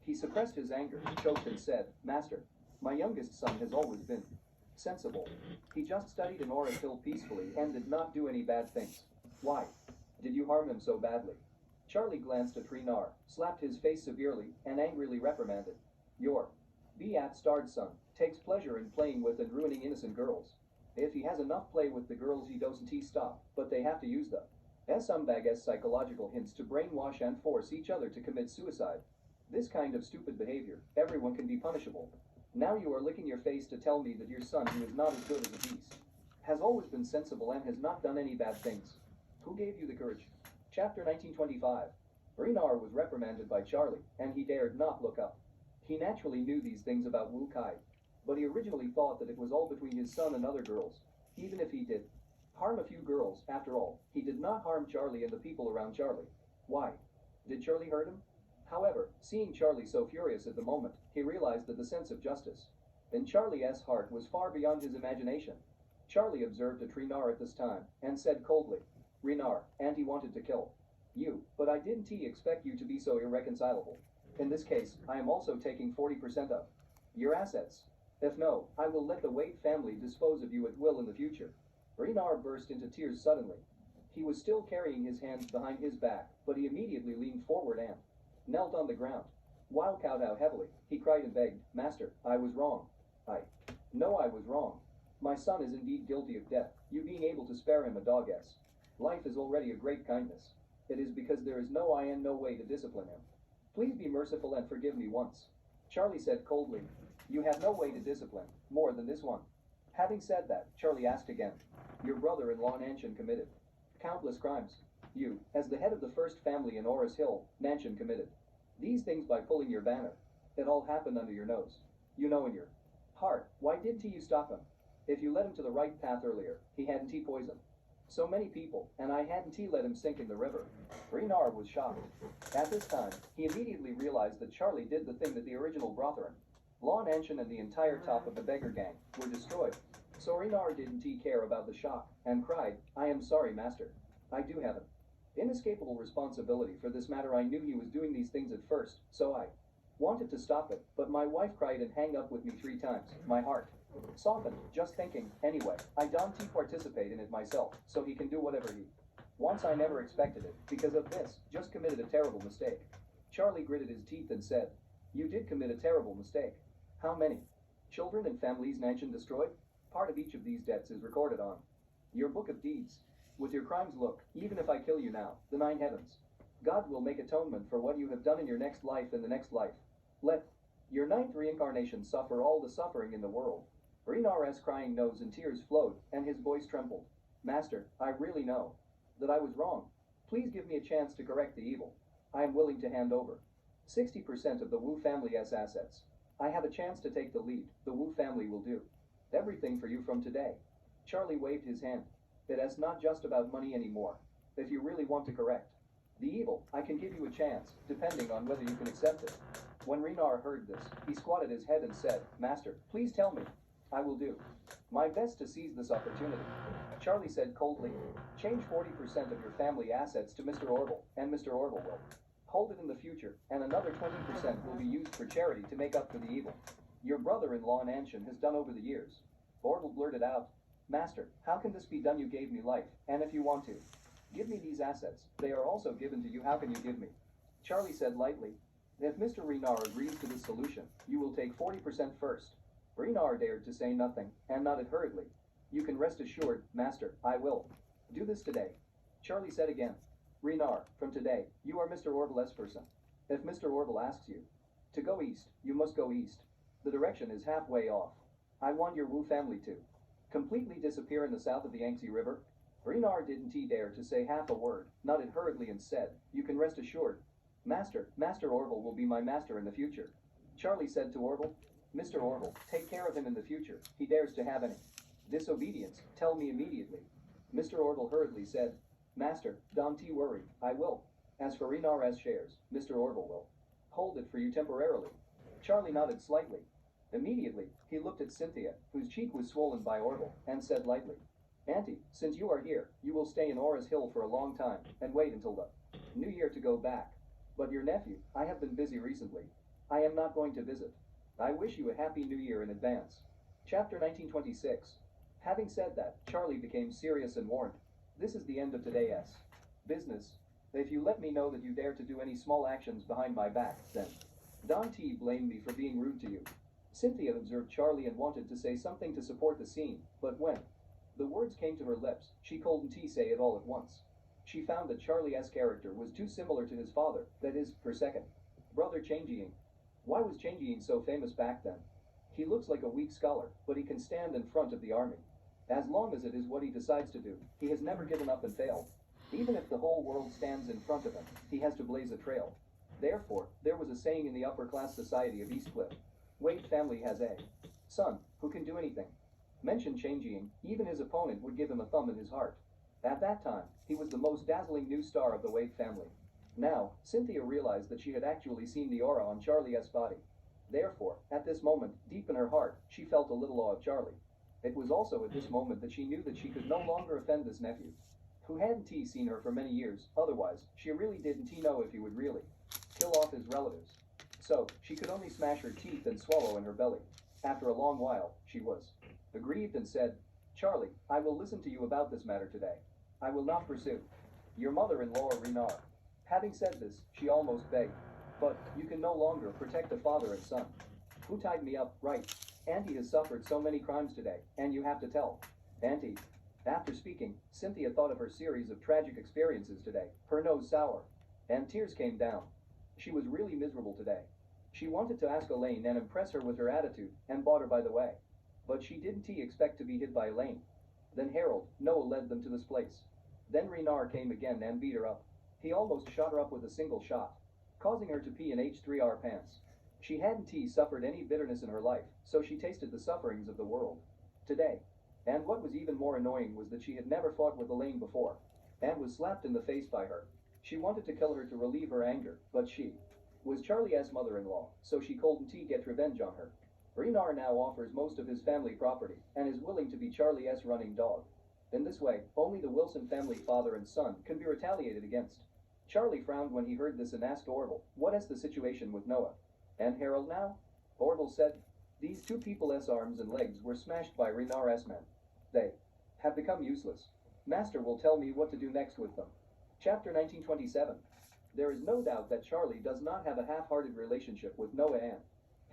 He suppressed his anger, choked and said, Master, my youngest son has always been sensible. He just studied in Ora Hill peacefully and did not do any bad things. Why did you harm him so badly? Charlie glanced at Renar, slapped his face severely, and angrily reprimanded. Your Beat-starred son takes pleasure in playing with and ruining innocent girls. If he has enough play with the girls he doesn't stop, but they have to use the Sumbags psychological hints to brainwash and force each other to commit suicide. This kind of stupid behavior, everyone can be punishable. Now you are licking your face to tell me that your son, who is not as good as a beast, has always been sensible and has not done any bad things. Who gave you the courage? Chapter 1925. Renar was reprimanded by Charlie, and he dared not look up. He naturally knew these things about Wu Kai, but he originally thought that it was all between his son and other girls. Even if he did harm a few girls, after all, he did not harm Charlie and the people around Charlie. Why? Did Charlie hurt him? However, seeing Charlie so furious at the moment, he realized that the sense of justice in Charlie's heart was far beyond his imagination. Charlie observed at Renar at this time, and said coldly, Renar, and he wanted to kill you, but I didn't expect you to be so irreconcilable. In this case, I am also taking 40% of your assets. If no, I will let the Wade family dispose of you at will in the future. Renar burst into tears suddenly. He was still carrying his hands behind his back, but he immediately leaned forward and knelt on the ground. While cowed out heavily, he cried and begged, Master, I was wrong. I know I was wrong. My son is indeed guilty of death, you being able to spare him a dog-s. Life is already a great kindness. It is because there is no I and no way to discipline him. Please be merciful and forgive me once. Charlie said coldly, You have no way to discipline, more than this one. Having said that, Charlie asked again, Your brother-in-law Nanshan committed countless crimes. You, as the head of the first family in Oris Hill, Nanshan committed these things by pulling your banner. It all happened under your nose. You know in your heart. Why didn't you stop him? If you led him to the right path earlier, he hadn't poisoned so many people, and I hadn't let him sink in the river. Renar was shocked. At this time, he immediately realized that Charlie did the thing that the original brethren, Law Nanshan and the entire top of the beggar gang, were destroyed. So Renar didn't care about the shock, and cried, I am sorry, Master. I do have an inescapable responsibility for this matter. I knew he was doing these things at first, so I wanted to stop it, but my wife cried and hang up with me 3 times. My heart softened, just thinking, anyway, I don't participate in it myself, so he can do whatever he wants. I never expected it, because of this, just committed a terrible mistake. Charlie gritted his teeth and said, You did commit a terrible mistake. How many children and families Nanshan destroyed? Part of each of these debts is recorded on your book of deeds. With your crimes look, even if I kill you now, the 9 heavens, God will make atonement for what you have done in your next life and the next life. Let your 9th reincarnation suffer all the suffering in the world. Renar's crying nose and tears flowed, and his voice trembled. Master, I really know that I was wrong. Please give me a chance to correct the evil. I am willing to hand over 60% of the Wu family's assets. I have a chance to take the lead. The Wu family will do everything for you from today. Charlie waved his hand. It is not just about money anymore. If you really want to correct the evil, I can give you a chance, depending on whether you can accept it. When Renar heard this, he squatted his head and said, Master, please tell me. I will do my best to seize this opportunity. Charlie said coldly, Change 40% of your family assets to Mr. Orville, and Mr. Orville will hold it in the future, and another 20% will be used for charity to make up for the evil your brother-in-law Nanshan has done over the years. Orville blurted out, Master, how can this be done? You gave me life, and if you want to give me these assets, they are also given to you. How can you give me? Charlie said lightly, If Mr. Renar agrees to this solution, you will take 40% first. Renar dared to say nothing, and nodded hurriedly. You can rest assured, Master, I will do this today. Charlie said again, Renar, from today, you are Mr. Orville's person. If Mr. Orville asks you to go east, you must go east. The direction is halfway off. I want your Wu family to completely disappear in the south of the Yangtze River. Renar didn't dare to say half a word, nodded hurriedly and said, You can rest assured. Master Orville will be my master in the future. Charlie said to Orville, Mr. Orville, take care of him in the future. He dares to have any disobedience. Tell me immediately. Mr. Orville hurriedly said, Master, don't worry, I will. As for Renar's shares, Mr. Orville will hold it for you temporarily. Charlie nodded slightly. Immediately, he looked at Cynthia, whose cheek was swollen by Orville, and said lightly, Auntie, since you are here, you will stay in Aura's Hill for a long time, and wait until the New Year to go back. But your nephew, I have been busy recently. I am not going to visit. I wish you a happy New Year in advance. Chapter 1926. Having said that, Charlie became serious and warned, this is the end of today's business. If you let me know that you dare to do any small actions behind my back, then Don T blamed me for being rude to you. Cynthia observed Charlie and wanted to say something to support the scene, but when the words came to her lips, she couldn't say it all at once. She found that Charlie's character was too similar to his father, that is, her second brother Changying. Why was Changying so famous back then? He looks like a weak scholar, but he can stand in front of the army. As long as it is what he decides to do, he has never given up and failed. Even if the whole world stands in front of him, he has to blaze a trail. Therefore, there was a saying in the upper-class society of Eastcliff, Wade family has a son who can do anything. Mention Changying, even his opponent would give him a thumb in his heart. At that time, he was the most dazzling new star of the Wade family. Now, Cynthia realized that she had actually seen the aura on Charlie's body. Therefore, at this moment, deep in her heart, she felt a little awe of Charlie. It was also at this moment that she knew that she could no longer offend this nephew, who hadn't seen her for many years. Otherwise, she really didn't know if he would really kill off his relatives. So, she could only smash her teeth and swallow in her belly. After a long while, she was aggrieved and said, Charlie, I will listen to you about this matter today. I will not pursue your mother-in-law Renar. Having said this, she almost begged, but you can no longer protect a father and son. Who tied me up, right? Auntie has suffered so many crimes today, and you have to tell. Auntie. After speaking, Cynthia thought of her series of tragic experiences today, her nose sour, and tears came down. She was really miserable today. She wanted to ask Elaine and impress her with her attitude, and bought her by the way. But she didn't expect to be hit by Elaine. Then Harold, Noah led them to this place. Then Renar came again and beat her up. He almost shot her up with a single shot, causing her to pee in H3R pants. She hadn't suffered any bitterness in her life, so she tasted the sufferings of the world today. And what was even more annoying was that she had never fought with Elaine before, and was slapped in the face by her. She wanted to kill her to relieve her anger, but she was Charlie's mother-in-law, so she couldn't get revenge on her. Renar now offers most of his family property, and is willing to be Charlie's running dog. In this way, only the Wilson family father and son can be retaliated against. Charlie frowned when he heard this and asked Orville, what is the situation with Noah? And Harold now? Orville said, these two people's arms and legs were smashed by Renar's men. They have become useless. Master will tell me what to do next with them. Chapter 1927. There is no doubt that Charlie does not have a half-hearted relationship with Noah and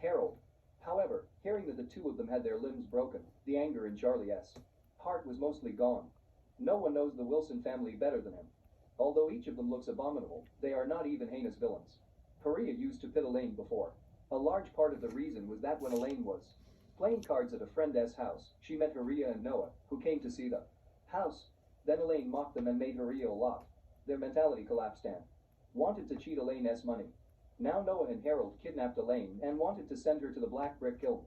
Harold. However, hearing that the two of them had their limbs broken, the anger in Charlie's heart was mostly gone. No one knows the Wilson family better than him. Although each of them looks abominable, they are not even heinous villains. Maria used to pit Elaine before. A large part of the reason was that when Elaine was playing cards at a friend's house, she met Maria and Noah, who came to see the house. Then Elaine mocked them and made Maria laugh. Their mentality collapsed and wanted to cheat Elaine's money. Now Noah and Harold kidnapped Elaine and wanted to send her to the Black Brick Kiln,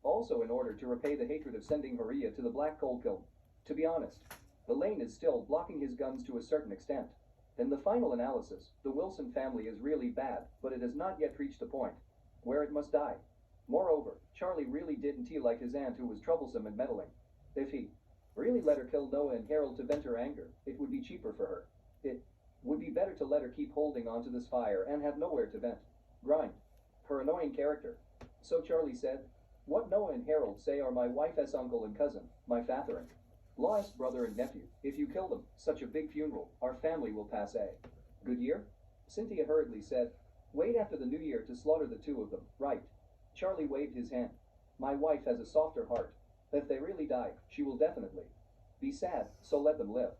also in order to repay the hatred of sending Maria to the Black Coal Kiln. To be honest, Elaine is still blocking his guns to a certain extent. In the final analysis, the Wilson family is really bad, but it has not yet reached a point where it must die. Moreover, Charlie really didn't like his aunt, who was troublesome and meddling. If he really let her kill Noah and Harold to vent her anger, it would be cheaper for her. It would be better to let her keep holding on to this fire and have nowhere to vent. Grind. Her annoying character. So Charlie said, what Noah and Harold say are my wife's uncle and cousin, my father and law's brother and nephew. If you kill them, such a big funeral, our family will pass a good year? Cynthia hurriedly said, wait after the New Year to slaughter the two of them, right? Charlie waved his hand. My wife has a softer heart. If they really die, she will definitely be sad, so let them live.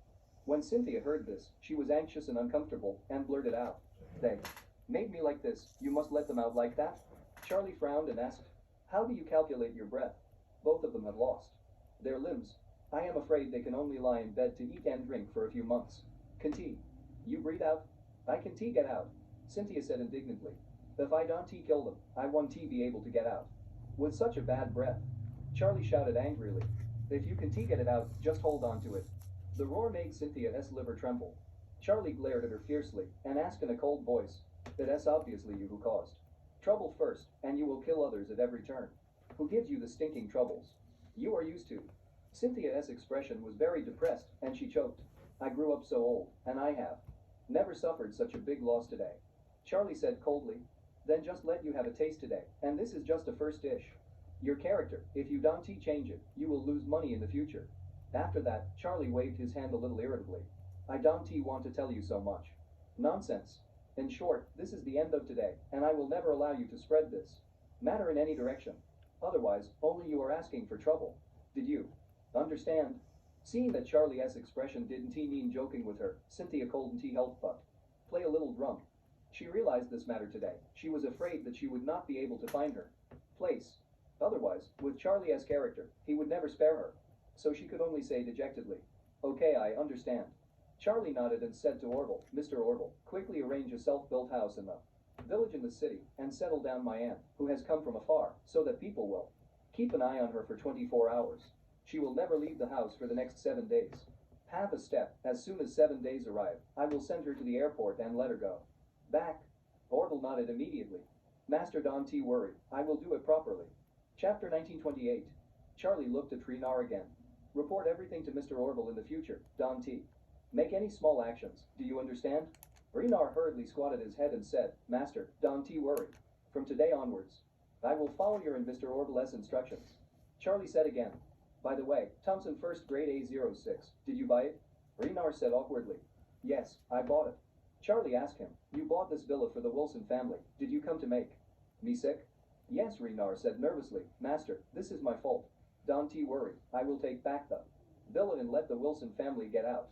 When Cynthia heard this, she was anxious and uncomfortable, and blurted out, they made me like this, you must let them out like that? Charlie frowned and asked, how do you calculate your breath? Both of them have lost their limbs. I am afraid they can only lie in bed to eat and drink for a few months. Can T, you breathe out? I can T get out, Cynthia said indignantly. If I don't kill them, I won't be able to get out. With such a bad breath, Charlie shouted angrily. If you can get it out, just hold on to it. The roar made Cynthia's liver tremble. Charlie glared at her fiercely, and asked in a cold voice, that's obviously you who caused trouble first, and you will kill others at every turn. Who gives you the stinking troubles? You are used to Cynthia's expression was very depressed, and she choked. I grew up so old, and I have never suffered such a big loss today. Charlie said coldly. Then just let you have a taste today, and this is just a first dish. Your character, if you don't change it, you will lose money in the future. After that, Charlie waved his hand a little irritably. I don't want to tell you so much. Nonsense. In short, this is the end of today, and I will never allow you to spread this matter in any direction. Otherwise, only you are asking for trouble. Did you understand? Seeing that Charlie's expression didn't mean joking with her, Cynthia couldn't help but play a little drunk. She realized this matter today. She was afraid that she would not be able to find her place. Otherwise, with Charlie's character, he would never spare her. So she could only say dejectedly, Okay, I understand. Charlie nodded and said to Orville, Mr. Orville, quickly arrange a self-built house in the village in the city, and settle down my aunt, who has come from afar, so that people will keep an eye on her for 24 hours. She will never leave the house for the next 7 days. Have a step. As soon as 7 days arrive, I will send her to the airport and let her go back. Orville nodded immediately. Master Don T. worry. I will do it properly. Chapter 1928. Charlie looked at Renar again. Report everything to Mr. Orville in the future, Don T. Make any small actions. Do you understand? Renar hurriedly squatted his head and said, Master, Don T. worry. From today onwards, I will follow your and Mr. Orville's instructions. Charlie said again, By the way, Thompson first grade A06, did you buy it? Renar said awkwardly, Yes, I bought it. Charlie asked him, You bought this villa for the Wilson family. Did you come to make me sick? Yes, Renar said nervously, Master, this is my fault. Don T. worry. I will take back the villa and let the Wilson family get out.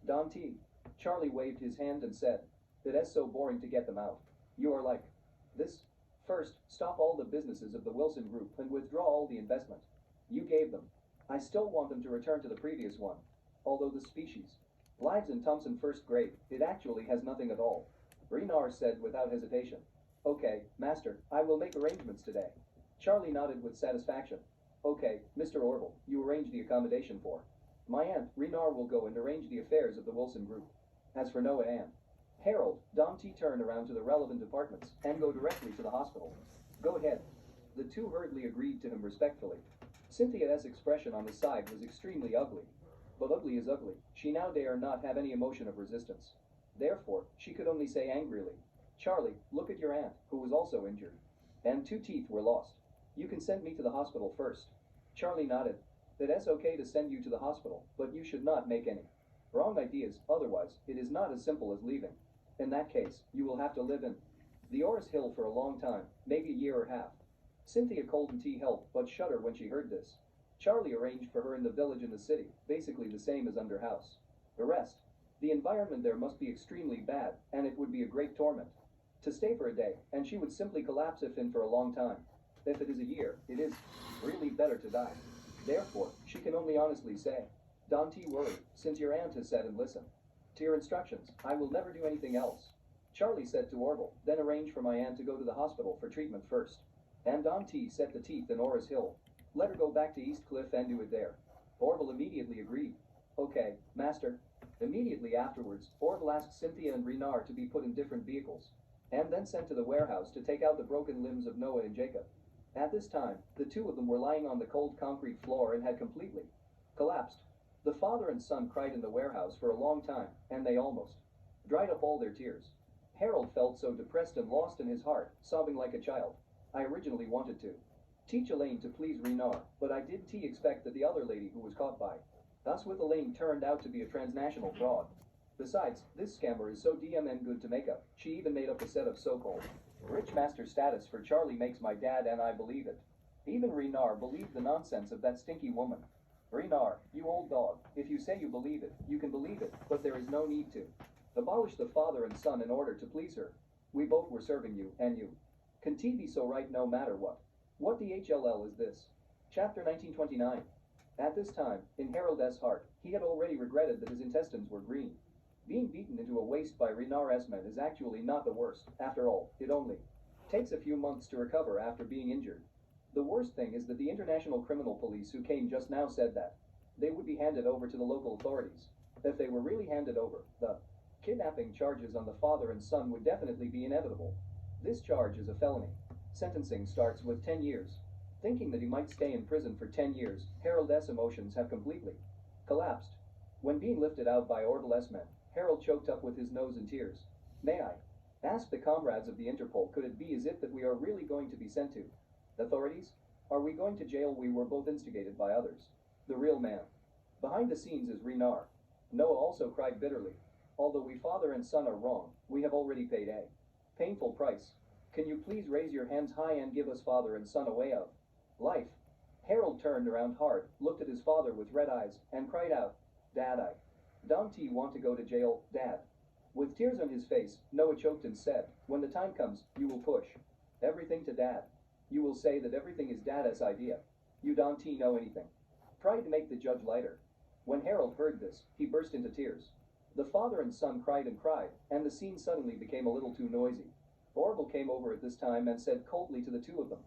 Don T. Charlie waved his hand and said, It is so boring to get them out. You are like this. First, stop all the businesses of the Wilson group and withdraw all the investment you gave them. I still want them to return to the previous one. Although the species lives in Thompson first grade, it actually has nothing at all. Renar said without hesitation. Okay, Master, I will make arrangements today. Charlie nodded with satisfaction. Okay, Mr. Orville, you arrange the accommodation for my aunt. Renar will go and arrange the affairs of the Wilson group. As for Noah and Harold, Don T. turned around to the relevant departments and go directly to the hospital. Go ahead. The two hurriedly agreed to him respectfully. Cynthia's expression on the side was extremely ugly. But ugly is ugly. She now dare not have any emotion of resistance. Therefore, she could only say angrily, Charlie, look at your aunt, who was also injured. And 2 teeth were lost. You can send me to the hospital first. Charlie nodded. It's okay to send you to the hospital, but you should not make any wrong ideas, otherwise, it is not as simple as leaving. In that case, you will have to live in the Orris Hill for a long time, maybe a year or half. Cynthia couldn't help but shudder when she heard this. Charlie arranged for her in the village in the city, basically the same as under house arrest. The environment there must be extremely bad, and it would be a great torment to stay for a day, and she would simply collapse if in for a long time. If it is a year, it is really better to die. Therefore, she can only honestly say, Don T. worry, since your aunt has said and listened to your instructions, I will never do anything else. Charlie said to Orville, then arrange for my aunt to go to the hospital for treatment first. And Don T. set the teeth in Orris Hill. Let her go back to East Cliff and do it there. Orville immediately agreed. Okay, Master. Immediately afterwards, Orville asked Cynthia and Renar to be put in different vehicles, and then sent to the warehouse to take out the broken limbs of Noah and Jacob. At this time, the 2 of them were lying on the cold concrete floor and had completely collapsed. The father and son cried in the warehouse for a long time, and they almost dried up all their tears. Harold felt so depressed and lost in his heart, sobbing like a child. I originally wanted to teach Elaine to please Renar, but I didn't expect that the other lady who was caught by us with Elaine turned out to be a transnational fraud. Besides, this scammer is so DMN good to make up, she even made up a set of so-called rich master status for Charlie makes my dad, and I believe it. Even Renar believed the nonsense of that stinky woman. Renar, you old dog, if you say you believe it, you can believe it, but there is no need to abolish the father and son in order to please her. We both were serving you, and you can be so right no matter what. What the HLL is this? Chapter 1929. At this time, in Harold's heart, he had already regretted that his intestines were green. Being beaten into a waste by Renar Esmond is actually not the worst. After all, it only takes a few months to recover after being injured. The worst thing is that the International Criminal Police who came just now said that they would be handed over to the local authorities. If they were really handed over, the kidnapping charges on the father and son would definitely be inevitable. This charge is a felony. Sentencing starts with 10 years. Thinking that he might stay in prison for 10 years, Harold's emotions have completely collapsed. When being lifted out by Orville's men, Harold choked up with his nose in tears. May I ask the comrades of the Interpol, could it be as if that we are really going to be sent to authorities? Are we going to jail? We were both instigated by others. The real man behind the scenes is Renard. Noah also cried bitterly. Although we father and son are wrong, we have already paid a painful price. Can you please raise your hands high and give us father and son a way of life? Harold turned around hard, looked at his father with red eyes, and cried out, Dad, I don't want to go to jail, Dad. With tears on his face, Noah choked and said, when the time comes, you will push everything to Dad. You will say that everything is Dad's idea. You don't know anything. Tried to make the judge lighter. When Harold heard this, he burst into tears. The father and son cried and cried, and the scene suddenly became a little too noisy. Orville came over at this time and said coldly to the two of them,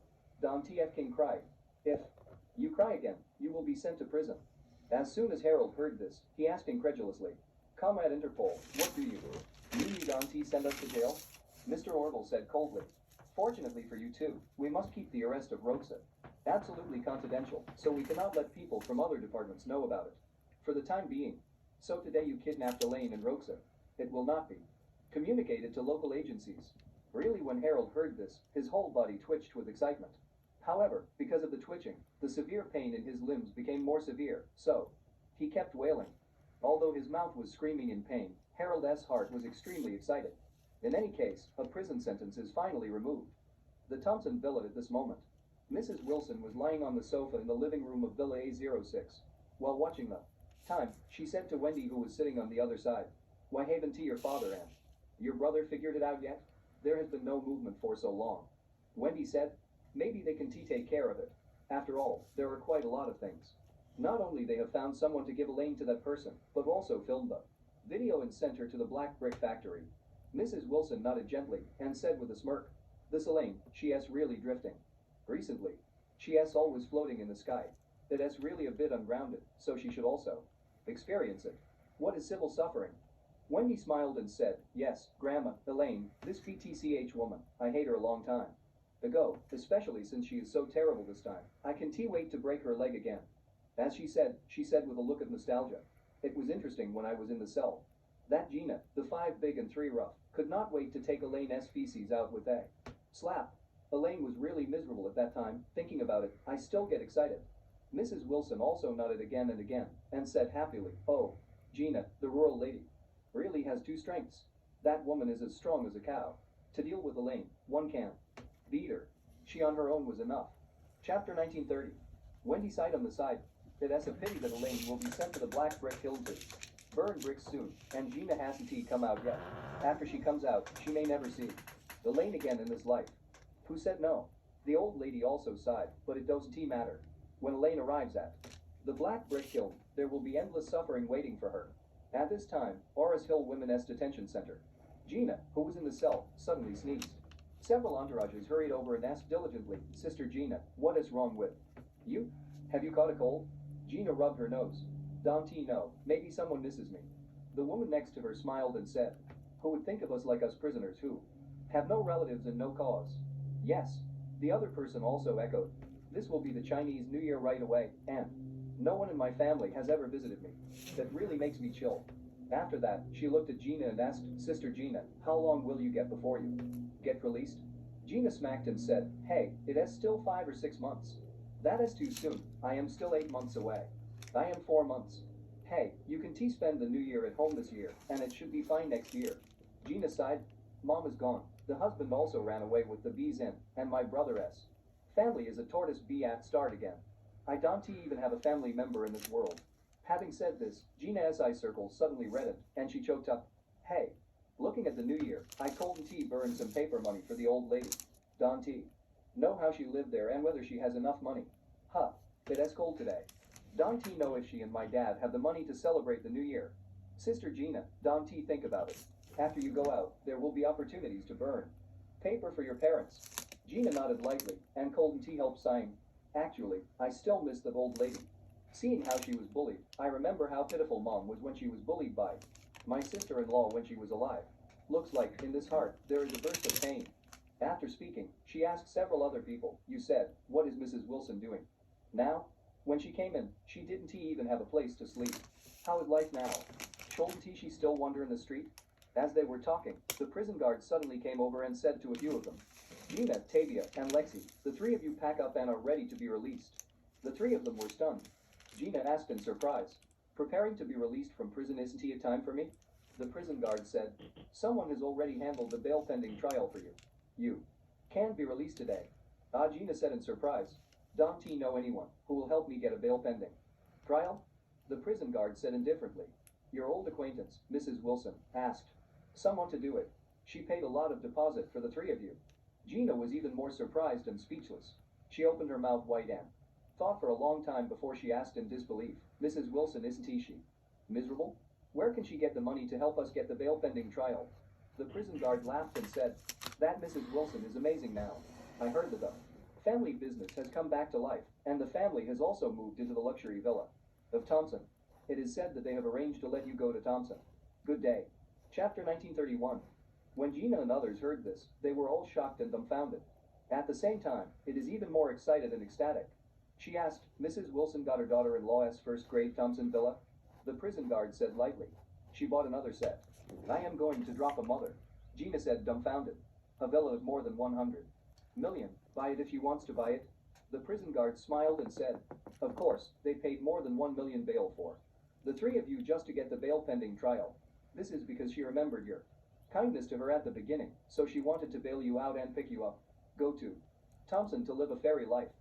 Don T.F. King cried, if you cry again, you will be sent to prison. As soon as Harold heard this, he asked incredulously, Comrade Interpol, what do you mean you don't send us to jail? Mr. Orville said coldly, fortunately for you two, we must keep the arrest of Roxa absolutely confidential, so we cannot let people from other departments know about it. For the time being. So today you kidnapped Elaine and Roxa. It will not be communicated to local agencies. Really, when Harold heard this, his whole body twitched with excitement. However, because of the twitching, the severe pain in his limbs became more severe, so he kept wailing. Although his mouth was screaming in pain, Harold's heart was extremely excited. In any case, a prison sentence is finally removed. The Thompson villa at this moment. Mrs. Wilson was lying on the sofa in the living room of Villa A06. While watching the time, she said to Wendy, who was sitting on the other side, why haven't your father and your brother figured it out yet? There has been no movement for so long. Wendy said, maybe they can take care of it. After all, there are quite a lot of things. Not only they have found someone to give Elaine to that person, but also filmed the video and sent her to the black brick factory. Mrs. Wilson nodded gently and said with a smirk, this Elaine, she is really drifting. Recently, she is always floating in the sky. It is really a bit ungrounded, so she should also experience it. What is civil suffering? Wendy smiled and said, yes, Grandma, Elaine, this PTCH woman, I hate her a long time ago, especially since she is so terrible this time. I can't wait to break her leg again. As she said with a look of nostalgia, it was interesting when I was in the cell. That Gina, the 5 big and 3 rough, could not wait to take Elaine's feces out with a slap. Elaine was really miserable at that time. Thinking about it, I still get excited. Mrs. Wilson also nodded again and again, and said happily, oh, Gina, the rural lady, really has 2 strengths. That woman is as strong as a cow. To deal with Elaine, one can beat her. She on her own was enough. Chapter 1930. Wendy sighed on the side. It is a pity that Elaine will be sent to the Black Brick Hill to burn bricks soon, and Gina hasn't come out yet. After she comes out, she may never see Elaine again in this life. Who said no? The old lady also sighed, but it doesn't matter. When Elaine arrives at the Black Brick Hill, there will be endless suffering waiting for her. At this time, Oris Hill Women's Detention Center. Gina, who was in the cell, suddenly sneezed. Several entourages hurried over and asked diligently, Sister Gina, what is wrong with you? Have you caught a cold? Gina rubbed her nose. Don't know, maybe someone misses me. The woman next to her smiled and said, who would think of us like us prisoners who have no relatives and no cause? Yes. The other person also echoed, this will be the Chinese New Year right away, and no one in my family has ever visited me. That really makes me chill. After that, she looked at Gina and asked, Sister Gina, how long will you get before you get released? Gina smacked and said, hey, it is still 5 or 6 months. That is too soon. I am still 8 months away. I am 4 months. Hey, you can spend the New Year at home this year, and it should be fine next year. Gina sighed. Mom is gone. The husband also ran away with the bees in, and my brother S. Family is a tortoise bee at start again. I don't even have a family member in this world. Having said this, Gina's eye circles suddenly reddened, and she choked up. Hey, looking at the New Year, I told T burn some paper money for the old lady. Don't know how she lived there and whether she has enough money. Huh, it is cold today. Don't know if she and my dad have the money to celebrate the New Year. Sister Gina, don't think about it. After you go out, there will be opportunities to burn paper for your parents. Gina nodded lightly, and Colton T helped sighing. Actually, I still miss the old lady. Seeing how she was bullied, I remember how pitiful Mom was when she was bullied by my sister-in-law when she was alive. Looks like, in this heart, there is a burst of pain. After speaking, she asked several other people, "You said, what is Mrs. Wilson doing now?" When she came in, she didn't he even have a place to sleep. How is life now? Shouldn't she still wander in the street? As they were talking, the prison guard suddenly came over and said to a few of them, "Gina, Tavia, and Lexi, the three of you pack up and are ready to be released." The three of them were stunned. Gina asked in surprise, "Preparing to be released from prison, isn't it time for me?" The prison guard said, "Someone has already handled the bail pending trial for you. You can be released today." Ah, Gina said in surprise, "Don't you know anyone who will help me get a bail pending trial?" The prison guard said indifferently, "Your old acquaintance, Mrs. Wilson, asked someone to do it. She paid a lot of deposit for the three of you." Gina was even more surprised and speechless. She opened her mouth wide and thought for a long time before she asked in disbelief, "Mrs. Wilson, isn't she miserable? Where can she get the money to help us get the bail pending trial?" The prison guard laughed and said, "That Mrs. Wilson is amazing now. I heard that the family business has come back to life, and the family has also moved into the luxury villa of Thompson. It is said that they have arranged to let you go to Thompson. Good day." Chapter 1931. When Gina and others heard this, they were all shocked and dumbfounded. At the same time, it is even more excited and ecstatic. She asked, "Mrs. Wilson got her daughter-in-law's first grade Thompson villa?" The prison guard said lightly, "She bought another set." "I am going to drop a mother," Gina said, dumbfounded. "A villa of more than 100 million. Buy it if she wants to buy it." The prison guard smiled and said, "Of course, they paid more than 1 million bail for the three of you just to get the bail pending trial. This is because she remembered your kindness to her at the beginning, so she wanted to bail you out and pick you up. Go to Thompson to live a fairy life."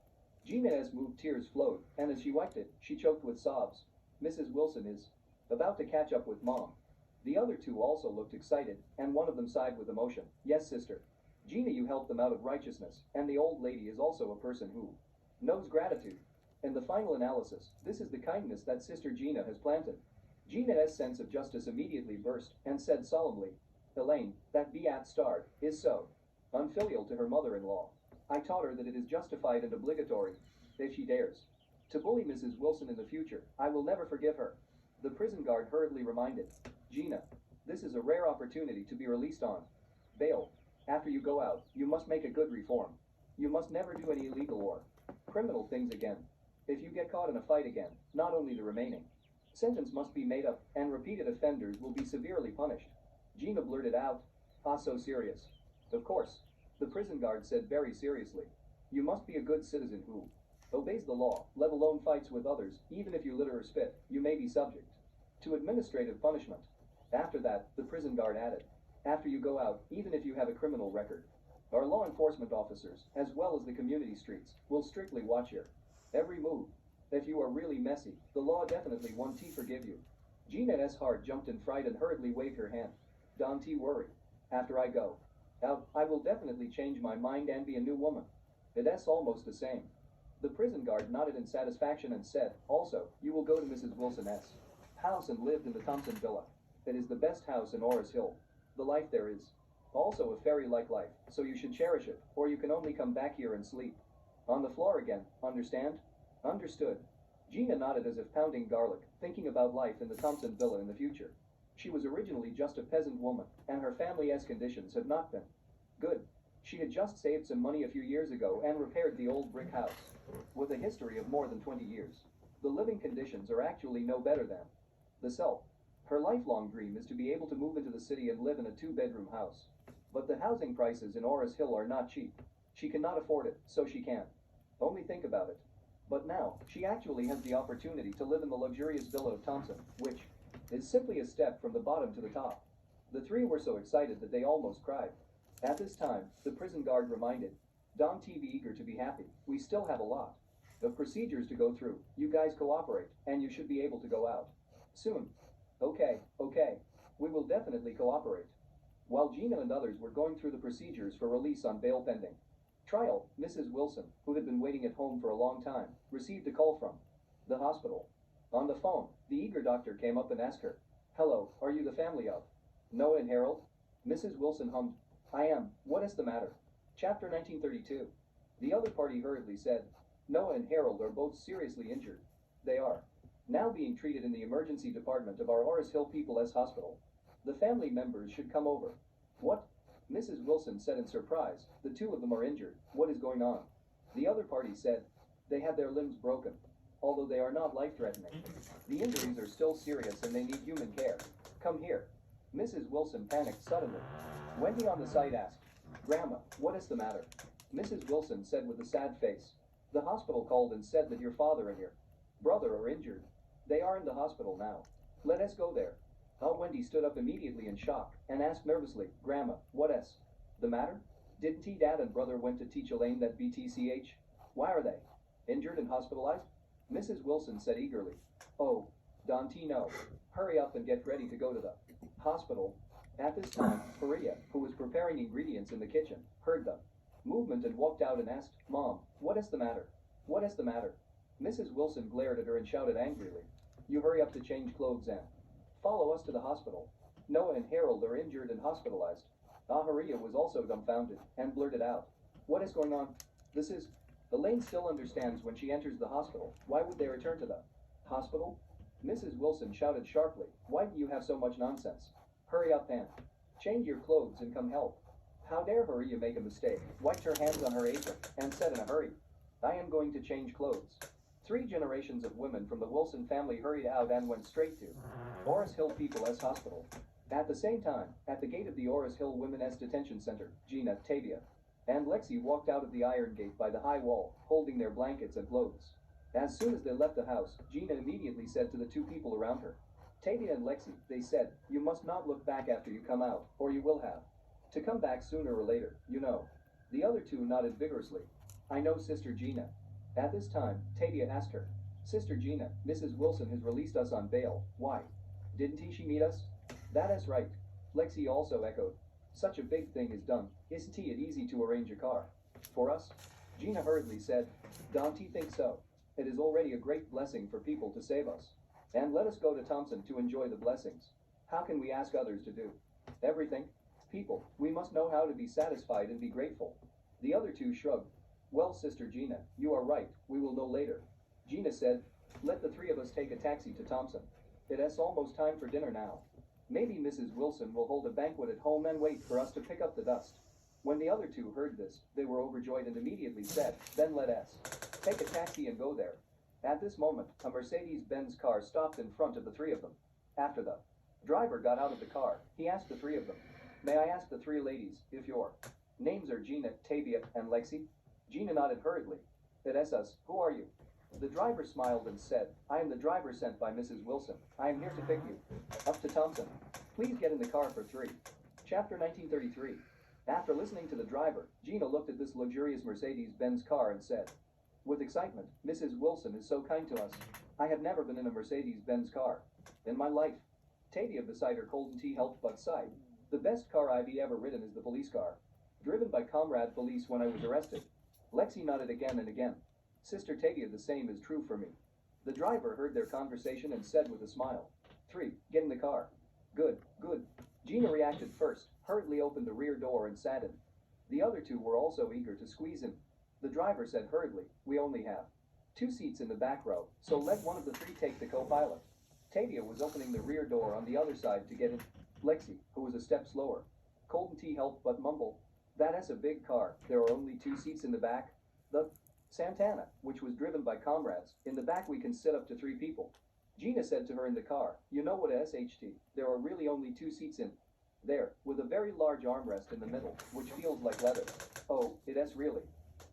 Gina's moved tears flowed, and as she wiped it, she choked with sobs. "Mrs. Wilson is about to catch up with Mom." The other two also looked excited, and one of them sighed with emotion. "Yes, sister. Gina, you helped them out of righteousness, and the old lady is also a person who knows gratitude. In the final analysis, this is the kindness that Sister Gina has planted." Gina's sense of justice immediately burst, and said solemnly, "Elaine, that Beat Starred is so unfilial to her mother-in-law. I taught her that it is justified and obligatory. If she dares to bully Mrs. Wilson in the future, I will never forgive her." The prison guard hurriedly reminded, "Gina, this is a rare opportunity to be released on bail. After you go out, you must make a good reform. You must never do any illegal or criminal things again. If you get caught in a fight again, not only the remaining sentence must be made up, and repeated offenders will be severely punished." Gina blurted out, "Ah, so serious?" "Of course," the prison guard said very seriously. "You must be a good citizen who obeys the law, let alone fights with others. Even if you litter or spit, you may be subject to administrative punishment." After that, the prison guard added, "After you go out, even if you have a criminal record, our law enforcement officers, as well as the community streets, will strictly watch your every move. If you are really messy, the law definitely won't forgive you." Gina's heart jumped in fright and hurriedly waved her hand. "Don't worry. After I go out, I will definitely change my mind and be a new woman. It's almost the same." The prison guard nodded in satisfaction and said, "Also, you will go to Mrs. Wilson's house and live in the Thompson villa. It is the best house in Orris Hill. The life there is also a fairy-like life, so you should cherish it, or you can only come back here and sleep on the floor again. Understand?" "Understood." Gina nodded as if pounding garlic, thinking about life in the Thompson villa in the future. She was originally just a peasant woman, and her family's conditions had not been good. She had just saved some money a few years ago and repaired the old brick house. With a history of more than 20 years, the living conditions are actually no better than the self. Her lifelong dream is to be able to move into the city and live in a 2-bedroom house. But the housing prices in Orris Hill are not cheap. She cannot afford it, so she can only think about it. But now, she actually has the opportunity to live in the luxurious villa of Thompson, which is simply a step from the bottom to the top. The three were so excited that they almost cried. At this time, the prison guard reminded, "Don't be eager to be happy. We still have a lot of procedures to go through. You guys cooperate, and you should be able to go out soon." Okay. We will definitely cooperate." While Gina and others were going through the procedures for release on bail pending trial, Mrs. Wilson, who had been waiting at home for a long time, received a call from the hospital. On the phone, the eager doctor came up and asked her, "Hello, are you the family of Noah and Harold?" Mrs. Wilson hummed, "I am. What is the matter?" Chapter 1932. The other party hurriedly said, "Noah and Harold are both seriously injured. They are now being treated in the emergency department of our Orris Hill People's Hospital. The family members should come over." "What?" Mrs. Wilson said in surprise, the two of them are injured. What is going on? The other party said, they had their limbs broken, although they are not life-threatening. The injuries are still serious and they need human care. Come here. Mrs. Wilson panicked suddenly. Wendy on the side asked, Grandma, what is the matter? Mrs. Wilson said with a sad face, the hospital called and said that your father and your brother are injured. They are in the hospital now. Let us go there. Wendy stood up immediately in shock and asked nervously, Grandma, what is the matter? Didn't he dad and brother went to teach Elaine that BTCH? Why are they injured and hospitalized? Mrs. Wilson said eagerly, oh, Dante, no. Hurry up and get ready to go to the hospital. At this time, Maria, who was preparing ingredients in the kitchen, heard the movement and walked out and asked, Mom, what is the matter? What is the matter? Mrs. Wilson glared at her and shouted angrily, you hurry up to change clothes and follow us to the hospital. Noah and Harold are injured and hospitalized. Maria was also dumbfounded and blurted out, what is going on? This is... Elaine still understands when she enters the hospital. Why would they return to the hospital? Mrs. Wilson shouted sharply, why do you have so much nonsense? Hurry up and change your clothes and come help. How dare Maria make a mistake, wiped her hands on her apron, and said in a hurry, I am going to change clothes. 3 generations of women from the Wilson family hurried out and went straight to Orris Hill People's Hospital. At the same time, at the gate of the Orris Hill Women's Detention Center, Gina, Tavia, and Lexi walked out of the iron gate by the high wall, holding their blankets and clothes. As soon as they left the house, Gina immediately said to the 2 people around her, Tavia and Lexi, they said, you must not look back after you come out, or you will have to come back sooner or later, you know. The other 2 nodded vigorously. I know, Sister Gina. At this time, Tavia asked her, Sister Gina, Mrs. Wilson has released us on bail. Why? Didn't she meet us? That is right. Lexi also echoed. Such a big thing is done. Isn't it easy to arrange a car for us? Gina hurriedly said, Dante thinks so. It is already a great blessing for people to save us. And let us go to Thompson to enjoy the blessings. How can we ask others to do everything? People, we must know how to be satisfied and be grateful. The other 2 shrugged. Well, Sister Gina, you are right. We will know later. Gina said, let the 3 of us take a taxi to Thompson. It is almost time for dinner now. Maybe Mrs. Wilson will hold a banquet at home and wait for us to pick up the dust. When the other 2 heard this, they were overjoyed and immediately said, then let us take a taxi and go there. At this moment, a Mercedes-Benz car stopped in front of the 3 of them. After the driver got out of the car, he asked the 3 of them, may I ask the 3 ladies if your names are Gina, Tavia, and Lexi? Gina nodded hurriedly. It is us. Who are you? The driver smiled and said, I am the driver sent by Mrs. Wilson. I am here to pick you up to Thompson. Please get in the car for 3. Chapter 1933. After listening to the driver, Gina looked at this luxurious Mercedes-Benz car and said, with excitement, Mrs. Wilson is so kind to us. I have never been in a Mercedes-Benz car in my life. Tavia beside her cold tea helped but sighed. The best car I've ever ridden is the police car, driven by comrade police when I was arrested. Lexi nodded again and again. Sister Tavia, the same is true for me. The driver heard their conversation and said with a smile, 3, get in the car. Good, good. Gina reacted first, hurriedly opened the rear door and sat in. The other 2 were also eager to squeeze in. The driver said hurriedly, we only have 2 seats in the back row, so let one of the 3 take the co-pilot. Tavia was opening the rear door on the other side to get in. Lexi, who was a step slower, cold and tea helped but mumbled, that is a big car. There are only 2 seats in the back. The Santana, which was driven by comrades. In the back we can sit up to 3 people. Gina said to her in the car, you know what SHT, there are really only 2 seats in there, with a very large armrest in the middle, which feels like leather. Oh, it is really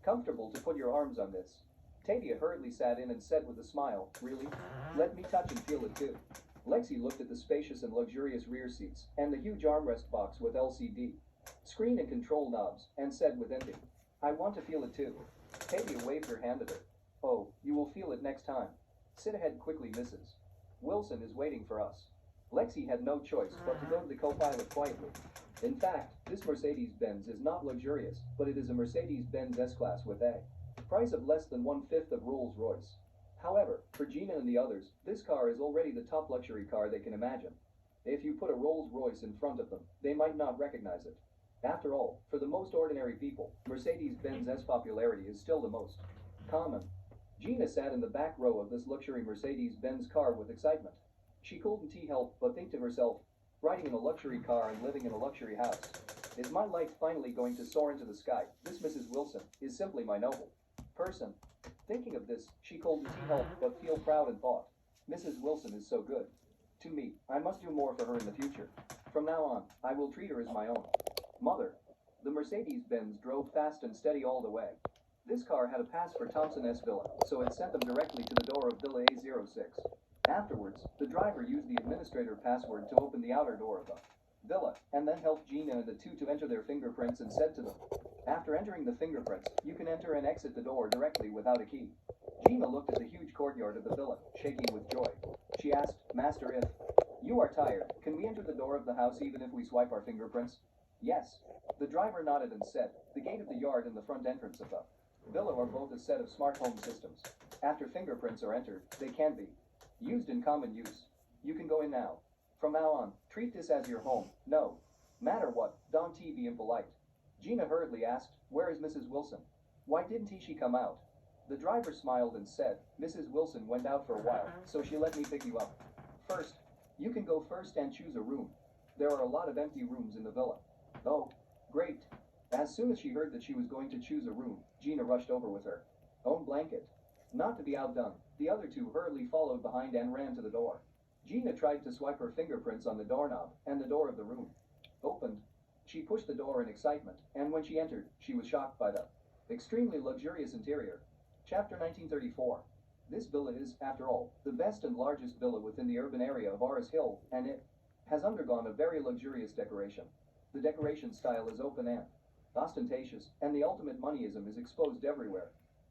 comfortable to put your arms on this. Tavia hurriedly sat in and said with a smile, really? Let me touch and feel it too. Lexi looked at the spacious and luxurious rear seats, and the huge armrest box with LCD screen and control knobs, and said with envy, I want to feel it too. Tavia waved her hand at her. Oh, you will feel it next time. Sit ahead quickly, Mrs. Wilson is waiting for us. Lexi had no choice but to go to the co-pilot quietly. In fact, this Mercedes-Benz is not luxurious, but it is a Mercedes-Benz S-Class with a price of less than 1/5 of Rolls-Royce. However, for Gina and the others, this car is already the top luxury car they can imagine. If you put a Rolls-Royce in front of them, they might not recognize it. After all, for the most ordinary people, Mercedes-Benz's popularity is still the most common. Gina sat in the back row of this luxury Mercedes-Benz car with excitement. She couldn't help but think to herself, riding in a luxury car and living in a luxury house. Is my light finally going to soar into the sky? This Mrs. Wilson is simply my noble person. Thinking of this, she could help but feel proud and thought, Mrs. Wilson is so good to me. I must do more for her in the future. From now on, I will treat her as my own mother. The Mercedes-Benz drove fast and steady all the way. This car had a pass for Thompson S. Villa, so it sent them directly to the door of Villa A06. Afterwards, the driver used the administrator password to open the outer door of the villa, and then helped Gina and the two to enter their fingerprints and said to them, after entering the fingerprints, you can enter and exit the door directly without a key. Gina looked at the huge courtyard of the villa, shaking with joy. She asked, Master, if you are tired, can we enter the door of the house even if we swipe our fingerprints? Yes. The driver nodded and said, the gate of the yard and the front entrance of the villa are both a set of smart home systems. After fingerprints are entered, they can be used in common use. You can go in now. From now on, treat this as your home. No matter what, don't be impolite. Gina hurriedly asked, where is Mrs. Wilson? Why didn't she come out? The driver smiled and said, Mrs. Wilson went out for a while, so she let me pick you up. First, you can go first and choose a room. There are a lot of empty rooms in the villa. Oh, great. As soon as she heard that she was going to choose a room, Gina rushed over with her own blanket. Not to be outdone, the other two hurriedly followed behind and ran to the door. Gina tried to swipe her fingerprints on the doorknob, and the door of the room opened. She pushed the door in excitement, and when she entered, she was shocked by the extremely luxurious interior. Chapter 1934. This villa is, after all, the best and largest villa within the urban area of Aris Hill, and it has undergone a very luxurious decoration. The decoration style is open and ostentatious, and the ultimate moneyism is exposed everywhere.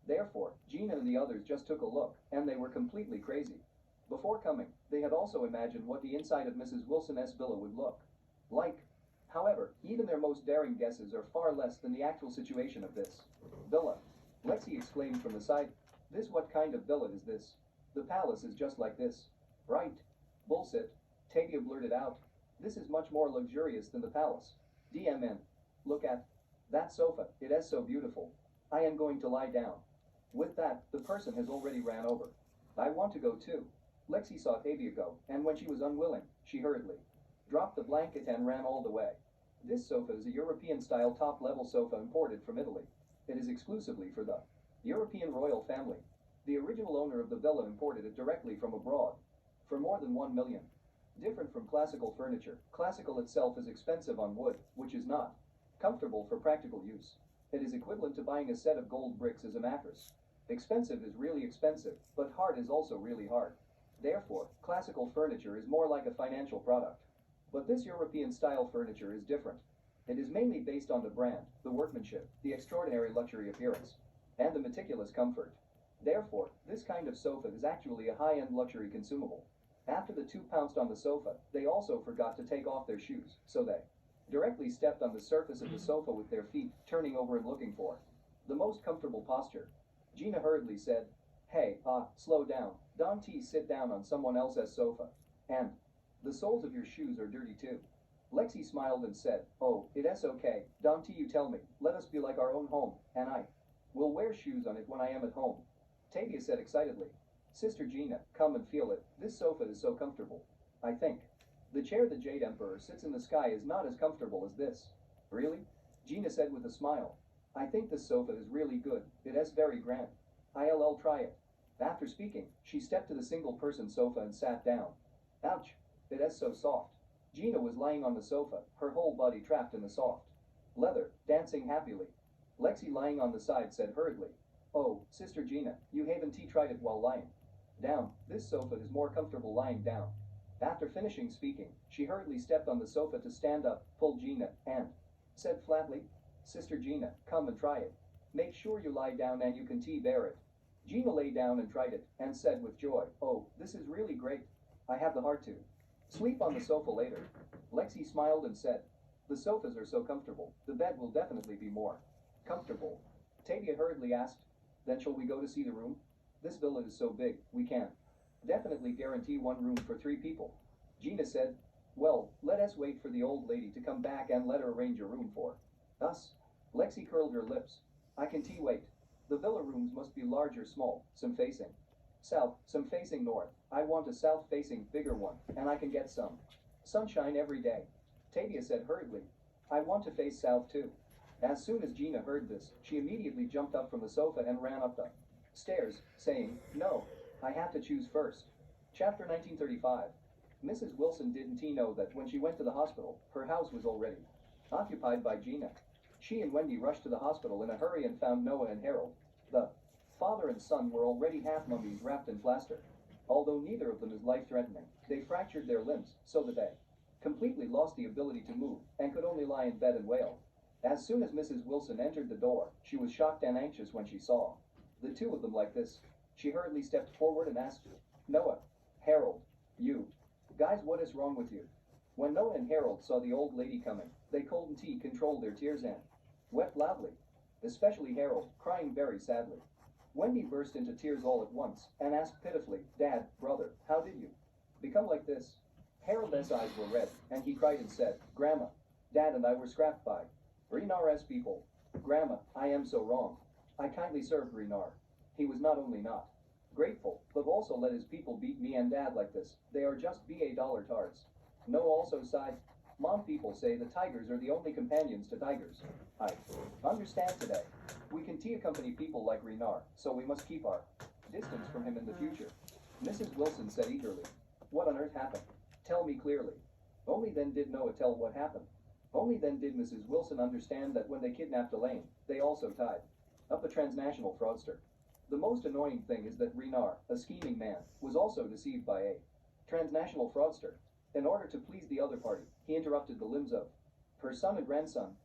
Therefore, Gina and the others just took a look, and they were completely crazy. Before coming, they had also imagined what the inside of Mrs. Wilson S. villa would look like. However, even their most daring guesses are far less than the actual situation of this villa. Lexi exclaimed from the side, what kind of villa is this? The palace is just like this. Right. Bullshit. Tavia blurted out. This is much more luxurious than the palace. DMN. Look at that sofa, it is so beautiful. I am going to lie down. With that, the person has already ran over. I want to go too. Lexi saw Tavia go, and when she was unwilling, she hurriedly dropped the blanket and ran all the way. This sofa is a European-style top-level sofa imported from Italy. It is exclusively for the European royal family. The original owner of the villa imported it directly from abroad for more than 1 million. Different from classical furniture, classical itself is expensive on wood, which is not comfortable for practical use. It is equivalent to buying a set of gold bricks as a mattress. Expensive is really expensive, but hard is also really hard. Therefore, classical furniture is more like a financial product. But this European-style furniture is different. It is mainly based on the brand, the workmanship, the extraordinary luxury appearance, and the meticulous comfort. Therefore, this kind of sofa is actually a high-end luxury consumable. After the two pounced on the sofa, they also forgot to take off their shoes, so they directly stepped on the surface of the sofa with their feet turning over and looking for the most comfortable posture. Gina hurriedly said, Hey, slow down. Don't sit down on someone else's sofa. And the soles of your shoes are dirty too. Lexi smiled and said, Oh, it is okay. Don't you tell me. Let us be like our own home, and I will wear shoes on it when I am at home. Tavia said excitedly, Sister Gina, come and feel it. This sofa is so comfortable. I think the chair the Jade Emperor sits in the sky is not as comfortable as this. Really? Gina said with a smile. I think this sofa is really good. It is very grand. I'll try it. After speaking, she stepped to the single-person sofa and sat down. Ouch. It is so soft. Gina was lying on the sofa, her whole body trapped in the soft leather, dancing happily. Lexi, lying on the side, said hurriedly, Oh, Sister Gina, you haven't tried it while lying down. This sofa is more comfortable lying down. After finishing speaking, she hurriedly stepped on the sofa to stand up, pulled Gina, and said flatly, Sister Gina, come and try it. Make sure you lie down and you can bear it. Gina lay down and tried it, and said with joy, Oh, this is really great. I have the heart to sleep on the sofa later. Lexi smiled and said, The sofas are so comfortable, the bed will definitely be more comfortable. Tavia hurriedly asked, Then shall we go to see the room? This villa is so big, we can definitely guarantee one room for 3 people. Gina said, Well, let us wait for the old lady to come back and let her arrange a room for us. Lexi curled her lips. I can wait. The villa rooms must be large or small, some facing south, some facing north. I want a south-facing, bigger one, and I can get some sunshine every day. Tavia said hurriedly, I want to face south too. As soon as Gina heard this, she immediately jumped up from the sofa and ran up the stairs, saying, "No, I have to choose first." Chapter 1935. Mrs. Wilson didn't know that when she went to the hospital, her house was already occupied by Gina. She and Wendy rushed to the hospital in a hurry and found Noah and Harold. The father and son were already half mummies wrapped in plaster. Although neither of them is life-threatening, they fractured their limbs so that they completely lost the ability to move and could only lie in bed and wail. As soon as Mrs. Wilson entered the door, she was shocked and anxious when she saw the two of them like this. She hurriedly stepped forward and asked, "Noah, Harold, you guys, what is wrong with you?" When Noah and Harold saw the old lady coming, they couldn't control their tears and wept loudly, especially Harold, crying very sadly. Wendy burst into tears all at once and asked pitifully, "Dad, brother, how did you become like this?" Harold's eyes were red, and he cried and said, "Grandma, Dad and I were scrapped by Renar's people. Grandma, I am so wrong. I kindly served Renar. He was not only not grateful, but also let his people beat me and Dad like this. They are just $1 tards." Noah also sighed. "Mom, people say the tigers are the only companions to tigers. I understand today. We can accompany people like Renar, so we must keep our distance from him in the future." Mrs. Wilson said eagerly, "What on earth happened? Tell me clearly." Only then did Noah tell what happened. Only then did Mrs. Wilson understand that when they kidnapped Elaine, they also tied up a transnational fraudster. The most annoying thing is that Renar, a scheming man, was also deceived by a transnational fraudster. In order to please the other party, he interrupted the limbs of her son and grandson.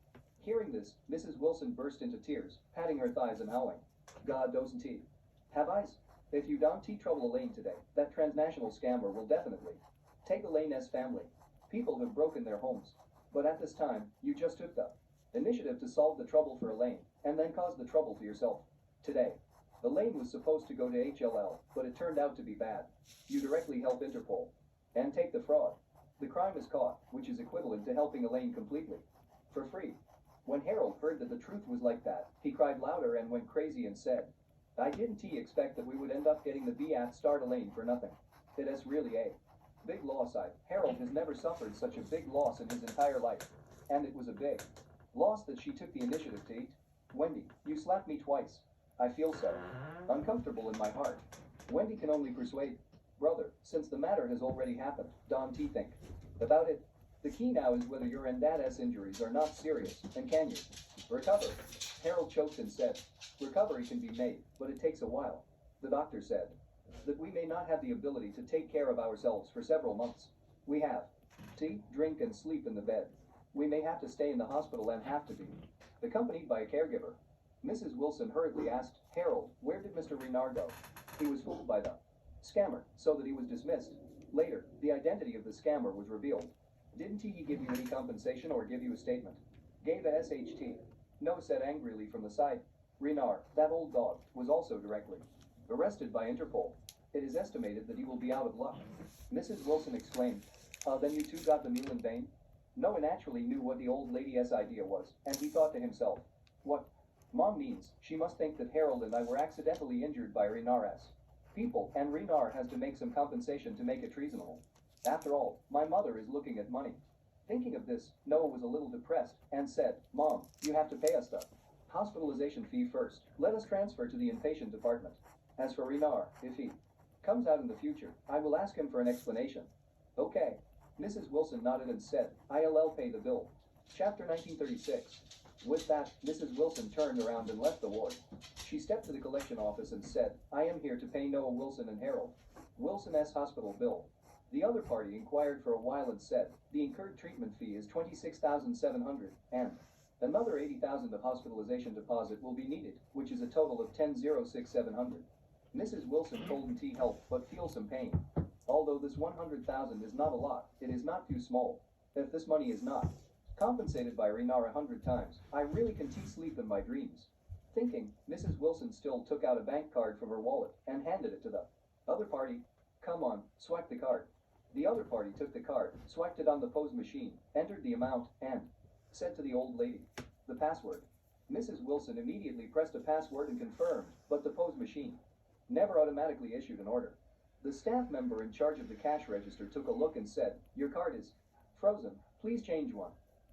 Hearing this, Mrs. Wilson burst into tears, patting her thighs and howling, "God doesn't he have eyes? If you don't trouble Elaine today, that transnational scammer will definitely take Elaine's family. People have broken their homes. But at this time, you just took the initiative to solve the trouble for Elaine, and then caused the trouble to yourself. Today, Elaine was supposed to go to HLL, but it turned out to be bad. You directly help Interpol and take the fraud. The crime is caught, which is equivalent to helping Elaine completely for free." When Harold heard that the truth was like that, he cried louder and went crazy and said, "I didn't expect that we would end up getting the B.A.T. start Elaine for nothing. It is really a big loss. Harold has never suffered such a big loss in his entire life. And it was a big loss that she took the initiative to eat. Wendy, you slapped me twice. I feel so uncomfortable in my heart." Wendy can only persuade, "Brother, since the matter has already happened, don't think about it. The key now is whether your and Dad's injuries are not serious, and can you recover?" Harold choked and said, "Recovery can be made, but it takes a while. The doctor said that we may not have the ability to take care of ourselves for several months. We have to eat, drink, and sleep in the bed. We may have to stay in the hospital and have to be accompanied by a caregiver." Mrs. Wilson hurriedly asked, "Harold, where did Mr. Renar go?" "He was fooled by the scammer, so that he was dismissed. Later, the identity of the scammer was revealed." "Didn't he give you any compensation or give you a statement?" "Gave a SHT. Noah said angrily from the side. "Renar, that old dog, was also directly arrested by Interpol. It is estimated that he will be out of luck." Mrs. Wilson exclaimed, "Then you two got the meal in vain?" Noah naturally knew what the old lady's idea was, and he thought to himself, "What Mom means, she must think that Harold and I were accidentally injured by Renar's people, and Renar has to make some compensation to make it reasonable. After all, my mother is looking at money." Thinking of this, Noah was a little depressed, and said, "Mom, you have to pay us the hospitalization fee first. Let us transfer to the inpatient department. As for Renar, if he comes out in the future, I will ask him for an explanation." "Okay." Mrs. Wilson nodded and said, "I'll pay the bill." Chapter 1936. With that, Mrs. Wilson turned around and left the ward. She stepped to the collection office and said, "I am here to pay Noah Wilson and Harold Wilson's hospital bill." The other party inquired for a while and said, "The incurred treatment fee is $26,700, and another $80,000 of hospitalization deposit will be needed, which is a total of $10,670. Mrs. Wilson couldn't help but feel some pain. Although this $100,000 is not a lot, it is not too small. If this money is not compensated by Renar 100 times, I really can sleep in my dreams." Thinking, Mrs. Wilson still took out a bank card from her wallet and handed it to the other party. "Come on, swipe the card." The other party took the card, swiped it on the POS machine, entered the amount, and said to the old lady, "The password." Mrs. Wilson immediately pressed a password and confirmed, but the POS machine never automatically issued an order. The staff member in charge of the cash register took a look and said, "Your card is frozen. Please change one."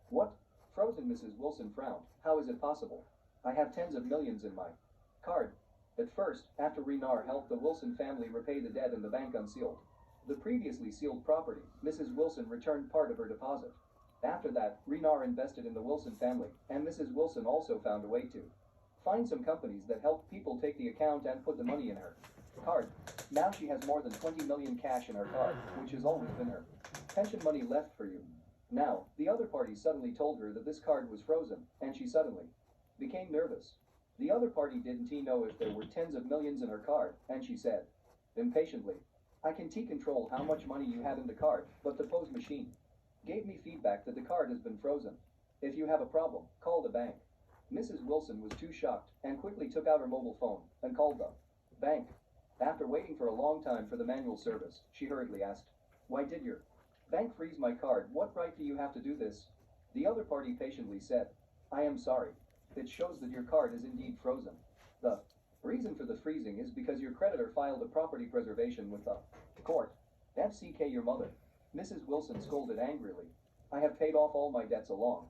"What? Frozen. Mrs. Wilson frowned. How is it possible? I have tens of millions in my card. At first, after Renard helped the Wilson family repay the debt and the bank unsealed the previously sealed property, Mrs. Wilson returned part of her deposit. After that, Renard invested in the Wilson family, and Mrs. Wilson also found a way to find some companies that helped people take the account and put the money in her card. Now she has more than 20 million cash in her card, which has always been her pension money left for you. Now, the other party suddenly told her that this card was frozen, and she suddenly became nervous. The other party didn't know if there were tens of millions in her card, and she said, impatiently, I can control how much money you have in the card, but the POS machine gave me feedback that the card has been frozen. If you have a problem, call the bank. Mrs. Wilson was too shocked, and quickly took out her mobile phone, and called the bank. After waiting for a long time for the manual service, she hurriedly asked, why did your bank freeze my card? What right do you have to do this? The other party patiently said, I am sorry. It shows that your card is indeed frozen. The reason for the freezing is because your creditor filed a property preservation with the court. FCK your mother. Mrs. Wilson scolded angrily. I have paid off all my debts a long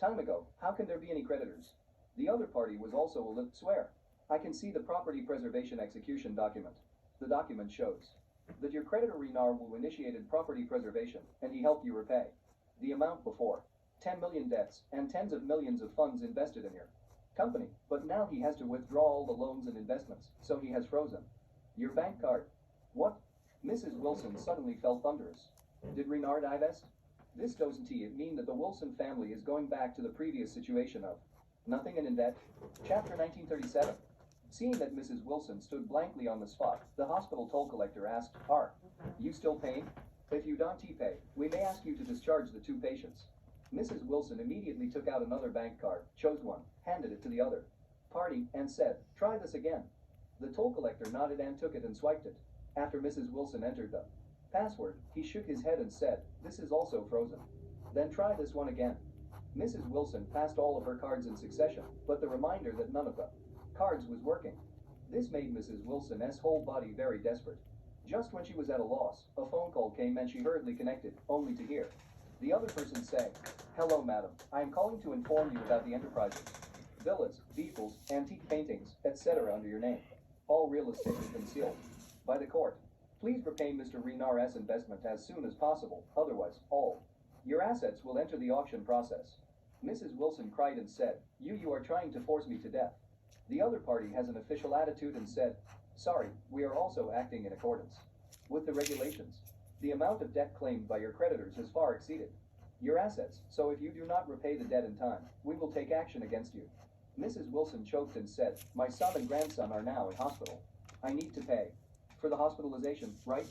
time ago. How can there be any creditors? The other party was also a lit swear. I can see the property preservation execution document. The document shows that your creditor Renard who initiated property preservation, and he helped you repay the amount before. 10 million debts, and tens of millions of funds invested in your company, but now he has to withdraw all the loans and investments, so he has frozen your bank card. What? Mrs. Wilson suddenly felt thunderous. Did Renard divest? This doesn't it mean that the Wilson family is going back to the previous situation of nothing and in debt? Chapter 1937. Seeing that Mrs. Wilson stood blankly on the spot, the hospital toll collector asked, are you still paying? If you don't pay, we may ask you to discharge the two patients. Mrs. Wilson immediately took out another bank card, chose one, handed it to the other party, and said, try this again. The toll collector nodded and took it and swiped it. After Mrs. Wilson entered the password, he shook his head and said, this is also frozen. Then try this one again. Mrs. Wilson passed all of her cards in succession, but the reminder that none of the cards was working. This made Mrs. Wilson's whole body very desperate. Just when she was at a loss, a phone call came and she hurriedly connected, only to hear the other person say, hello madam, I am calling to inform you about the enterprises, villas, vehicles, antique paintings, etc. under your name. All real estate has been sealed by the court. Please repay Mr. Renard's investment as soon as possible, otherwise all your assets will enter the auction process. Mrs. Wilson cried and said, you are trying to force me to death. The other party has an official attitude and said, sorry, we are also acting in accordance with the regulations. The amount of debt claimed by your creditors has far exceeded your assets, so if you do not repay the debt in time, we will take action against you. Mrs. Wilson choked and said, my son and grandson are now in hospital. I need to pay for the hospitalization, right?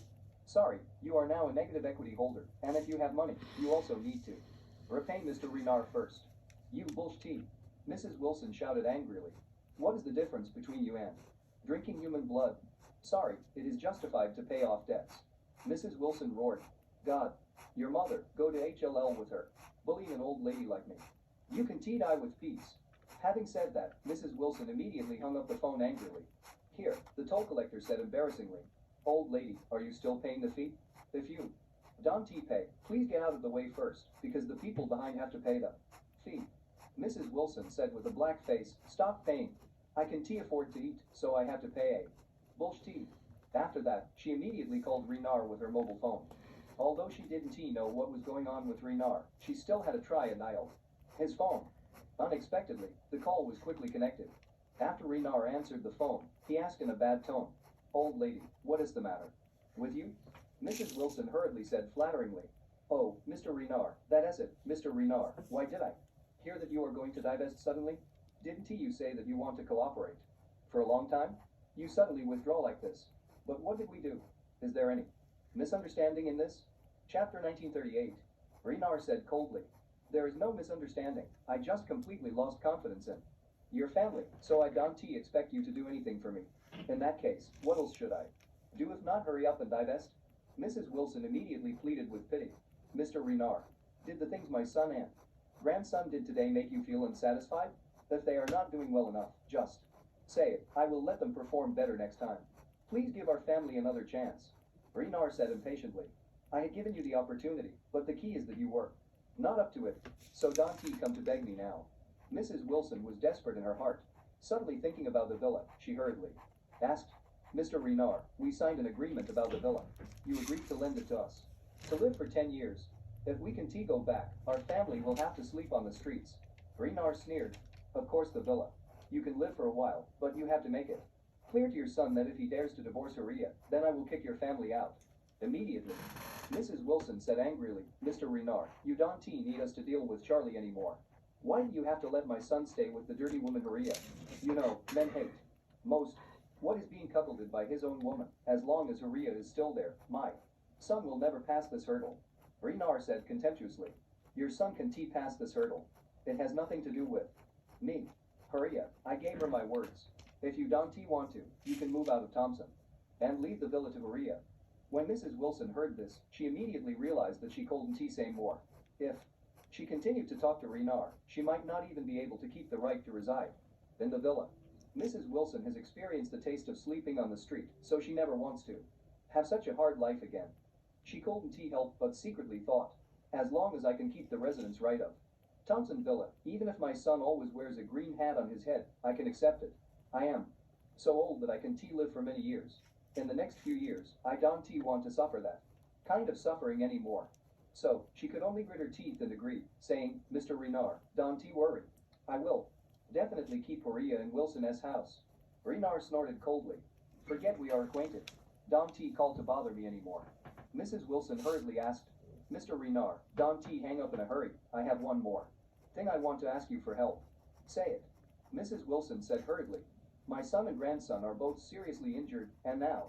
Sorry, you are now a negative equity holder, and if you have money, you also need to repay Mr. Renard first. You bullshit. Mrs. Wilson shouted angrily. What is the difference between you and drinking human blood? Sorry, it is justified to pay off debts. Mrs. Wilson roared. God, your mother, go to HLL with her, bullying an old lady like me. You can die with peace. Having said that, Mrs. Wilson immediately hung up the phone angrily. Here, the toll collector said embarrassingly, old lady, are you still paying the fee? If you don't pay, please get out of the way first, because the people behind have to pay the fee. Mrs. Wilson said with a black face, stop paying. I can afford to eat, so I have to pay a bullshit. After that, she immediately called Renard with her mobile phone. Although she didn't know what was going on with Renard, she still had to try and dial his phone. Unexpectedly, the call was quickly connected. After Renard answered the phone, he asked in a bad tone, old lady, what is the matter with you? Mrs. Wilson hurriedly said flatteringly, oh, Mr. Renard, that is it, Mr. Renard, why did I hear that you are going to divest suddenly? Didn't you say that you want to cooperate for a long time? You suddenly withdraw like this. But what did we do? Is there any misunderstanding in this? Chapter 1938. Renard said coldly, there is no misunderstanding. I just completely lost confidence in your family, so I don't expect you to do anything for me. In that case, what else should I do if not hurry up and divest? Mrs. Wilson immediately pleaded with pity. Mr. Renard, did the things my son and grandson did today make you feel unsatisfied? If they are not doing well enough, just say it. I will let them perform better next time. Please give our family another chance. Renard said impatiently. I had given you the opportunity, but the key is that you were Not up to it. So don't T come to beg me now. Mrs. Wilson was desperate in her heart. Suddenly thinking about the villa, she hurriedly asked, Mr. Renard, we signed an agreement about the villa. You agreed to lend it to us. To live for 10 years. If we can go back, our family will have to sleep on the streets. Renard sneered. Of course the villa. You can live for a while, but you have to make it clear to your son that if he dares to divorce Maria, then I will kick your family out. Immediately. Mrs. Wilson said angrily, Mr. Renard, you don't need us to deal with Charlie anymore. Why do you have to let my son stay with the dirty woman Maria? You know, men hate most what is being cuckolded by his own woman. As long as Maria is still there, my son will never pass this hurdle. Renard said contemptuously, your son can pass this hurdle. It has nothing to do with me. Maria, I gave her my words. If you don't want to, you can move out of Thompson and leave the villa to Maria. When Mrs. Wilson heard this, she immediately realized that she couldn't say more. If she continued to talk to Renard, she might not even be able to keep the right to reside in the villa. Mrs. Wilson has experienced the taste of sleeping on the street, so she never wants to have such a hard life again. She couldn't help but secretly thought, as long as I can keep the residence right of Thompson Villa, even if my son always wears a green hat on his head, I can accept it. I am so old that I can live for many years. In the next few years, I don't want to suffer that kind of suffering anymore. So, she could only grit her teeth and agree, saying, Mr. Renard, don't worry. I will definitely keep Maria in Wilson's house. Renard snorted coldly. Forget we are acquainted. Don't call to bother me anymore. Mrs. Wilson hurriedly asked, Mr. Renard, don't hang up in a hurry. I have one more thing I want to ask you for help. Say it. Mrs. Wilson said hurriedly, my son and grandson are both seriously injured, and now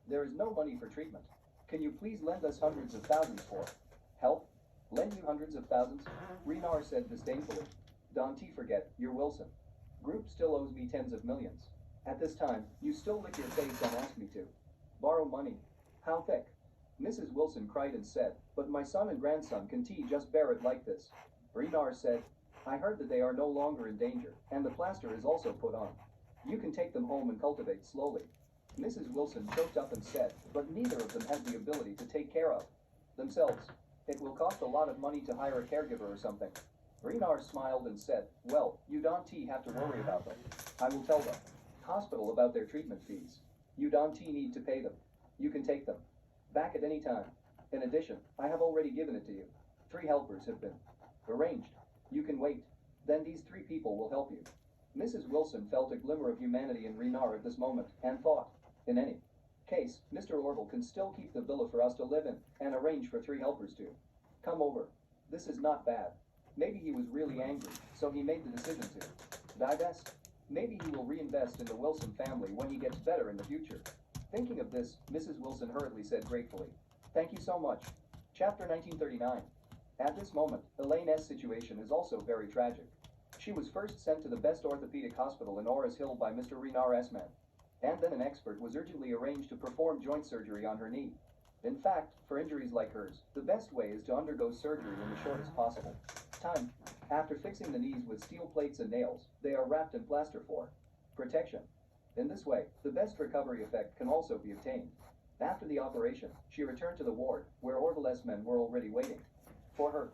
there is no money for treatment. Can you please lend us hundreds of thousands for help? Lend you hundreds of thousands? Renard said disdainfully. Don't forget, you're Wilson. Group still owes me tens of millions. At this time, you still lick your face and ask me to borrow money. How thick? Mrs. Wilson cried and said, but my son and grandson can just bear it like this. Renard said, I heard that they are no longer in danger, and the plaster is also put on. You can take them home and cultivate slowly. Mrs. Wilson choked up and said, but neither of them has the ability to take care of themselves. It will cost a lot of money to hire a caregiver or something. Renard smiled and said, well, you don't have to worry about them. I will tell the hospital about their treatment fees. You don't need to pay them. You can take them back at any time. In addition, I have already given it to you. 3 helpers have been arranged. You can wait. Then these 3 people will help you. Mrs. Wilson felt a glimmer of humanity in Renard at this moment, and thought, in any case, Mr. Orville can still keep the villa for us to live in, and arrange for 3 helpers to come over. This is not bad. Maybe he was really angry, so he made the decision to divest. Maybe he will reinvest in the Wilson family when he gets better in the future. Thinking of this, Mrs. Wilson hurriedly said gratefully, thank you so much. Chapter 1939. At this moment, Elaine's situation is also very tragic. She was first sent to the best orthopedic hospital in Orris Hill by Mr. Renard S-Man, and then an expert was urgently arranged to perform joint surgery on her knee. In fact, for injuries like hers, the best way is to undergo surgery in the shortest possible time. After fixing the knees with steel plates and nails, they are wrapped in plaster for protection. In this way, the best recovery effect can also be obtained. After the operation, she returned to the ward, where Orville's men were already waiting for her.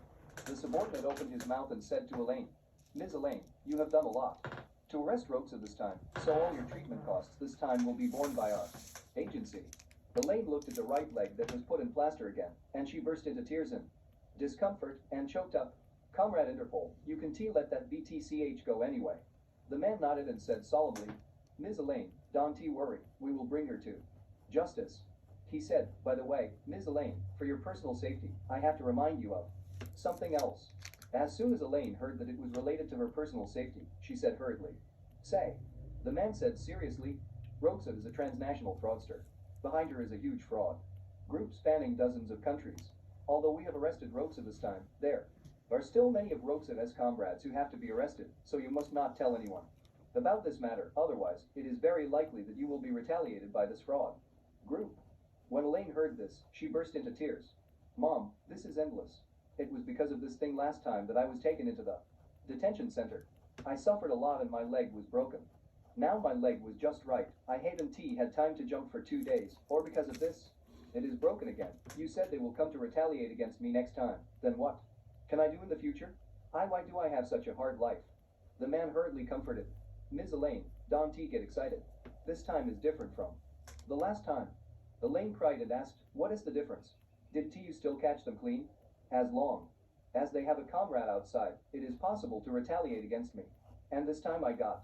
The subordinate opened his mouth and said to Elaine, Ms. Elaine, you have done a lot to arrest Roxa this time, so all your treatment costs this time will be borne by our agency. Elaine looked at the right leg that was put in plaster again, and she burst into tears in discomfort and choked up. Comrade Interpol, you can let that BTCH go anyway. The man nodded and said solemnly, Ms. Elaine, don't worry, we will bring her to justice. He said, by the way, Ms. Elaine, for your personal safety, I have to remind you of something else. As soon as Elaine heard that it was related to her personal safety, she said hurriedly, say. The man said seriously, Roxa is a transnational fraudster. Behind her is a huge fraud group spanning dozens of countries. Although we have arrested Roxa this time, there are still many of Roxa's comrades who have to be arrested, so you must not tell anyone about this matter, otherwise it is very likely that you will be retaliated by this fraud group. When Elaine heard this, she burst into tears. Mom, this is endless. It was because of this thing last time that I was taken into the detention center. I suffered a lot and my leg was broken. Now my leg was just right. I haven't had time to jump for 2 days, or because of this, it is broken again. You said they will come to retaliate against me next time. Then what? Can I do in the future? Why do I have such a hard life? The man hurriedly comforted. Ms. Elaine, Don T get excited. This time is different from the last time. Elaine cried and asked, what is the difference? Did T you still catch them clean? As long as they have a comrade outside, it is possible to retaliate against me. And this time I got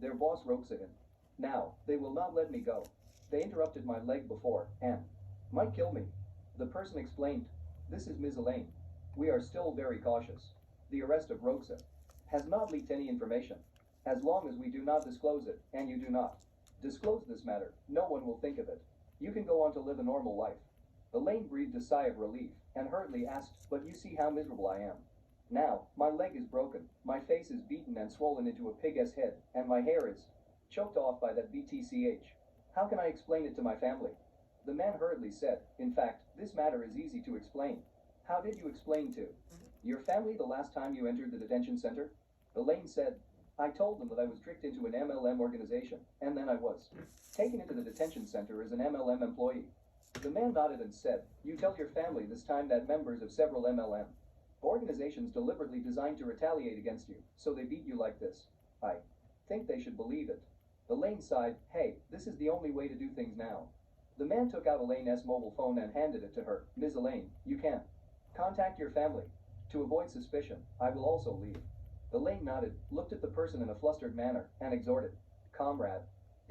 their boss ropes it in. Now, they will not let me go. They interrupted my leg before, and might kill me. The person explained, this is Ms. Elaine. We are still very cautious. The arrest of Roxa has not leaked any information. As long as we do not disclose it, and you do not disclose this matter, no one will think of it. You can go on to live a normal life. Elaine breathed a sigh of relief, and hurriedly asked, but you see how miserable I am. Now, my leg is broken, my face is beaten and swollen into a pig's head, and my hair is choked off by that BTCH. How can I explain it to my family? The man hurriedly said, in fact, this matter is easy to explain. How did you explain to your family the last time you entered the detention center? Elaine said, I told them that I was tricked into an MLM organization, and then I was taken into the detention center as an MLM employee. The man nodded and said, you tell your family this time that members of several MLM organizations deliberately designed to retaliate against you, so they beat you like this. I think they should believe it. Elaine sighed, hey, this is the only way to do things now. The man took out Elaine's mobile phone and handed it to her. Ms. Elaine, you can contact your family. To avoid suspicion, I will also leave. Elaine nodded, looked at the person in a flustered manner, and exhorted, comrade,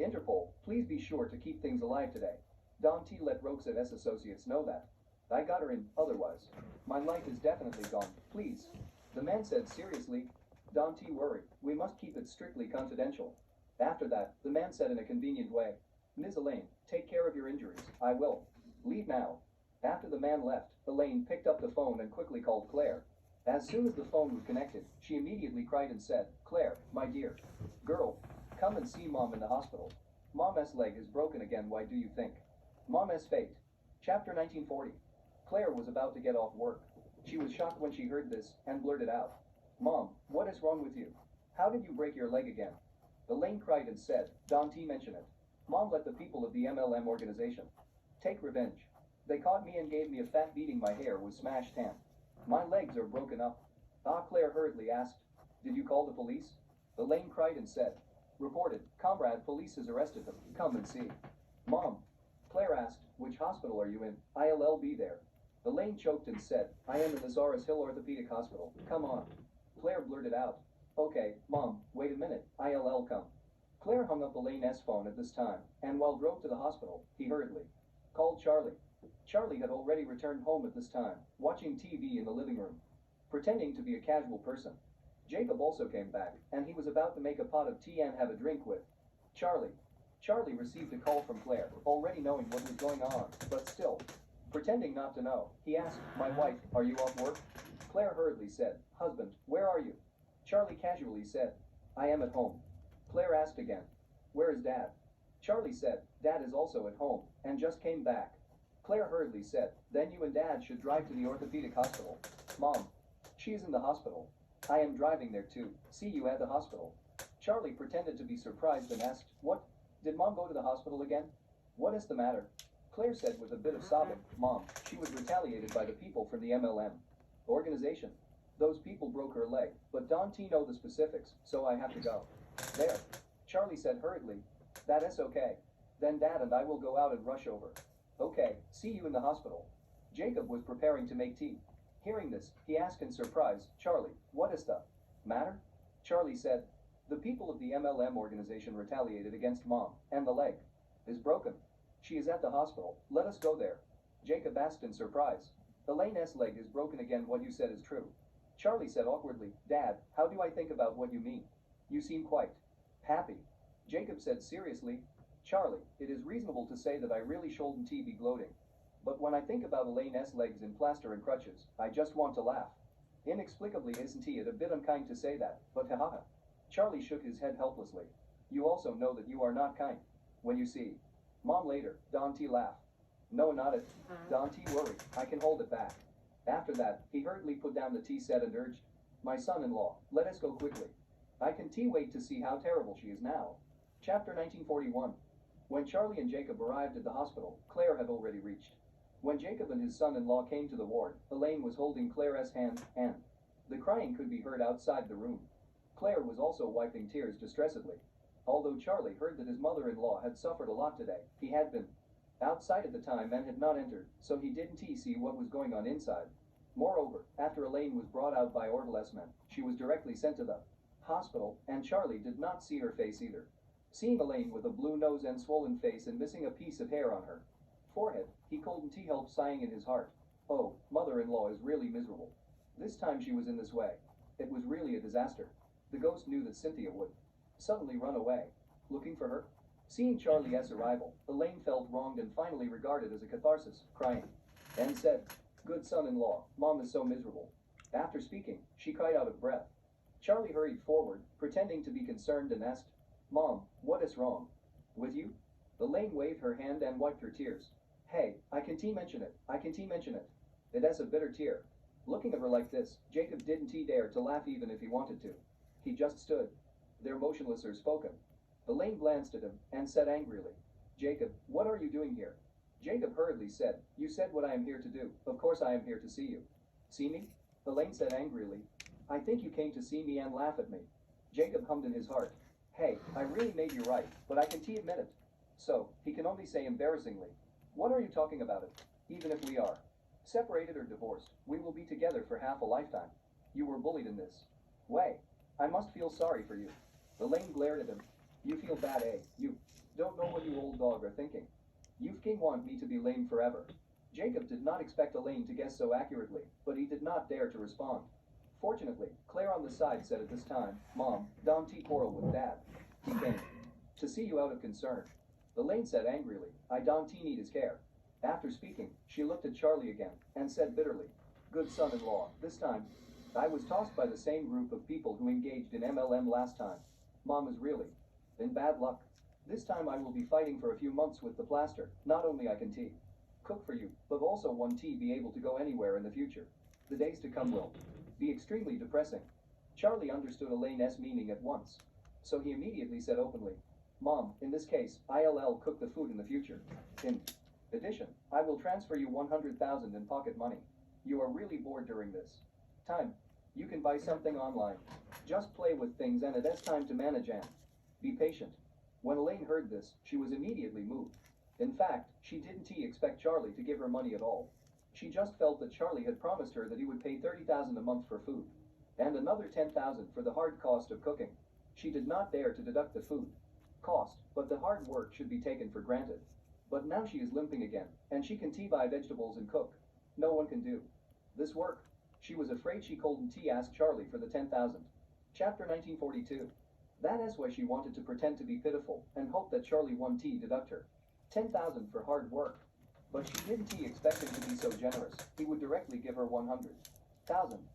Interpol, please be sure to keep things alive today. Don T let Roxette's associates know that. I got her in, otherwise. My life is definitely gone, please. The man said seriously, Don T worried, we must keep it strictly confidential. After that, the man said in a convenient way, Ms. Elaine, take care of your injuries, I will. Leave now. After the man left, Elaine picked up the phone and quickly called Claire. As soon as the phone was connected, she immediately cried and said, Claire, my dear girl, come and see Mom in the hospital. Mom's leg is broken again, why do you think? Mom's fate. Chapter 1940. Claire was about to get off work. She was shocked when she heard this, and blurted out, Mom, what is wrong with you? How did you break your leg again? Elaine cried and said, Don T mention it. Mom let the people of the MLM organization take revenge. They caught me and gave me a fat beating, my hair was smashed tan. My legs are broken up. Claire hurriedly asked, did you call the police? Elaine cried and said, reported, comrade, police has arrested them, come and see. Mom. Claire asked, which hospital are you in? I'll be there. Elaine choked and said, I am in the Zaras Hill Orthopedic Hospital, come on. Claire blurted out, okay, Mom, wait a minute, I'll come. Claire hung up Elaine's phone at this time, and while drove to the hospital, he hurriedly called Charlie. Charlie had already returned home at this time, watching TV in the living room, pretending to be a casual person. Jacob also came back, and he was about to make a pot of tea and have a drink with Charlie. Charlie received a call from Claire, already knowing what was going on, but still pretending not to know. He asked, my wife, are you off work? Claire hurriedly said, husband, where are you? Charlie casually said, I am at home. Claire asked again, where is Dad? Charlie said, Dad is also at home, and just came back. Claire hurriedly said, then you and Dad should drive to the orthopedic hospital. Mom, she is in the hospital. I am driving there too. See you at the hospital. Charlie pretended to be surprised and asked, what? Did Mom go to the hospital again? What is the matter? Claire said with a bit of sobbing, Mom, she was retaliated by the people from the MLM organization. Those people broke her leg, but Don T know the specifics, so I have to go. There. Charlie said hurriedly, that is okay. Then Dad and I will go out and rush over. Okay, see you in the hospital. Jacob was preparing to make tea. Hearing this, he asked in surprise, Charlie, what is the matter? Charlie said, the people of the MLM organization retaliated against Mom, and the leg is broken. She is at the hospital. Let us go there. Jacob asked in surprise, Elaine's leg is broken again, what you said is true. Charlie said awkwardly, Dad, how do I think about what you mean? You seem quite happy. Jacob said seriously, Charlie, it is reasonable to say that I really shouldn't be gloating. But when I think about Elaine's legs in plaster and crutches, I just want to laugh. Inexplicably, isn't it a bit unkind to say that, but haha. Charlie shook his head helplessly. You also know that you are not kind. When you see Mom later, Don T laughed. No, not it. Don T worried. I can hold it back. After that, he hurriedly put down the tea set and urged, my son-in-law, let us go quickly. I can wait to see how terrible she is now. Chapter 1941. When Charlie and Jacob arrived at the hospital, Claire had already reached. When Jacob and his son-in-law came to the ward, Elaine was holding Claire's hand, and The crying could be heard outside the room. Claire was also wiping tears distressedly. Although Charlie heard that his mother-in-law had suffered a lot today, he had been outside at the time and had not entered, so he didn't see what was going on inside. Moreover, after Elaine was brought out by Ordelesman, she was directly sent to the hospital, and Charlie did not see her face either. Seeing Elaine with a blue nose and swollen face and missing a piece of hair on her forehead, he couldn't help sighing in his heart. Oh, mother-in-law is really miserable. This time she was in this way. It was really a disaster. The ghost knew that Cynthia would suddenly run away. Looking for her? Seeing Charlie's arrival, Elaine felt wronged and finally regarded as a catharsis, crying, and said, "Good son-in-law, Mom is so miserable." After speaking, she cried out of breath. Charlie hurried forward, pretending to be concerned and asked, "Mom, what is wrong? With you?" Elaine waved her hand and wiped her tears. "Hey, I can mention it. It is a bitter tear." Looking at her like this, Jacob didn't dare to laugh even if he wanted to. He just stood there motionless or spoken. Elaine glanced at him and said angrily, "Jacob, what are you doing here?" Jacob hurriedly said, "You said what I am here to do. Of course I am here to see you." "See me?" Elaine said angrily. "I think you came to see me and laugh at me." Jacob hummed in his heart, "Hey, I really made you right, but I can admit it." So, he can only say embarrassingly, "What are you talking about it? Even if we are separated or divorced, we will be together for half a lifetime. You were bullied in this way. I must feel sorry for you." Elaine glared at him. "You feel bad, eh? You don't know what you old dog are thinking. You fucking want me to be lame forever." Jacob did not expect Elaine to guess so accurately, but he did not dare to respond. Fortunately, Claire on the side said at this time, "Mom, don't quarrel with Dad. He came to see you out of concern." Elaine said angrily, "I don't need his care." After speaking, she looked at Charlie again and said bitterly, "Good son-in-law, this time I was tossed by the same group of people who engaged in MLM last time. Mom is really in bad luck. This time I will be fighting for a few months with the plaster. Not only I can cook for you, but also won't be able to go anywhere in the future. The days to come will be extremely depressing." Charlie understood Elaine's meaning at once, so he immediately said openly, "Mom, in this case, I'll cook the food in the future. In addition, I will transfer you 100,000 in pocket money. You are really bored during this time. You can buy something online. Just play with things and it is time to manage and be patient." When Elaine heard this, she was immediately moved. In fact, she didn't expect Charlie to give her money at all. She just felt that Charlie had promised her that he would pay 30,000 a month for food, and another 10,000 for the hard cost of cooking. She did not dare to deduct the food cost, but the hard work should be taken for granted. But now she is limping again, and she can buy vegetables and cook. No one can do this work. She was afraid she couldn't ask Charlie for the 10,000. Chapter 1942. That is why she wanted to pretend to be pitiful and hope that Charlie won't deduct her 10,000 for hard work. But she didn't expect him to be so generous. He would directly give her 100,000.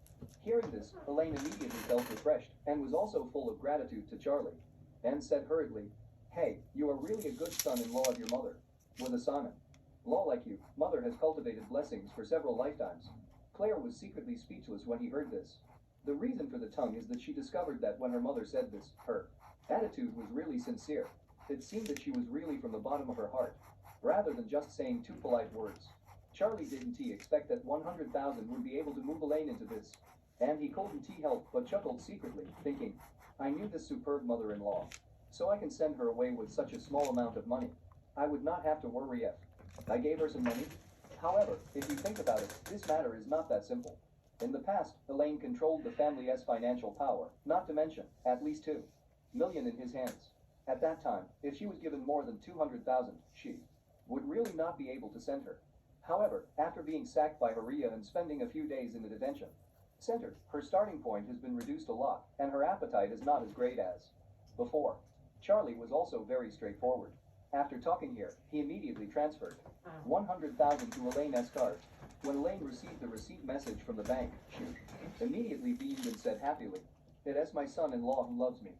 Hearing this, Elaine immediately felt refreshed and was also full of gratitude to Charlie, and said hurriedly, "Hey, you are really a good son-in-law of your mother. With a son-in-law like you, mother has cultivated blessings for several lifetimes." Claire was secretly speechless when he heard this. The reason for the tongue is that she discovered that when her mother said this, her attitude was really sincere. It seemed that she was really from the bottom of her heart, rather than just saying two polite words. Charlie didn't expect that 100,000 would be able to move Elaine into this, and he couldn't help but chuckled secretly, thinking, "I knew this superb mother-in-law, so I can send her away with such a small amount of money. I would not have to worry if I gave her some money." However, if you think about it, this matter is not that simple. In the past, Elaine controlled the family's financial power, not to mention, at least 2 million in his hands. At that time, if she was given more than 200,000, she would really not be able to send her. However, after being sacked by Haria and spending a few days in the detention center, her starting point has been reduced a lot, and her appetite is not as great as before. Charlie was also very straightforward. After talking here, he immediately transferred 100,000 to Elaine's card. When Elaine received the receipt message from the bank, she immediately beamed and said happily, "It is my son-in-law who loves me."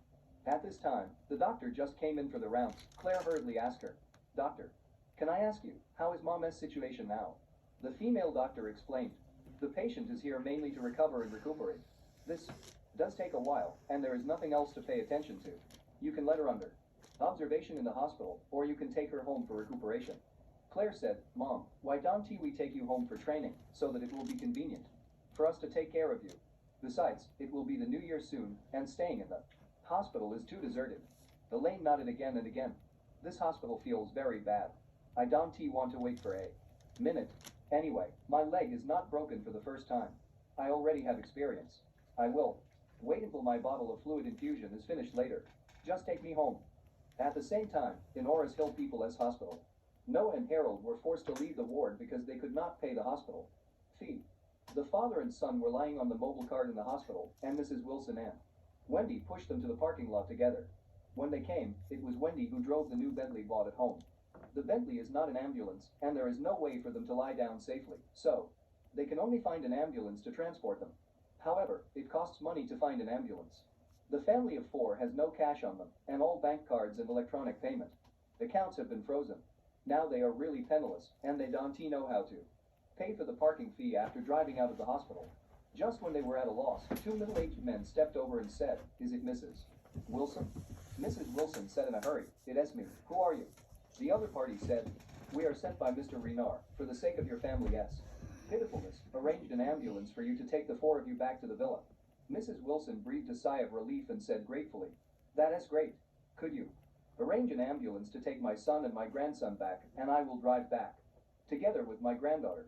At this time, the doctor just came in for the rounds. Claire hurriedly asked her, "Doctor, can I ask you, how is Mom's situation now?" The female doctor explained, "The patient is here mainly to recover and recuperate. This does take a while, and there is nothing else to pay attention to. You can let her under observation in the hospital, or you can take her home for recuperation." Claire said, "Mom, why don't we take you home for training, so that it will be convenient for us to take care of you?" Besides, it will be the new year soon, and staying in the hospital is too deserted. Elaine nodded again and again. This hospital feels very bad. I don't want to wait for a minute. Anyway, my leg is not broken for the first time. I already have experience. I will wait until my bottle of fluid infusion is finished later. Just take me home. At the same time, in Oris Hill People's Hospital, Noah and Harold were forced to leave the ward because they could not pay the hospital fee. The father and son were lying on the mobile cart in the hospital, and Mrs. Wilson and Wendy pushed them to the parking lot together. When they came, it was Wendy who drove the new Bentley bought at home. The Bentley is not an ambulance, and there is no way for them to lie down safely, so they can only find an ambulance to transport them. However, it costs money to find an ambulance. The family of 4 has no cash on them, and all bank cards and electronic payment accounts have been frozen. Now they are really penniless, and they don't know how to pay for the parking fee after driving out of the hospital. Just when they were at a loss, 2 middle-aged men stepped over and said, "Is it Mrs. Wilson?" Mrs. Wilson said in a hurry, "It is me. Who are you?" The other party said, "We are sent by Mr. Renard, for the sake of your family's pitifulness, arranged an ambulance for you to take the 4 of you back to the villa." Mrs. Wilson breathed a sigh of relief and said gratefully, "That is great. Could you arrange an ambulance to take my son and my grandson back, and I will drive back, together with my granddaughter."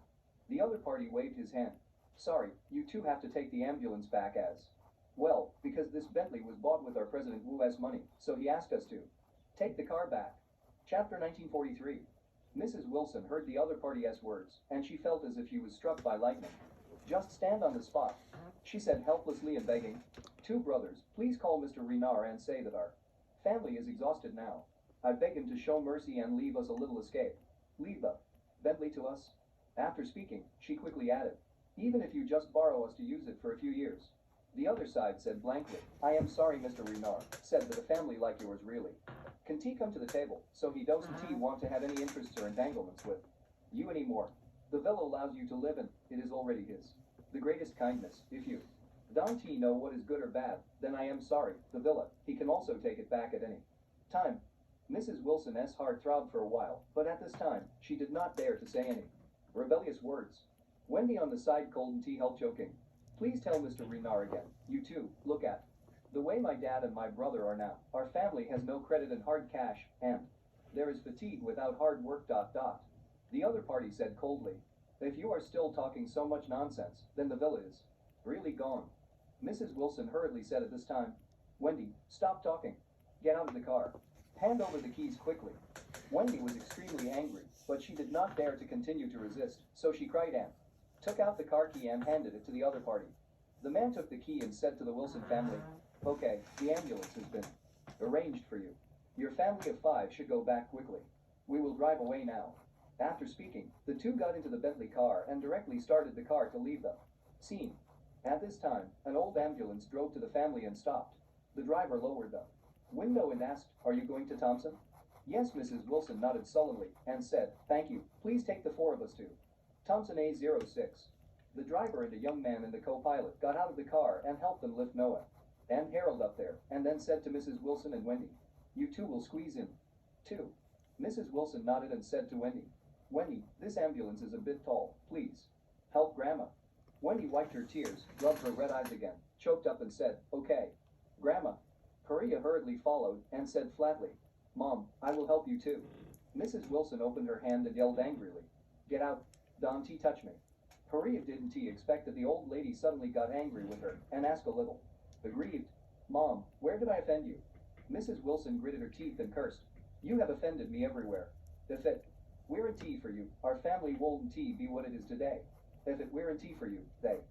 The other party waved his hand. "Sorry, you two have to take the ambulance back as well, because this Bentley was bought with our President Wu's money, so he asked us to take the car back." Chapter 1943. Mrs. Wilson heard the other party's words, and she felt as if she was struck by lightning. "Just stand on the spot," she said helplessly and begging. "Two brothers, please call Mr. Renard and say that our family is exhausted now. I beg him to show mercy and leave us a little escape. Leave the Bentley to us." After speaking, she quickly added, "Even if you just borrow us to use it for a few years." The other side said blankly, "I am sorry, Mr. Renard, said that a family like yours really can tea come to the table, so he doesn't want to have any interests or entanglements with you anymore. The villa allows you to live in, it is already his. The greatest kindness, if you don't know what is good or bad, then I am sorry, the villa, he can also take it back at any time." Mrs. Wilson's heart throbbed for a while, but at this time, she did not dare to say any rebellious words. Wendy on the side cold and tea helped choking. "Please tell Mr. Renard again, you two, look at the way my dad and my brother are now. Our family has no credit in hard cash, and there is fatigue without hard work. The other party said coldly, "If you are still talking so much nonsense, then the villa is really gone." Mrs. Wilson hurriedly said at this time, "Wendy, stop talking. Get out of the car. Hand over the keys quickly." Wendy was extremely angry, but she did not dare to continue to resist, so she cried and took out the car key and handed it to the other party. The man took the key and said to the Wilson family, "Okay, the ambulance has been arranged for you. Your family of 5 should go back quickly. We will drive away now." After speaking, the two got into the Bentley car and directly started the car to leave the scene. At this time, an old ambulance drove to the family and stopped. The driver lowered the window and asked, "Are you going to Thompson?" "Yes." Mrs. Wilson nodded sullenly and said, "Thank you. Please take the 4 of us to Thompson A06. The driver and a young man and the co-pilot got out of the car and helped them lift Noah and Harold up there, and then said to Mrs. Wilson and Wendy, "You two will squeeze in, too." Mrs. Wilson nodded and said to Wendy, "Wendy, this ambulance is a bit tall. Please help Grandma." Wendy wiped her tears, rubbed her red eyes again, choked up and said, "Okay, Grandma." Korea hurriedly followed and said flatly, "Mom, I will help you too." Mrs. Wilson opened her hand and yelled angrily, "Get out, don't touch me." Korea didn't expect that the old lady suddenly got angry with her and asked a little aggrieved, "Mom, where did I offend you?" Mrs. Wilson gritted her teeth and cursed, "You have offended me everywhere. If it weren't for you, our family wouldn't be what it is today. If it weren't for you, they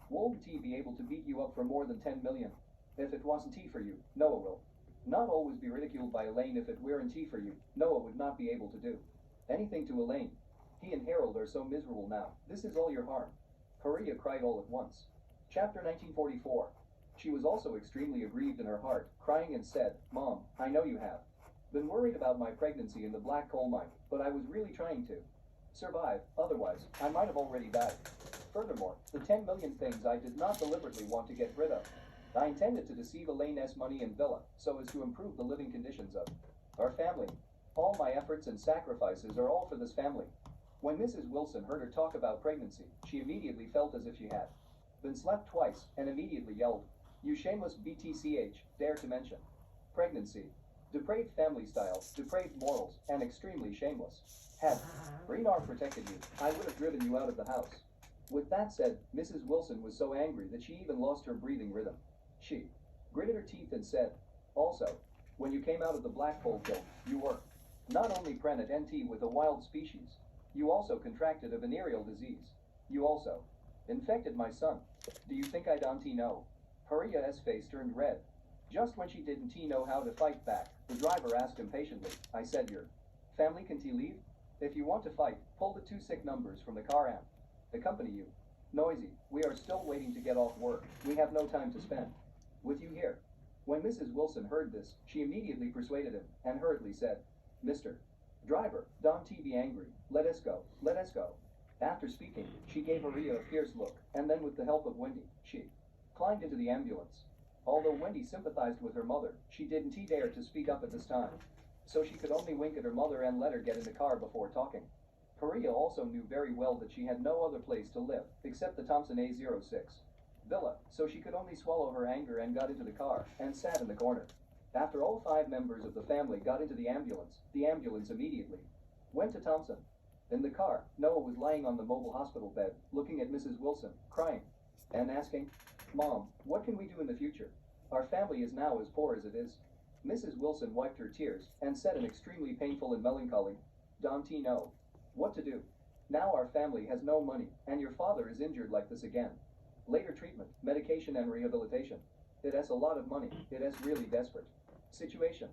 wouldn't be able to beat you up for more than 10 million. If it wasn't for you, Noah will not always be ridiculed by Elaine. If it weren't for you, Noah would not be able to do anything to Elaine. He and Harold are so miserable now. This is all your harm." Korea cried all at once. Chapter 1944. She was also extremely aggrieved in her heart, crying and said, "Mom, I know you have been worried about my pregnancy in the black coal mine, but I was really trying to survive, otherwise I might have already died. Furthermore, the 10 million things I did not deliberately want to get rid of. I intended to deceive Elaine's money and villa, so as to improve the living conditions of our family. All my efforts and sacrifices are all for this family." When Mrs. Wilson heard her talk about pregnancy, she immediately felt as if she had been slapped twice, and immediately yelled, "You shameless BTCH, dare to mention pregnancy. Depraved family style, depraved morals, and extremely shameless. Had Renar protected you, I would have driven you out of the house." With that said, Mrs. Wilson was so angry that she even lost her breathing rhythm. She gritted her teeth and said, "Also, when you came out of the Blackpool kiln, you were not only pregnant with a wild species, you also contracted a venereal disease. You also infected my son. Do you think I don't know?" Maria's face turned red. Just when she didn't know how to fight back, the driver asked impatiently, "I said your family can leave? If you want to fight, pull the 2 sick numbers from the car and accompany you. Noisy, we are still waiting to get off work. We have no time to spend with you here." When Mrs. Wilson heard this, she immediately persuaded him, and hurriedly said, "Mr. Driver, don't be angry. Let us go, let us go." After speaking, she gave Maria a fierce look, and then with the help of Wendy, she climbed into the ambulance. Although Wendy sympathized with her mother, she didn't dare to speak up at this time, so she could only wink at her mother and let her get in the car before talking. Maria also knew very well that she had no other place to live, except the Thompson A06 villa, so she could only swallow her anger and got into the car, and sat in the corner. After all 5 members of the family got into the ambulance immediately went to Thompson. In the car, Noah was lying on the mobile hospital bed, looking at Mrs. Wilson, crying, and asking, "Mom, what can we do in the future? Our family is now as poor as it is." Mrs. Wilson wiped her tears, and said in extremely painful and melancholy, "Don't know what to do. Now our family has no money, and your father is injured like this again. Later treatment, medication and rehabilitation. It has a lot of money, it is really desperate situation."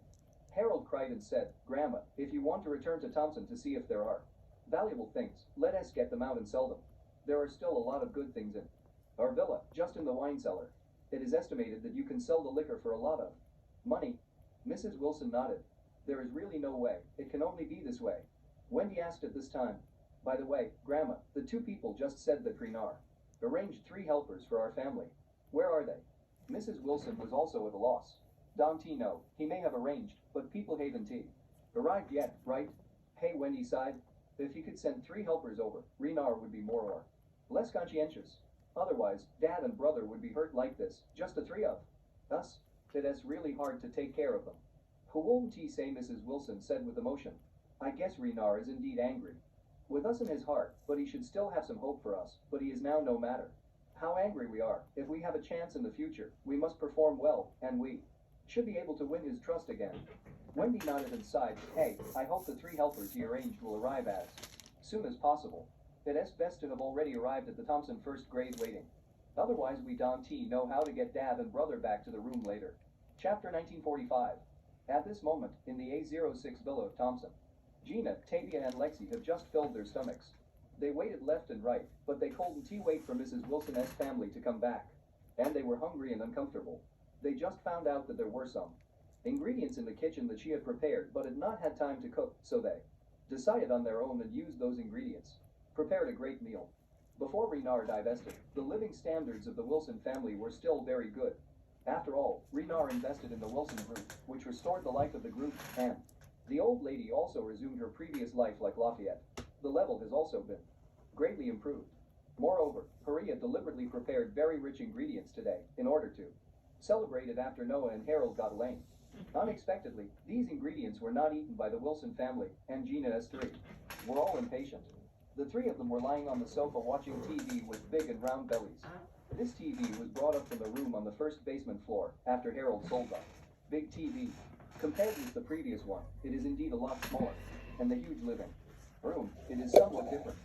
Harold cried and said, "Grandma, if you want to return to Thompson to see if there are valuable things, let us get them out and sell them. There are still a lot of good things in our villa, just in the wine cellar. It is estimated that you can sell the liquor for a lot of money." Mrs. Wilson nodded. "There is really no way. It can only be this way." Wendy asked at this time, "By the way, Grandma, the 2 people just said that Renar arranged 3 helpers for our family. Where are they?" Mrs. Wilson was also at a loss. "Don't know. He may have arranged, but people haven't arrived yet, right?" Hey, Wendy sighed. "If he could send 3 helpers over, Renar would be more or less conscientious. Otherwise, Dad and brother would be hurt like this, just the 3 of us. It is really hard to take care of them." "Who won't he say?" Mrs. Wilson said with emotion. "I guess Renar is indeed angry with us in his heart, but he should still have some hope for us, but he is now no matter how angry we are. If we have a chance in the future, we must perform well, and we should be able to win his trust again." Wendy nodded and sighed. "Hey, I hope the 3 helpers he arranged will arrive as soon as possible. It is best to have already arrived at the Thompson first grade waiting. Otherwise we don't know how to get Dad and brother back to the room later." Chapter 1945. At this moment, in the A06 villa of Thompson, Gina, Tavia and Lexi have just filled their stomachs. They waited left and right, but they couldn't wait for Mrs. Wilson's family to come back. And they were hungry and uncomfortable. They just found out that there were some ingredients in the kitchen that she had prepared but had not had time to cook, so they decided on their own and used those ingredients. Prepared a great meal. Before Renar divested, the living standards of the Wilson family were still very good. After all, Renar invested in the Wilson group, which restored the life of the group, and the old lady also resumed her previous life like Lafayette. The level has also been greatly improved. Moreover, Maria deliberately prepared very rich ingredients today, in order to celebrate it after Noah and Harold got lame. Unexpectedly, these ingredients were not eaten by the Wilson family, and Gina S3 were all impatient. The 3 of them were lying on the sofa watching TV with big and round bellies. This TV was brought up from the room on the first basement floor, after Harold sold the big TV. Compared with the previous one, it is indeed a lot smaller, and the huge living room, it is somewhat different.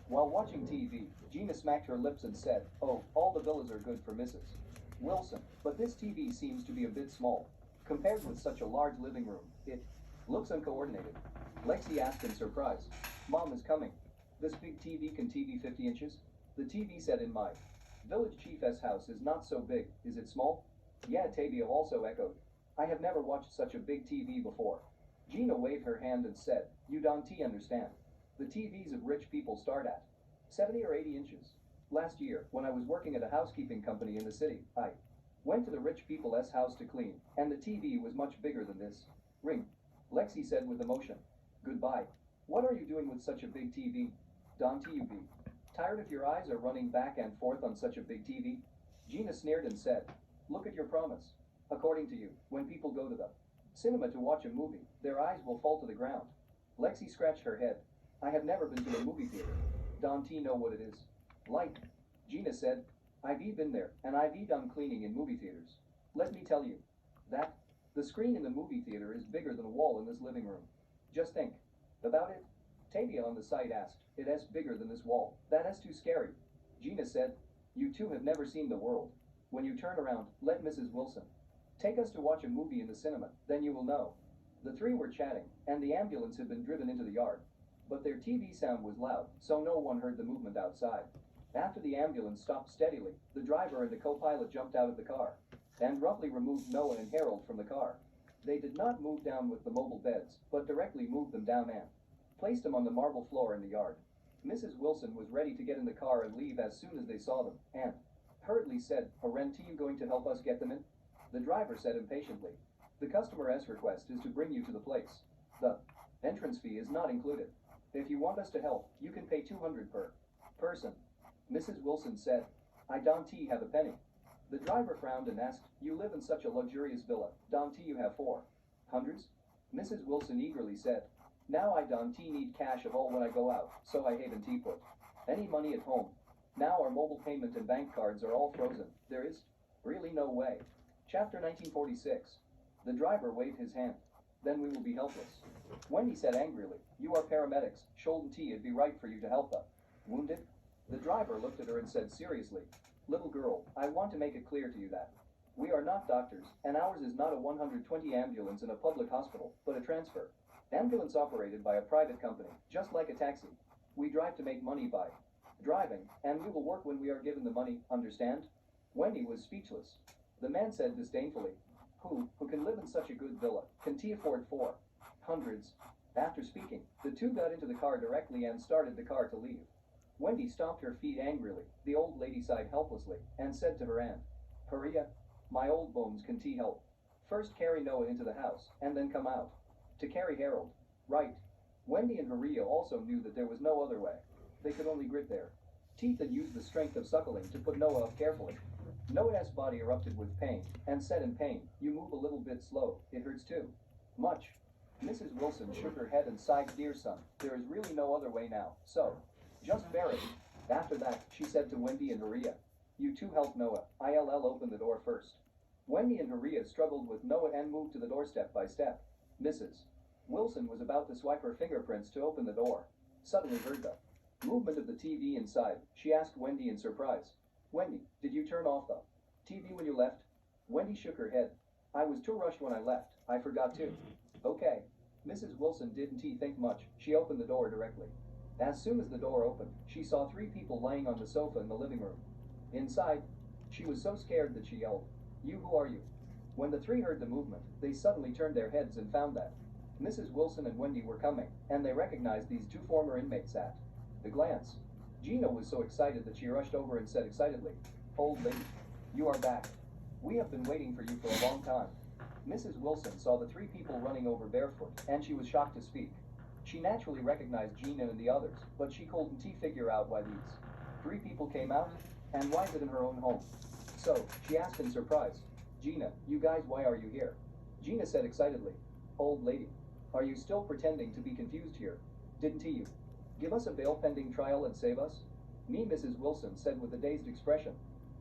While watching TV, Gina smacked her lips and said, "Oh, all the villas are good for Mrs. Wilson, but this TV seems to be a bit small. Compared with such a large living room, it looks uncoordinated." Lexi asked in surprise, "Mom is coming. This big TV can TV 50 inches? The TV said in my village chief's house is not so big. Is it small?" "Yeah," Tavia also echoed. "I have never watched such a big TV before." Gina waved her hand and said, "You don't understand. The TVs of rich people start at 70 or 80 inches. Last year, when I was working at a housekeeping company in the city, I went to the rich people's house to clean, and the TV was much bigger than this. Ring," Lexi said with emotion. "Goodbye. What are you doing with such a big TV? Don't you be Tired if your eyes are running back and forth on such a big TV? Gina sneered and said, look at your promise. According to you, when people go to the cinema to watch a movie, their eyes will fall to the ground. Lexi scratched her head. I have never been to a movie theater. Don T know what it is. Like, Gina said, I've been there, and I've done cleaning in movie theaters. Let me tell you, that, the screen in the movie theater is bigger than a wall in this living room. Just think about it. Tavia on the side asked, it is bigger than this wall. That is too scary. Gina said, you two have never seen the world. When you turn around, let Mrs. Wilson take us to watch a movie in the cinema, then you will know. The three were chatting, and the ambulance had been driven into the yard. But their TV sound was loud, so no one heard the movement outside. After the ambulance stopped steadily, the driver and the co-pilot jumped out of the car, and roughly removed Noah and Harold from the car. They did not move down with the mobile beds, but directly moved them down and placed them on the marble floor in the yard. Mrs. Wilson was ready to get in the car and leave as soon as they saw them, and hurriedly said, Arenti, you going to help us get them in? The driver said impatiently, the customer's request is to bring you to the place. The entrance fee is not included. If you want us to help, you can pay 200 per person. Mrs. Wilson said, I don't have a penny. The driver frowned and asked, you live in such a luxurious villa, don't you have 400s? Mrs. Wilson eagerly said, now I don't need cash of all when I go out, so I haven't put any money at home. Now our mobile payment and bank cards are all frozen. There is really no way. Chapter 1946. The driver waved his hand. Then we will be helpless. Wendy said angrily, you are paramedics, Sholden T, it'd be right for you to help the wounded. The driver looked at her and said seriously, little girl, I want to make it clear to you that we are not doctors, and ours is not a 120 ambulance in a public hospital, but a transfer ambulance operated by a private company, just like a taxi. We drive to make money by driving, and we will work when we are given the money, understand? Wendy was speechless. The man said disdainfully, who can live in such a good villa, can T afford 400s? After speaking, the two got into the car directly and started the car to leave. Wendy stomped her feet angrily. The old lady sighed helplessly, and said to her aunt, Maria, my old bones can T help. First carry Noah into the house, and then come out. To carry Harold. Right. Wendy and Maria also knew that there was no other way. They could only grit their teeth and use the strength of suckling to put Noah up carefully. Noah's body erupted with pain, and said in pain, you move a little bit slow, it hurts too much. Mrs. Wilson shook her head and sighed, dear son, there is really no other way now, so just bear it. After that, she said to Wendy and Maria, you two help Noah, I'll open the door first. Wendy and Maria struggled with Noah and moved to the door step by step. Mrs. Wilson was about to swipe her fingerprints to open the door. Suddenly heard the movement of the TV inside. She asked Wendy in surprise, Wendy, did you turn off the TV when you left? Wendy shook her head. I was too rushed when I left. I forgot to. Okay. Mrs. Wilson didn't think much. She opened the door directly. As soon as the door opened, she saw three people lying on the sofa in the living room. Inside, she was so scared that she yelled, you, who are you? When the three heard the movement, they suddenly turned their heads and found that Mrs. Wilson and Wendy were coming, and they recognized these two former inmates at the glance. Gina was so excited that she rushed over and said excitedly, old lady, you are back. We have been waiting for you for a long time. Mrs. Wilson saw the three people running over barefoot, and she was shocked to speak. She naturally recognized Gina and the others, but she couldn't figure out why these three people came out, and why is it in her own home. So, she asked in surprise, Gina, you guys, why are you here? Gina said excitedly, old lady, are you still pretending to be confused here? Didn't you give us a bail pending trial and save us? Me, Mrs. Wilson said with a dazed expression.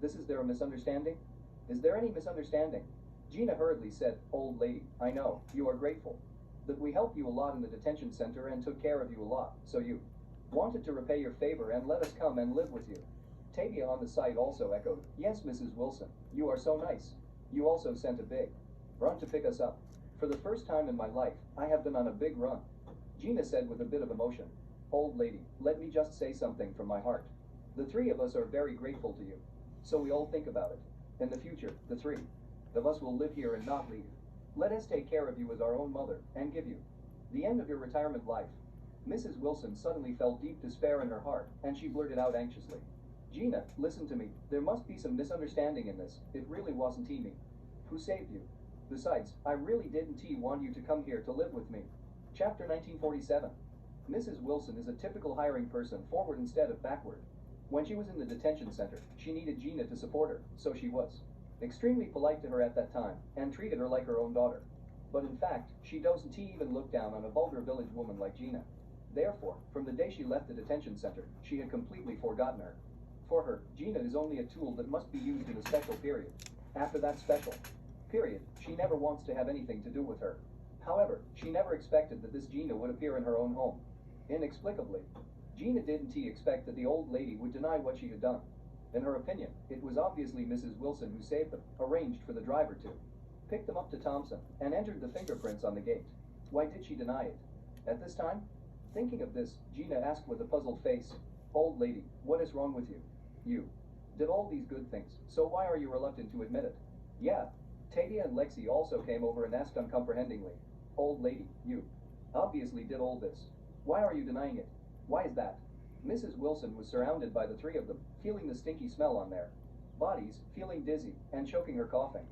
Is there a misunderstanding? Is there any misunderstanding? Gina hurriedly said, old lady, I know, you are grateful that we helped you a lot in the detention center and took care of you a lot, so you wanted to repay your favor and let us come and live with you. Tavia on the side also echoed, yes, Mrs. Wilson, you are so nice. You also sent a big run to pick us up. For the first time in my life, I have been on a big run. Gina said with a bit of emotion, old lady, let me just say something from my heart. The three of us are very grateful to you. So we all think about it. In the future, the three of us will live here and not leave. Let us take care of you as our own mother, and give you the end of your retirement life. Mrs. Wilson suddenly felt deep despair in her heart, and she blurted out anxiously, Gina, listen to me. There must be some misunderstanding in this. It really wasn't me who saved you. Besides, I really didn't want you to come here to live with me. Chapter 1947. Mrs. Wilson is a typical hiring person, forward instead of backward. When she was in the detention center, she needed Gina to support her, so she was extremely polite to her at that time, and treated her like her own daughter. But in fact, she doesn't even look down on a vulgar village woman like Gina. Therefore, from the day she left the detention center, she had completely forgotten her. For her, Gina is only a tool that must be used in a special period. After that special period, she never wants to have anything to do with her. However, she never expected that this Gina would appear in her own home. Inexplicably, Gina didn't expect that the old lady would deny what she had done. In her opinion, it was obviously Mrs. Wilson who saved them, arranged for the driver to pick them up to Thompson, and entered the fingerprints on the gate. Why did she deny it? At this time, thinking of this, Gina asked with a puzzled face, "Old lady, what is wrong with you? You did all these good things, so why are you reluctant to admit it?" "Yeah." Tavia and Lexi also came over and asked uncomprehendingly, "Old lady, you obviously did all this. Why are you denying it? Why is that?" Mrs. Wilson was surrounded by the three of them, feeling the stinky smell on their bodies, feeling dizzy, and choking her coughing.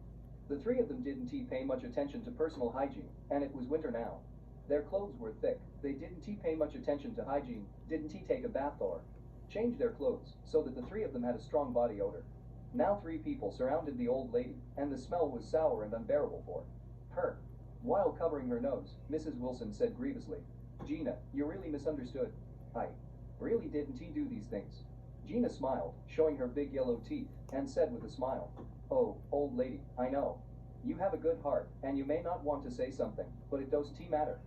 The three of them didn't pay much attention to personal hygiene, and it was winter now. Their clothes were thick. They didn't pay much attention to hygiene, didn't take a bath or change their clothes, so that the three of them had a strong body odor. Now 3 people surrounded the old lady, and the smell was sour and unbearable for her. While covering her nose, Mrs. Wilson said grievously, "Gina, you really misunderstood. I really didn't do these things." Gina smiled, showing her big yellow teeth, and said with a smile, "Oh, old lady, I know. You have a good heart, and you may not want to say something, but it doesn't matter.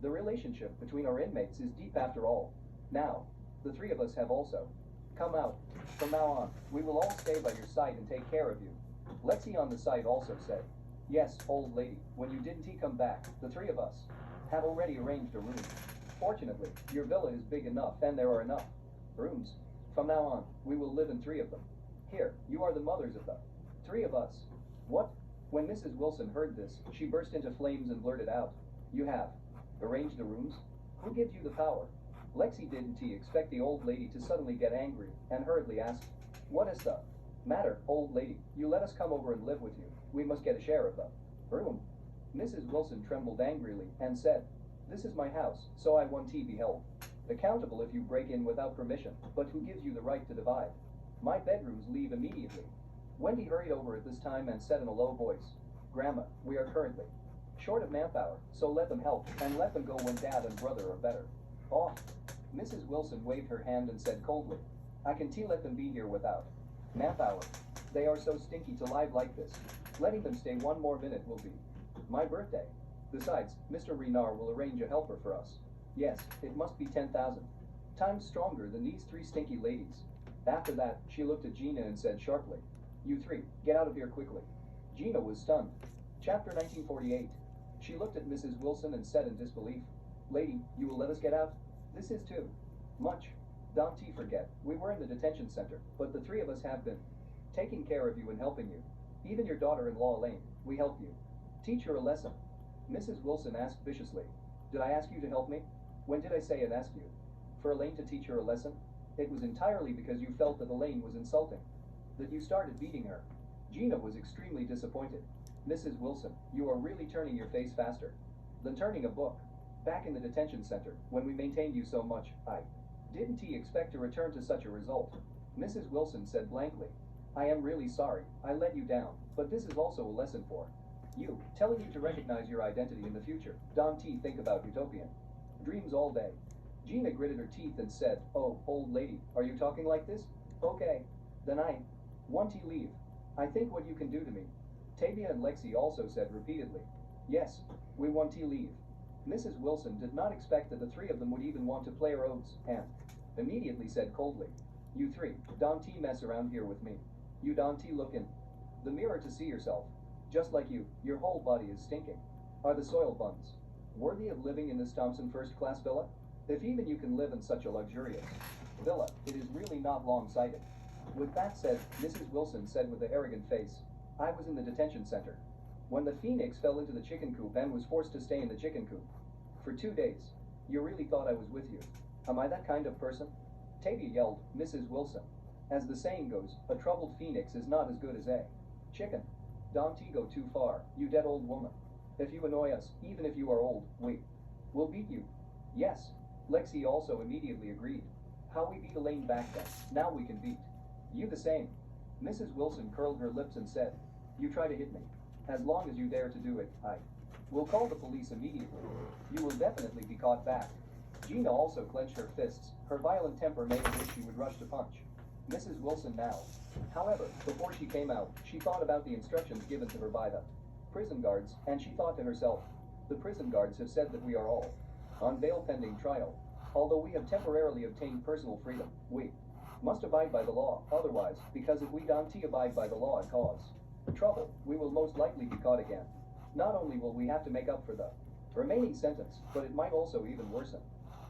The relationship between our inmates is deep after all. Now, the 3 of us have also come out. From now on, we will all stay by your side and take care of you." Lexi on the side also said, "Yes, old lady, when you didn't come back, the 3 of us have already arranged a room. Fortunately, your villa is big enough, and there are enough rooms. From now on, we will live in 3 of them. Here, you are the mothers of the 3 of us." "What?" When Mrs. Wilson heard this, she burst into flames and blurted out, "You have arranged the rooms? Who gives you the power?" Lexi didn't expect the old lady to suddenly get angry, and hurriedly asked, "What is the matter, old lady? You let us come over and live with you. We must get a share of the room." Mrs. Wilson trembled angrily and said, "This is my house, so I want to be held accountable if you break in without permission, but who gives you the right to divide my bedrooms? Leave immediately." Wendy hurried over at this time and said in a low voice, "Grandma, we are currently short of manpower, so let them help, and let them go when Dad and brother are better off." Mrs. Wilson waved her hand and said coldly, "I can let them be here without manpower. They are so stinky to live like this. Letting them stay 1 more minute will be my birthday. Besides, Mr. Renard will arrange a helper for us. Yes, it must be 10,000 times stronger than these 3 stinky ladies." After that, she looked at Gina and said sharply, "You 3, get out of here quickly." Gina was stunned. Chapter 1948. She looked at Mrs. Wilson and said in disbelief, "Lady, you will let us get out? This is too much. Don't forget, we were in the detention center, but the 3 of us have been taking care of you and helping you. Even your daughter-in-law Elaine, we help you. Teach her a lesson." Mrs. Wilson asked viciously, "Did I ask you to help me? When did I say and ask you for Elaine to teach her a lesson? It was entirely because you felt that Elaine was insulting that you started beating her." Gina was extremely disappointed. "Mrs. Wilson, you are really turning your face faster than turning a book. Back in the detention center, when we maintained you so much, I didn't expect to return to such a result." Mrs. Wilson said blankly, "I am really sorry, I let you down, but this is also a lesson for you, telling you to recognize your identity in the future. Don't think about utopian dreams all day." Gina gritted her teeth and said, "Oh, old lady, are you talking like this? Okay, then I want to leave. I think what you can do to me." Tavia and Lexi also said repeatedly, "Yes, we want to leave." Mrs. Wilson did not expect that the 3 of them would even want to play roads, and immediately said coldly, "You 3, don't mess around here with me. You don't look in the mirror to see yourself. Just like you, your whole body is stinking. Are the soil buns worthy of living in this Thompson first-class villa? If even you can live in such a luxurious villa, it is really not long-sighted." With that said, Mrs. Wilson said with an arrogant face, "I was in the detention center when the phoenix fell into the chicken coop and was forced to stay in the chicken coop for 2 days. You really thought I was with you? Am I that kind of person?" Tavia yelled, "Mrs. Wilson, as the saying goes, a troubled phoenix is not as good as a chicken. Don't go too far, you dead old woman. If you annoy us, even if you are old, we will beat you." "Yes." Lexi also immediately agreed. How we beat Elaine back then, now we can beat you the same. Mrs. Wilson curled her lips and said, "You try to hit me. As long as you dare to do it, I will call the police immediately. You will definitely be caught back." Gina also clenched her fists. Her violent temper made it wish she would rush to punch Mrs. Wilson now. However, before she came out, she thought about the instructions given to her by the prison guards, and she thought to herself, "The prison guards have said that we are all on bail pending trial. Although we have temporarily obtained personal freedom, we must abide by the law. Otherwise, because if we don't abide by the law and cause trouble, we will most likely be caught again. Not only will we have to make up for the remaining sentence, but it might also even worsen."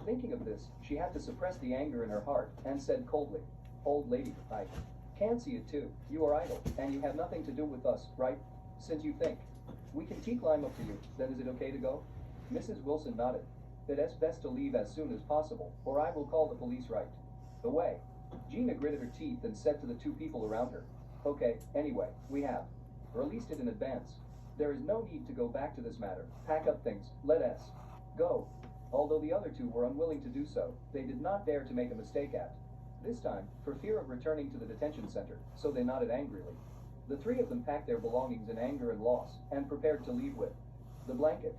Thinking of this, she had to suppress the anger in her heart, and said coldly, "Old lady, I can't see it too. You are idle, and you have nothing to do with us, right? Since you think we can climb up to you, then is it okay to go?" Mrs. Wilson nodded. "It's best to leave as soon as possible, or I will call the police right away." Gina gritted her teeth and said to the two people around her, "Okay, anyway, we have released it in advance. There is no need to go back to this matter. Pack up things, let us go." Although the other two were unwilling to do so, they did not dare to make a mistake at this time, for fear of returning to the detention center, so they nodded angrily. The three of them packed their belongings in anger and loss, and prepared to leave with the blanket.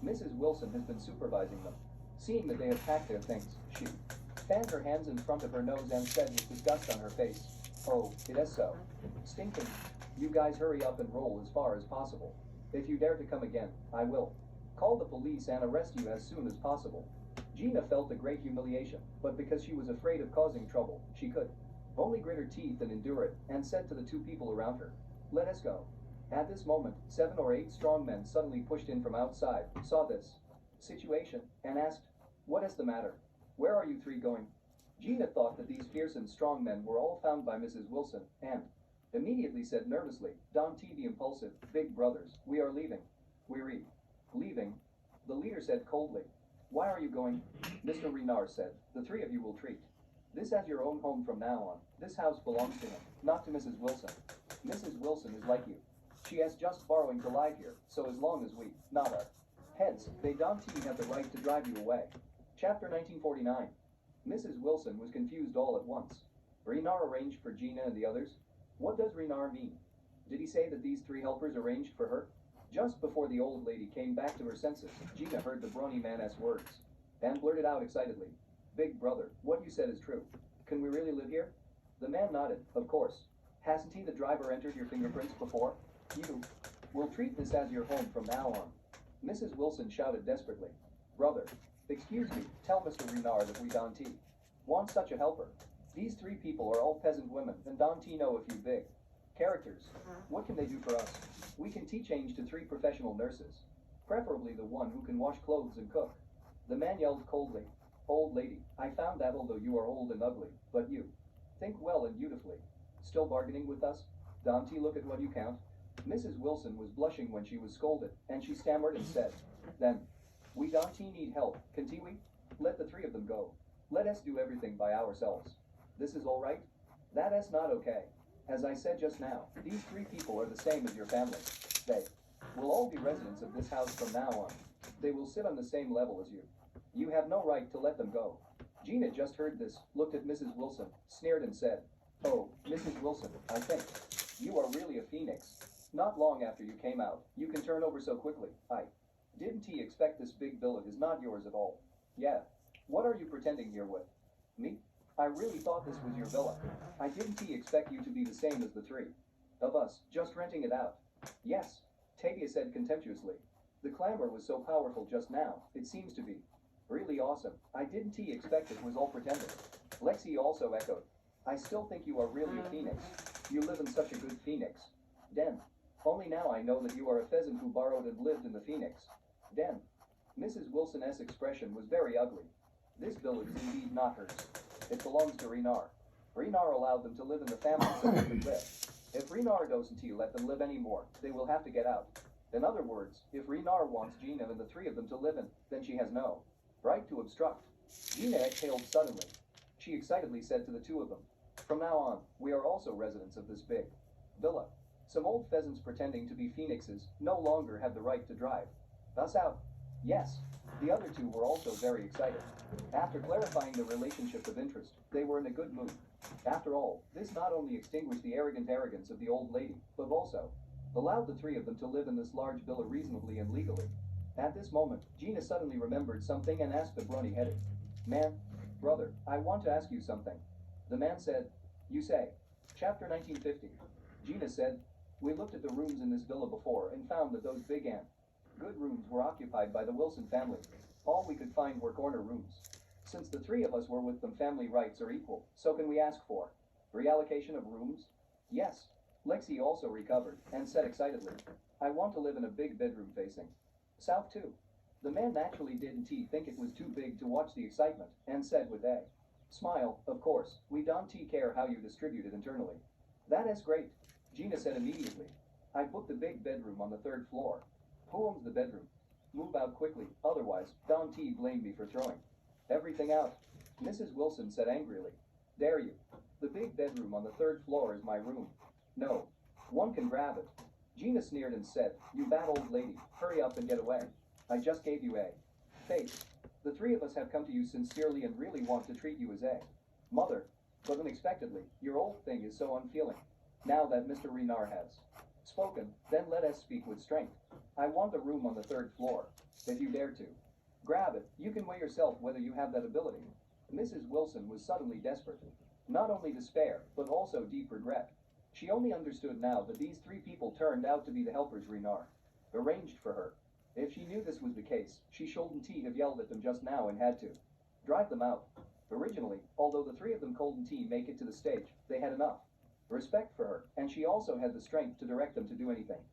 Mrs. Wilson has been supervising them. Seeing that they had packed their things, she fanned her hands in front of her nose and said with disgust on her face, "Oh, it is so stinking. You guys hurry up and roll as far as possible. If you dare to come again, I will call the police and arrest you as soon as possible." Gina felt a great humiliation, but because she was afraid of causing trouble, she could only grit her teeth and endure it, and said to the two people around her, "Let us go." At this moment, 7 or 8 strong men suddenly pushed in from outside, saw this situation, and asked, "What is the matter? Where are you three going?" Gina thought that these fierce and strong men were all found by Mrs. Wilson, and immediately said nervously, "Don't be impulsive, big brothers, we are leaving." "We're leaving?" The leader said coldly. "Why are you going?" Mr. Renard said, "The three of you will treat this as your own home from now on. This house belongs to him, not to Mrs. Wilson. Mrs. Wilson is like you. She has just borrowing to live here, so as long as we nod our heads, they don't have the right to drive you away." Chapter 1949. Mrs. Wilson was confused all at once. Renard arranged for Gina and the others? What does Renard mean? Did he say that these 3 helpers arranged for her? Just before the old lady came back to her senses, Gina heard the brawny man's words, and blurted out excitedly, "Big brother, what you said is true. Can we really live here?" The man nodded. "Of course. Hasn't he, the driver, entered your fingerprints before? You will treat this as your home from now on." Mrs. Wilson shouted desperately, "Brother, excuse me, tell Mr. Renard that we don't want such a helper. These 3 people are all peasant women, and don't know a few big characters. What can they do for us? We can change to 3 professional nurses, preferably the one who can wash clothes and cook." The man yelled coldly, "Old lady, I found that although you are old and ugly, but you think well and beautifully. Still bargaining with us? Don't you look at what you count?" Mrs. Wilson was blushing when she was scolded, and she stammered and said, "Then, we don't need help, can't we? Let the 3 of them go. Let us do everything by ourselves. This is all right?" "That is not okay. As I said just now, these 3 people are the same as your family. They will all be residents of this house from now on. They will sit on the same level as you. You have no right to let them go." Gina just heard this, looked at Mrs. Wilson, sneered and said, "Oh, Mrs. Wilson, I think you are really a phoenix. Not long after you came out, you can turn over so quickly. I didn't expect this big billet is not yours at all." "Yeah. What are you pretending here with me? I really thought this was your villa. I didn't expect you to be the same as the 3 of us, just renting it out." "Yes," Tavia said contemptuously. "The clamor was so powerful just now, it seems to be really awesome. I didn't expect it was all pretending." Lexi also echoed, "I still think you are really a phoenix. You live in such a good phoenix den. Only now I know that you are a pheasant who borrowed and lived in the phoenix den." Mrs. Wilson's expression was very ugly. "This billet is indeed not hers. It belongs to Renard. Renard allowed them to live in the family so they could live. If Renard doesn't let them live anymore, they will have to get out. In other words, if Renard wants Gina and the 3 of them to live in, then she has no right to obstruct." Gina exhaled suddenly. She excitedly said to the 2 of them, "From now on, we are also residents of this big villa. Some old pheasants pretending to be phoenixes no longer have the right to drive us out." Yes. The other two were also very excited. After clarifying the relationship of interest, they were in a good mood. After all, this not only extinguished the arrogant arrogance of the old lady, but also allowed the three of them to live in this large villa reasonably and legally. At this moment, Gina suddenly remembered something and asked the brawny-headed man, "Brother, I want to ask you something." The man said, "You say." Chapter 1950. Gina said, "We looked at the rooms in this villa before and found that those big and good rooms were occupied by the Wilson family. All we could find were corner rooms. Since the three of us were with them, family rights are equal, so can we ask for reallocation of rooms?" "Yes." Lexi also recovered and said excitedly, "I want to live in a big bedroom facing south too." The man naturally didn't think it was too big to watch the excitement and said with a smile, "Of course, we don't care how you distribute it internally." "That is great," Gina said immediately. "I booked the big bedroom on the third floor." "Who owns the bedroom?" "Move out quickly, otherwise don't blame me for throwing everything out," Mrs. Wilson said angrily. "Dare you? The big bedroom on the third floor is my room." "No. One can grab it." Gina sneered and said, "You bad old lady, hurry up and get away. I just gave you a face. The three of us have come to you sincerely and really want to treat you as a mother, but unexpectedly, your old thing is so unfeeling. Now that Mr. Renard has spoken, then let us speak with strength. I want a room on the third floor. If you dare to grab it, you can weigh yourself whether you have that ability." Mrs. Wilson was suddenly desperate. Not only despair, but also deep regret. She only understood now that these three people turned out to be the helpers Renard arranged for her. If she knew this was the case, she shouldn't have yelled at them just now and had to drive them out. Originally, although the three of them couldn't make it to the stage, they had enough respect for her, and she also had the strength to direct them to do anything.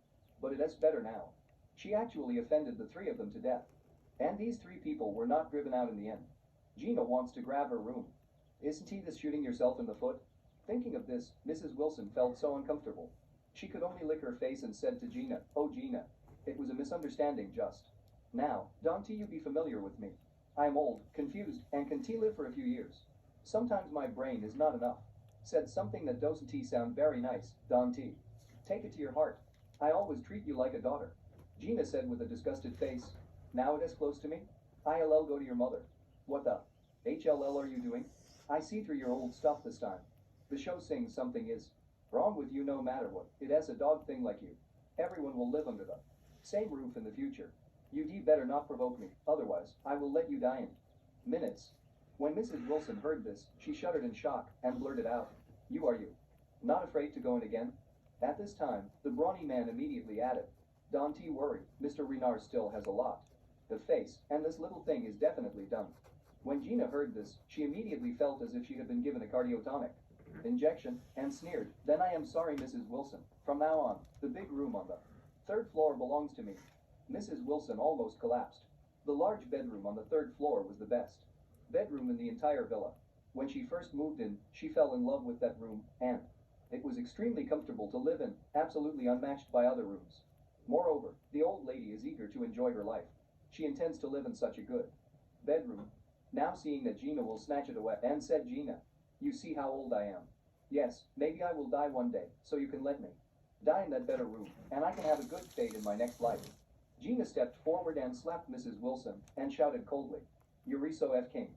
But it is better now. She actually offended the three of them to death. And these three people were not driven out in the end. Gina wants to grab her room. Isn't this shooting yourself in the foot? Thinking of this, Mrs. Wilson felt so uncomfortable. She could only lick her face and said to Gina, "Oh Gina, it was a misunderstanding just now. Don't you be familiar with me. I am old, confused, and can live for a few years. Sometimes my brain is not enough." Said something that doesn't sound very nice, don't you? Take it to your heart. I always treat you like a daughter. Gina said with a disgusted face. Now it is close to me? I'll go to your mother. What the HLL are you doing? I see through your old stuff this time. The show sings something is wrong with you no matter what. It has a dog thing like you. Everyone will live under the same roof in the future. You better not provoke me, otherwise I will let you die in minutes. When Mrs. Wilson heard this, she shuddered in shock and blurted out, Are you not afraid to go in again?" At this time, the brawny man immediately added, "Don't worry, Mr. Renard still has a lot of face, and this little thing is definitely done." When Gina heard this, she immediately felt as if she had been given a cardiotonic injection and sneered, "Then I am sorry, Mrs. Wilson. From now on, the big room on the third floor belongs to me." Mrs. Wilson almost collapsed. The large bedroom on the third floor was the best bedroom in the entire villa. When she first moved in, she fell in love with that room, and it was extremely comfortable to live in, absolutely unmatched by other rooms. Moreover, the old lady is eager to enjoy her life. She intends to live in such a good bedroom. Now seeing that Gina will snatch it away, and said, "Gina, you see how old I am. Yes, maybe I will die one day, so you can let me die in that better room, and I can have a good fate in my next life." Gina stepped forward and slapped Mrs. Wilson, and shouted coldly, "Euriso F. King.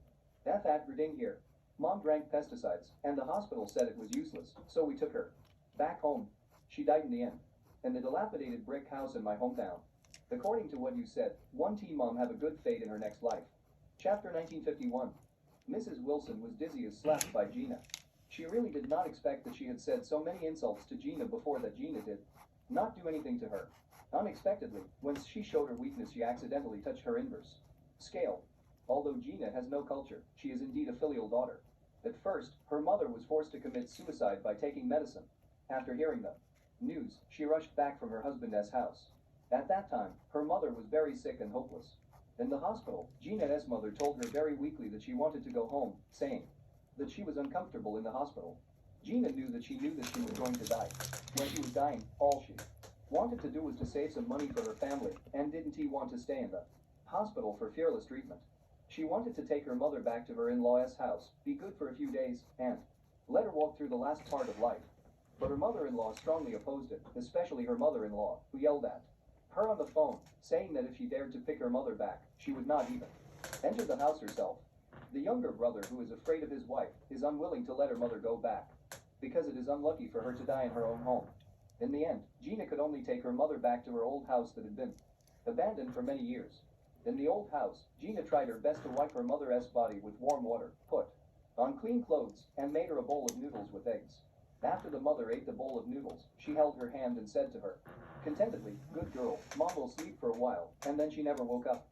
F. Adverding here. Mom drank pesticides, and the hospital said it was useless, so we took her back home. She died in the end, in the dilapidated brick house in my hometown. According to what you said, one teen mom have a good fate in her next life." Chapter 1951. Mrs. Wilson was dizzy as slapped by Gina. She really did not expect that she had said so many insults to Gina before that Gina did not do anything to her. Unexpectedly, when she showed her weakness, she accidentally touched her inverse scale. Although Gina has no culture, she is indeed a filial daughter. At first, her mother was forced to commit suicide by taking medicine. After hearing the news, she rushed back from her husband's house. At that time, her mother was very sick and hopeless. In the hospital, Gina's mother told her very weakly that she wanted to go home, saying that she was uncomfortable in the hospital. Gina knew that she was going to die. When she was dying, all she wanted to do was to save some money for her family, and didn't want to stay in the hospital for fearless treatment. She wanted to take her mother back to her in-law's house, be good for a few days, and let her walk through the last part of life. But her mother-in-law strongly opposed it, especially her mother-in-law, who yelled at her on the phone, saying that if she dared to pick her mother back, she would not even enter the house herself. The younger brother, who is afraid of his wife, is unwilling to let her mother go back, because it is unlucky for her to die in her own home. In the end, Gina could only take her mother back to her old house that had been abandoned for many years. In the old house, Gina tried her best to wipe her mother's body with warm water, put on clean clothes, and made her a bowl of noodles with eggs. After the mother ate the bowl of noodles, she held her hand and said to her, contentedly, "Good girl, Mom will sleep for a while," and then she never woke up.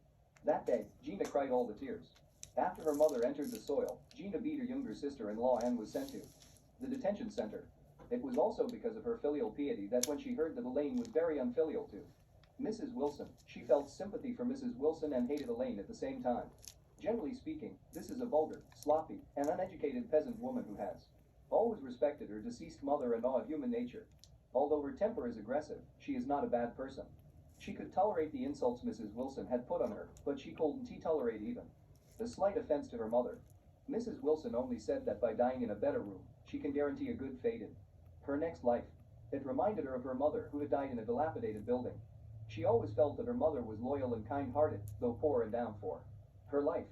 That day, Gina cried all the tears. After her mother entered the soil, Gina beat her younger sister-in-law and was sent to the detention center. It was also because of her filial piety that when she heard that Elaine was very unfilial to Mrs. Wilson, she felt sympathy for Mrs. Wilson and hated Elaine at the same time. Generally speaking, this is a vulgar, sloppy, and uneducated peasant woman who has always respected her deceased mother-in-law of human nature. Although her temper is aggressive, she is not a bad person. She could tolerate the insults Mrs. Wilson had put on her, but she couldn't tolerate even the slight offense to her mother. Mrs. Wilson only said that by dying in a better room, she can guarantee a good fate in her next life. It reminded her of her mother, who had died in a dilapidated building. She always felt that her mother was loyal and kind-hearted, though poor and down for her life.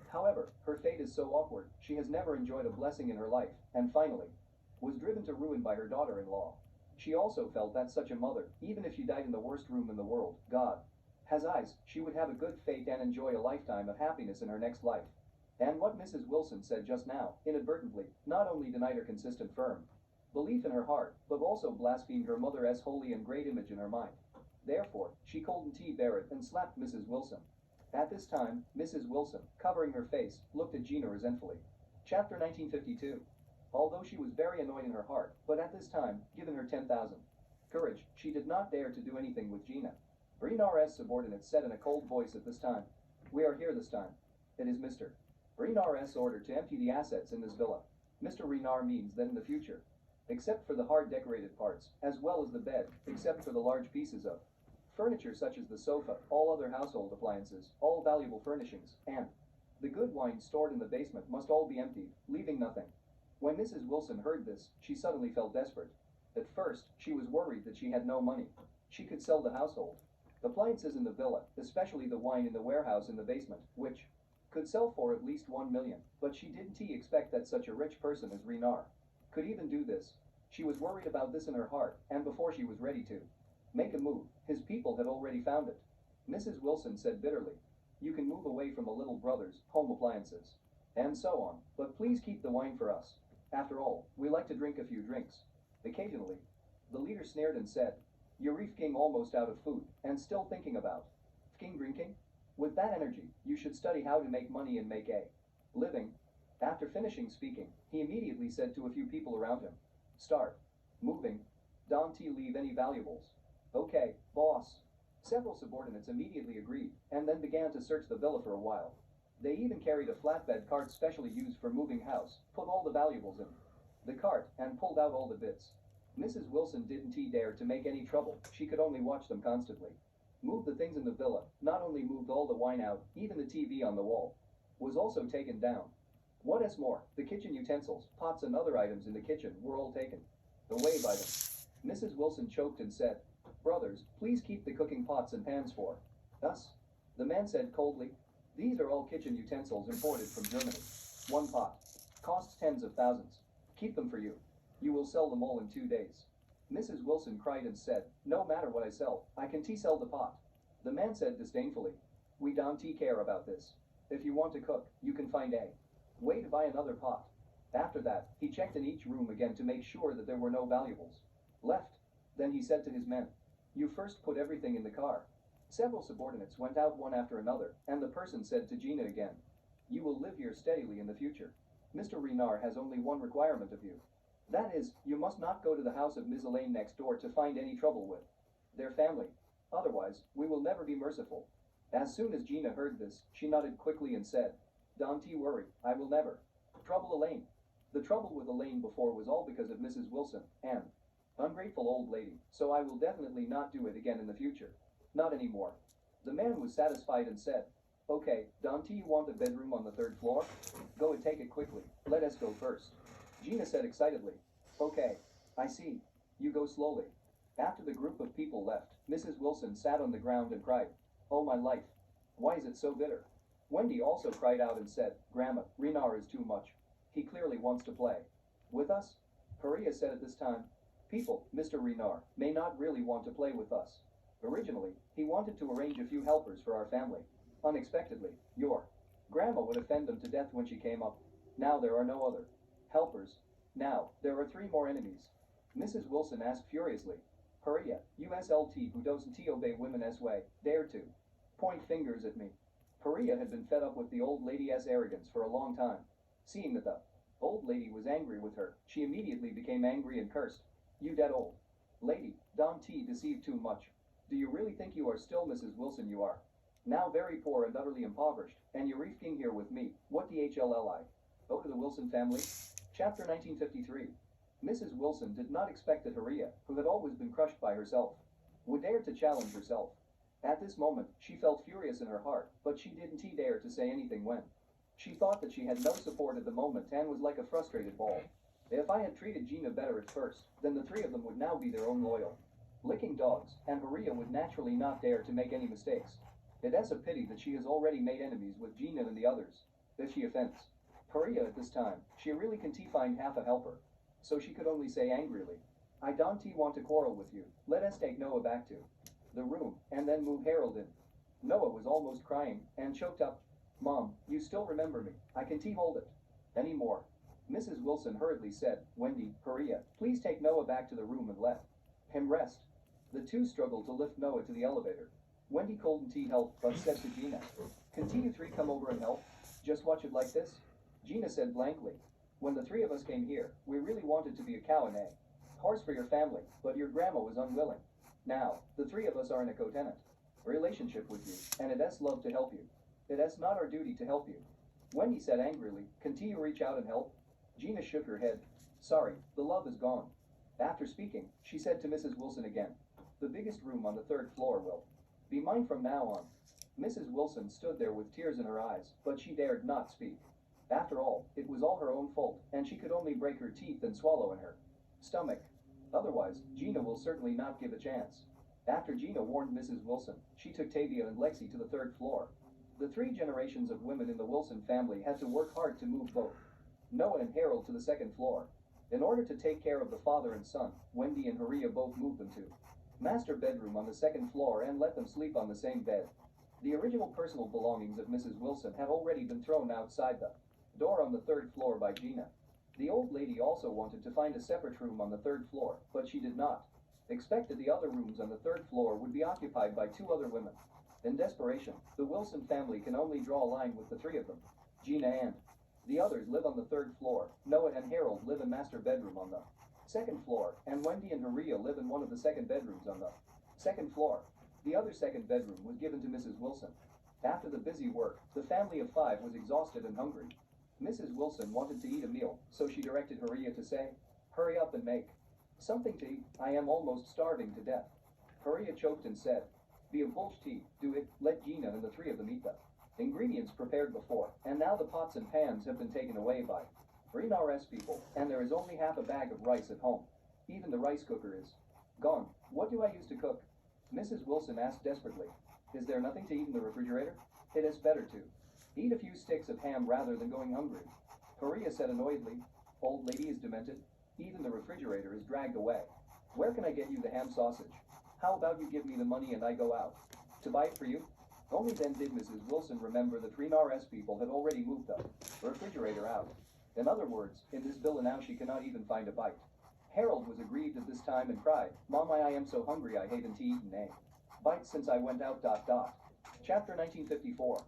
However, her fate is so awkward, she has never enjoyed a blessing in her life, and finally, was driven to ruin by her daughter-in-law. She also felt that such a mother, even if she died in the worst room in the world, God has eyes, she would have a good fate and enjoy a lifetime of happiness in her next life. And what Mrs. Wilson said just now, inadvertently, not only denied her consistent firm belief in her heart, but also blasphemed her mother's holy and great image in her mind. Therefore, she couldn't bear it and slapped Mrs. Wilson. At this time, Mrs. Wilson, covering her face, looked at Gina resentfully. Chapter 1952. Although she was very annoyed in her heart, but at this time, given her 10,000 courage, she did not dare to do anything with Gina. Brenar's subordinate said in a cold voice at this time, "We are here this time. It is Mr. Brenar's order to empty the assets in this villa. Mr. Renar means that in the future, except for the hard decorated parts, as well as the bed, except for the large pieces of furniture such as the sofa, all other household appliances, all valuable furnishings, and the good wine stored in the basement must all be emptied, leaving nothing." When Mrs. Wilson heard this, she suddenly felt desperate. At first, she was worried that she had no money. She could sell the household appliances in the villa, especially the wine in the warehouse in the basement, which could sell for at least 1 million, but she didn't expect that such a rich person as Renar could even do this. She was worried about this in her heart, and before she was ready to make a move, his people had already found it. Mrs. Wilson said bitterly, "You can move away from a little brother's home appliances, and so on, but please keep the wine for us. After all, we like to drink a few drinks occasionally." The leader sneered and said, "You're fking almost out of food, and still thinking about fking drinking? With that energy, you should study how to make money and make a living." After finishing speaking, he immediately said to a few people around him, "Start moving. Don't leave any valuables." "Okay, boss." Several subordinates immediately agreed, and then began to search the villa for a while. They even carried a flatbed cart specially used for moving house, put all the valuables in the cart, and pulled out all the bits. Mrs. Wilson didn't dare to make any trouble, she could only watch them constantly move the things in the villa. Not only moved all the wine out, even the TV on the wall was also taken down. What is more, the kitchen utensils, pots and other items in the kitchen were all taken away by them. Mrs. Wilson choked and said, "Brothers, please keep the cooking pots and pans for us." The man said coldly, "These are all kitchen utensils imported from Germany. 1 pot costs tens of thousands. Keep them for you. You will sell them all in 2 days." Mrs. Wilson cried and said, "No matter what I sell, I can sell the pot." The man said disdainfully, "We don't care about this. If you want to cook, you can find a way to buy another pot." After that, he checked in each room again to make sure that there were no valuables left. Then he said to his men, "You first put everything in the car." Several subordinates went out one after another, and the person said to Gina again, "You will live here steadily in the future. Mr. Renar has only one requirement of you. That is, you must not go to the house of Miss Elaine next door to find any trouble with their family. Otherwise, we will never be merciful." As soon as Gina heard this, she nodded quickly and said, "Don't worry, I will never trouble Elaine." The trouble with Elaine before was all because of Mrs. Wilson, an ungrateful old lady, so I will definitely not do it again in the future. Not anymore. The man was satisfied and said, "Okay, don't you want a bedroom on the 3rd floor? Go and take it quickly. Let us go first." Gina said excitedly, "Okay, I see. You go slowly." After the group of people left, Mrs. Wilson sat on the ground and cried, "Oh my life! Why is it so bitter?" Wendy also cried out and said, "Grandma, Renar is too much. He clearly wants to play with us." Maria said at this time, "People, Mr. Renar, may not really want to play with us. Originally, he wanted to arrange a few helpers for our family. Unexpectedly, your grandma would offend them to death when she came up. Now there are no other helpers. Now, there are 3 more enemies." Mrs. Wilson asked furiously, "Hurry USLT who doesn't obey women's way, dare to point fingers at me." Paria had been fed up with the old lady's arrogance for a long time. Seeing that the old lady was angry with her, she immediately became angry and cursed, "You dead old lady, don't deceive too much. Do you really think you are still Mrs. Wilson? You are now very poor and utterly impoverished, and you're reefing here with me. What DHLLI? Go to the Wilson family." Chapter 1953. Mrs. Wilson did not expect that Haria, who had always been crushed by herself, would dare to challenge herself. At this moment, she felt furious in her heart, but she didn't dare to say anything when she thought that she had no support at the moment and was like a frustrated ball. If I had treated Gina better at first, then the 3 of them would now be their own loyal licking dogs, and Haria would naturally not dare to make any mistakes. It is a pity that she has already made enemies with Gina and the others. If she offends Haria at this time, she really can't find half a helper. So she could only say angrily, "I don't want to quarrel with you. Let us take Noah back to the room, and then move Harold in." Noah was almost crying, and choked up, "Mom, you still remember me. I can't hold it anymore." Mrs. Wilson hurriedly said, "Wendy, Haria, please take Noah back to the room and let him rest." The 2 struggled to lift Noah to the elevator. Wendy couldn't help but said to Gina, "Can't you 3 come over and help? Just watch it like this?" Gina said blankly, "When the 3 of us came here, we really wanted to be a cow and a horse for your family, but your grandma was unwilling. Now, the 3 of us are in a co-tenant relationship with you, and it is love to help you. It is not our duty to help you." Wendy said angrily, "Can't you reach out and help?" Gina shook her head. "Sorry, the love is gone." After speaking, she said to Mrs. Wilson again, "The biggest room on the 3rd floor will be mine from now on." Mrs. Wilson stood there with tears in her eyes, but she dared not speak. After all, it was all her own fault, and she could only break her teeth and swallow in her stomach. Otherwise, Gina will certainly not give a chance. After Gina warned Mrs. Wilson, she took Tavia and Lexi to the 3rd floor. The 3 generations of women in the Wilson family had to work hard to move both Noah and Harold to the 2nd floor. In order to take care of the father and son, Wendy and Haria both moved them to master bedroom on the 2nd floor and let them sleep on the same bed. The original personal belongings of Mrs. Wilson had already been thrown outside the door on the 3rd floor by Gina. The old lady also wanted to find a separate room on the 3rd floor, but she did not expect that the other rooms on the 3rd floor would be occupied by 2 other women. In desperation, the Wilson family can only draw a line with the 3 of them. Gina and the others live on the 3rd floor. Noah and Harold live in master bedroom on the 2nd floor, and Wendy and Haria live in one of the 2nd bedrooms on the 2nd floor. The other 2nd bedroom was given to Mrs. Wilson. After the busy work, the family of 5 was exhausted and hungry. Mrs. Wilson wanted to eat a meal, so she directed Haria to say, "Hurry up and make something to eat. I am almost starving to death." Haria choked and said, "Be a bullsh tea, do it." Let Gina and the 3 of them eat the ingredients prepared before, and now the pots and pans have been taken away by Renar's people, and there is only half a bag of rice at home. Even the rice cooker is gone. What do I use to cook? Mrs. Wilson asked desperately. Is there nothing to eat in the refrigerator? It is better to eat a few sticks of ham rather than going hungry. Haria said annoyedly, "Old lady is demented. Even the refrigerator is dragged away. Where can I get you the ham sausage? How about you give me the money and I go out to buy it for you?" Only then did Mrs. Wilson remember that Renar's people had already moved the refrigerator out. In other words, in this villa now she cannot even find a bite. Harold was aggrieved at this time and cried, "Mom, I am so hungry I haven't eaten a bite since I went out. Chapter 1954.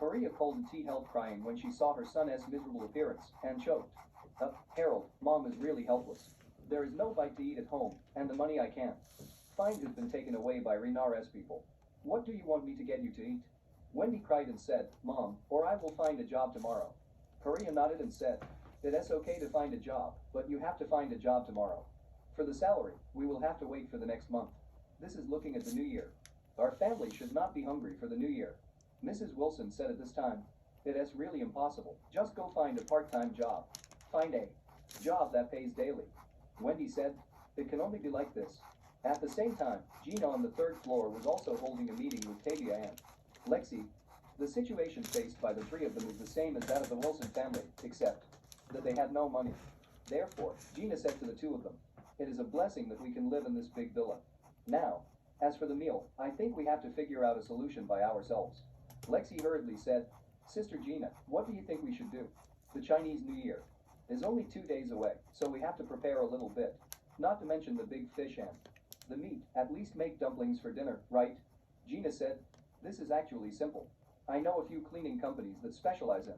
Haria called tea held crying when she saw her son's miserable appearance, and choked. Harold, Mom is really helpless. There is no bite to eat at home, and the money I can't find has been taken away by Renar's people. What do you want me to get you to eat?" Wendy cried and said, "Mom, or I will find a job tomorrow." Haria nodded and said, "It is okay to find a job, but you have to find a job tomorrow. For the salary, we will have to wait for the next month. This is looking at the new year. Our family should not be hungry for the new year." Mrs. Wilson said at this time, "It is really impossible. Just go find a part-time job. Find a job that pays daily." Wendy said, "It can only be like this. At the same time, Gina on the third floor was also holding a meeting with Tavia and Lexi. The situation faced by the three of them is the same as that of the Wilson family, except that they have no money. Therefore, Gina said to the two of them, "It is a blessing that we can live in this big villa. Now, as for the meal, I think we have to figure out a solution by ourselves." Lexi hurriedly said, "Sister Gina, what do you think we should do? The Chinese New Year is only 2 days away, so we have to prepare a little bit, not to mention the big fish and the meat. At least make dumplings for dinner, right?" Gina said, "This is actually simple. I know a few cleaning companies that specialize in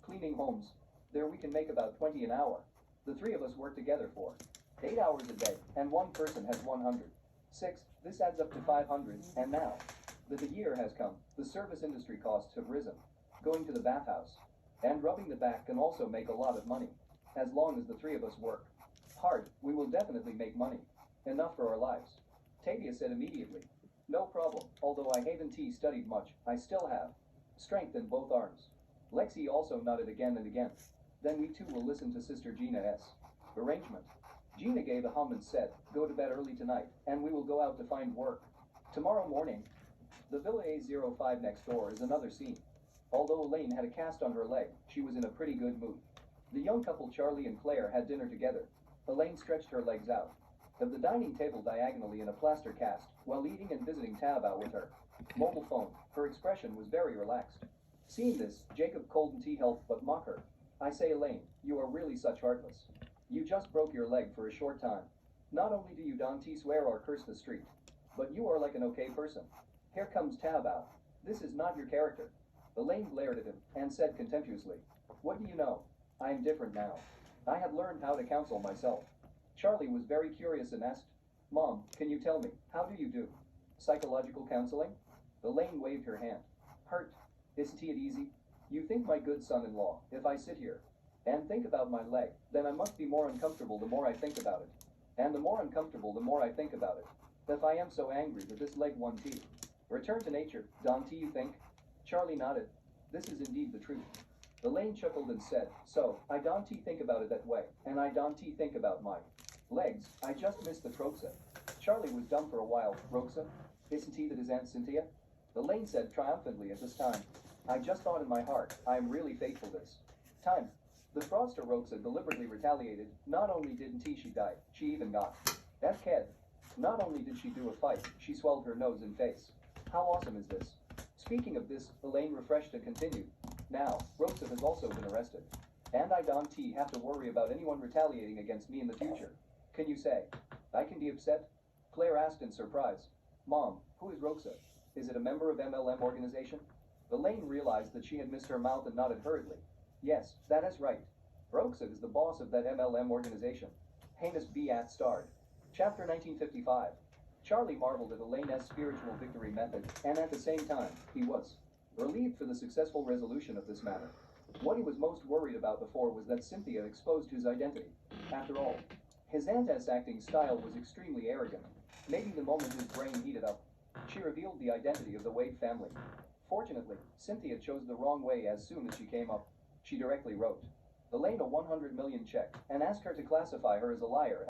cleaning homes. There we can make about 20 an hour. The three of us work together for 8 hours a day, and one person has 100. 6, this adds up to 500, and now that the year has come, the service industry costs have risen. Going to the bathhouse and rubbing the back can also make a lot of money. As long as the three of us work hard, we will definitely make money. Enough for our lives." Tavia said immediately, "No problem, although I haven't studied much, I still have strength in both arms." Lexi also nodded again and again. "Then we too will listen to Sister Gina's arrangement." Gina gave a hum and said, "Go to bed early tonight, and we will go out to find work tomorrow morning." The Villa A05 next door is another scene. Although Elaine had a cast on her leg, she was in a pretty good mood. The young couple Charlie and Claire had dinner together. Elaine stretched her legs out of the dining table diagonally in a plaster cast, while eating and visiting Tao with her mobile phone. Her expression was very relaxed. Seeing this, Jacob couldn't help but mock her. "I say, Elaine, you are really such heartless. You just broke your leg for a short time. Not only do you don't swear or curse the street, but you are like an okay person. Here comes Tao. This is not your character." Elaine glared at him and said contemptuously, "What do you know? I am different now. I have learned how to counsel myself." Charlie was very curious and asked, "Mom, can you tell me, how do you do psychological counseling?" Elaine waved her hand. "Hurt. Isn't it easy? You think, my good son-in-law, if I sit here and think about my leg, then I must be more uncomfortable the more I think about it. And the more uncomfortable the more I think about it. If I am so angry that this leg won't return to nature, don't you think?" Charlie nodded. "This is indeed the truth." Elaine chuckled and said, "So, I don't think about it that way, and I don't think about my legs. I just miss the Roxa." Charlie was dumb for a while. "Roxa? Isn't he that is Aunt Cynthia?" Elaine said triumphantly at this time, "I just thought in my heart, I am really faithful this time." The fraudster Roxa deliberately retaliated. Not only didn't she die, she even got F-Ked. Not only did she do a fight, she swelled her nose and face. How awesome is this? Speaking of this, Elaine refreshed and continued, "Now, Roxa has also been arrested. And I don't have to worry about anyone retaliating against me in the future. Can you say I can be upset?" Claire asked in surprise, "Mom, who is Roxa? Is it a member of MLM organization?" Elaine realized that she had missed her mouth and nodded hurriedly. "Yes, that is right. Roxa is the boss of that MLM organization. Heinous B.at starred." Chapter 1955. Charlie marveled at Elaine's spiritual victory method, and at the same time, he was relieved for the successful resolution of this matter. What he was most worried about before was that Cynthia exposed his identity. After all, his aunt's acting style was extremely arrogant. Maybe the moment his brain heated up, she revealed the identity of the Wade family. Fortunately, Cynthia chose the wrong way. As soon as she came up, she directly wrote Elaine a 100 million check and asked her to classify her as a liar.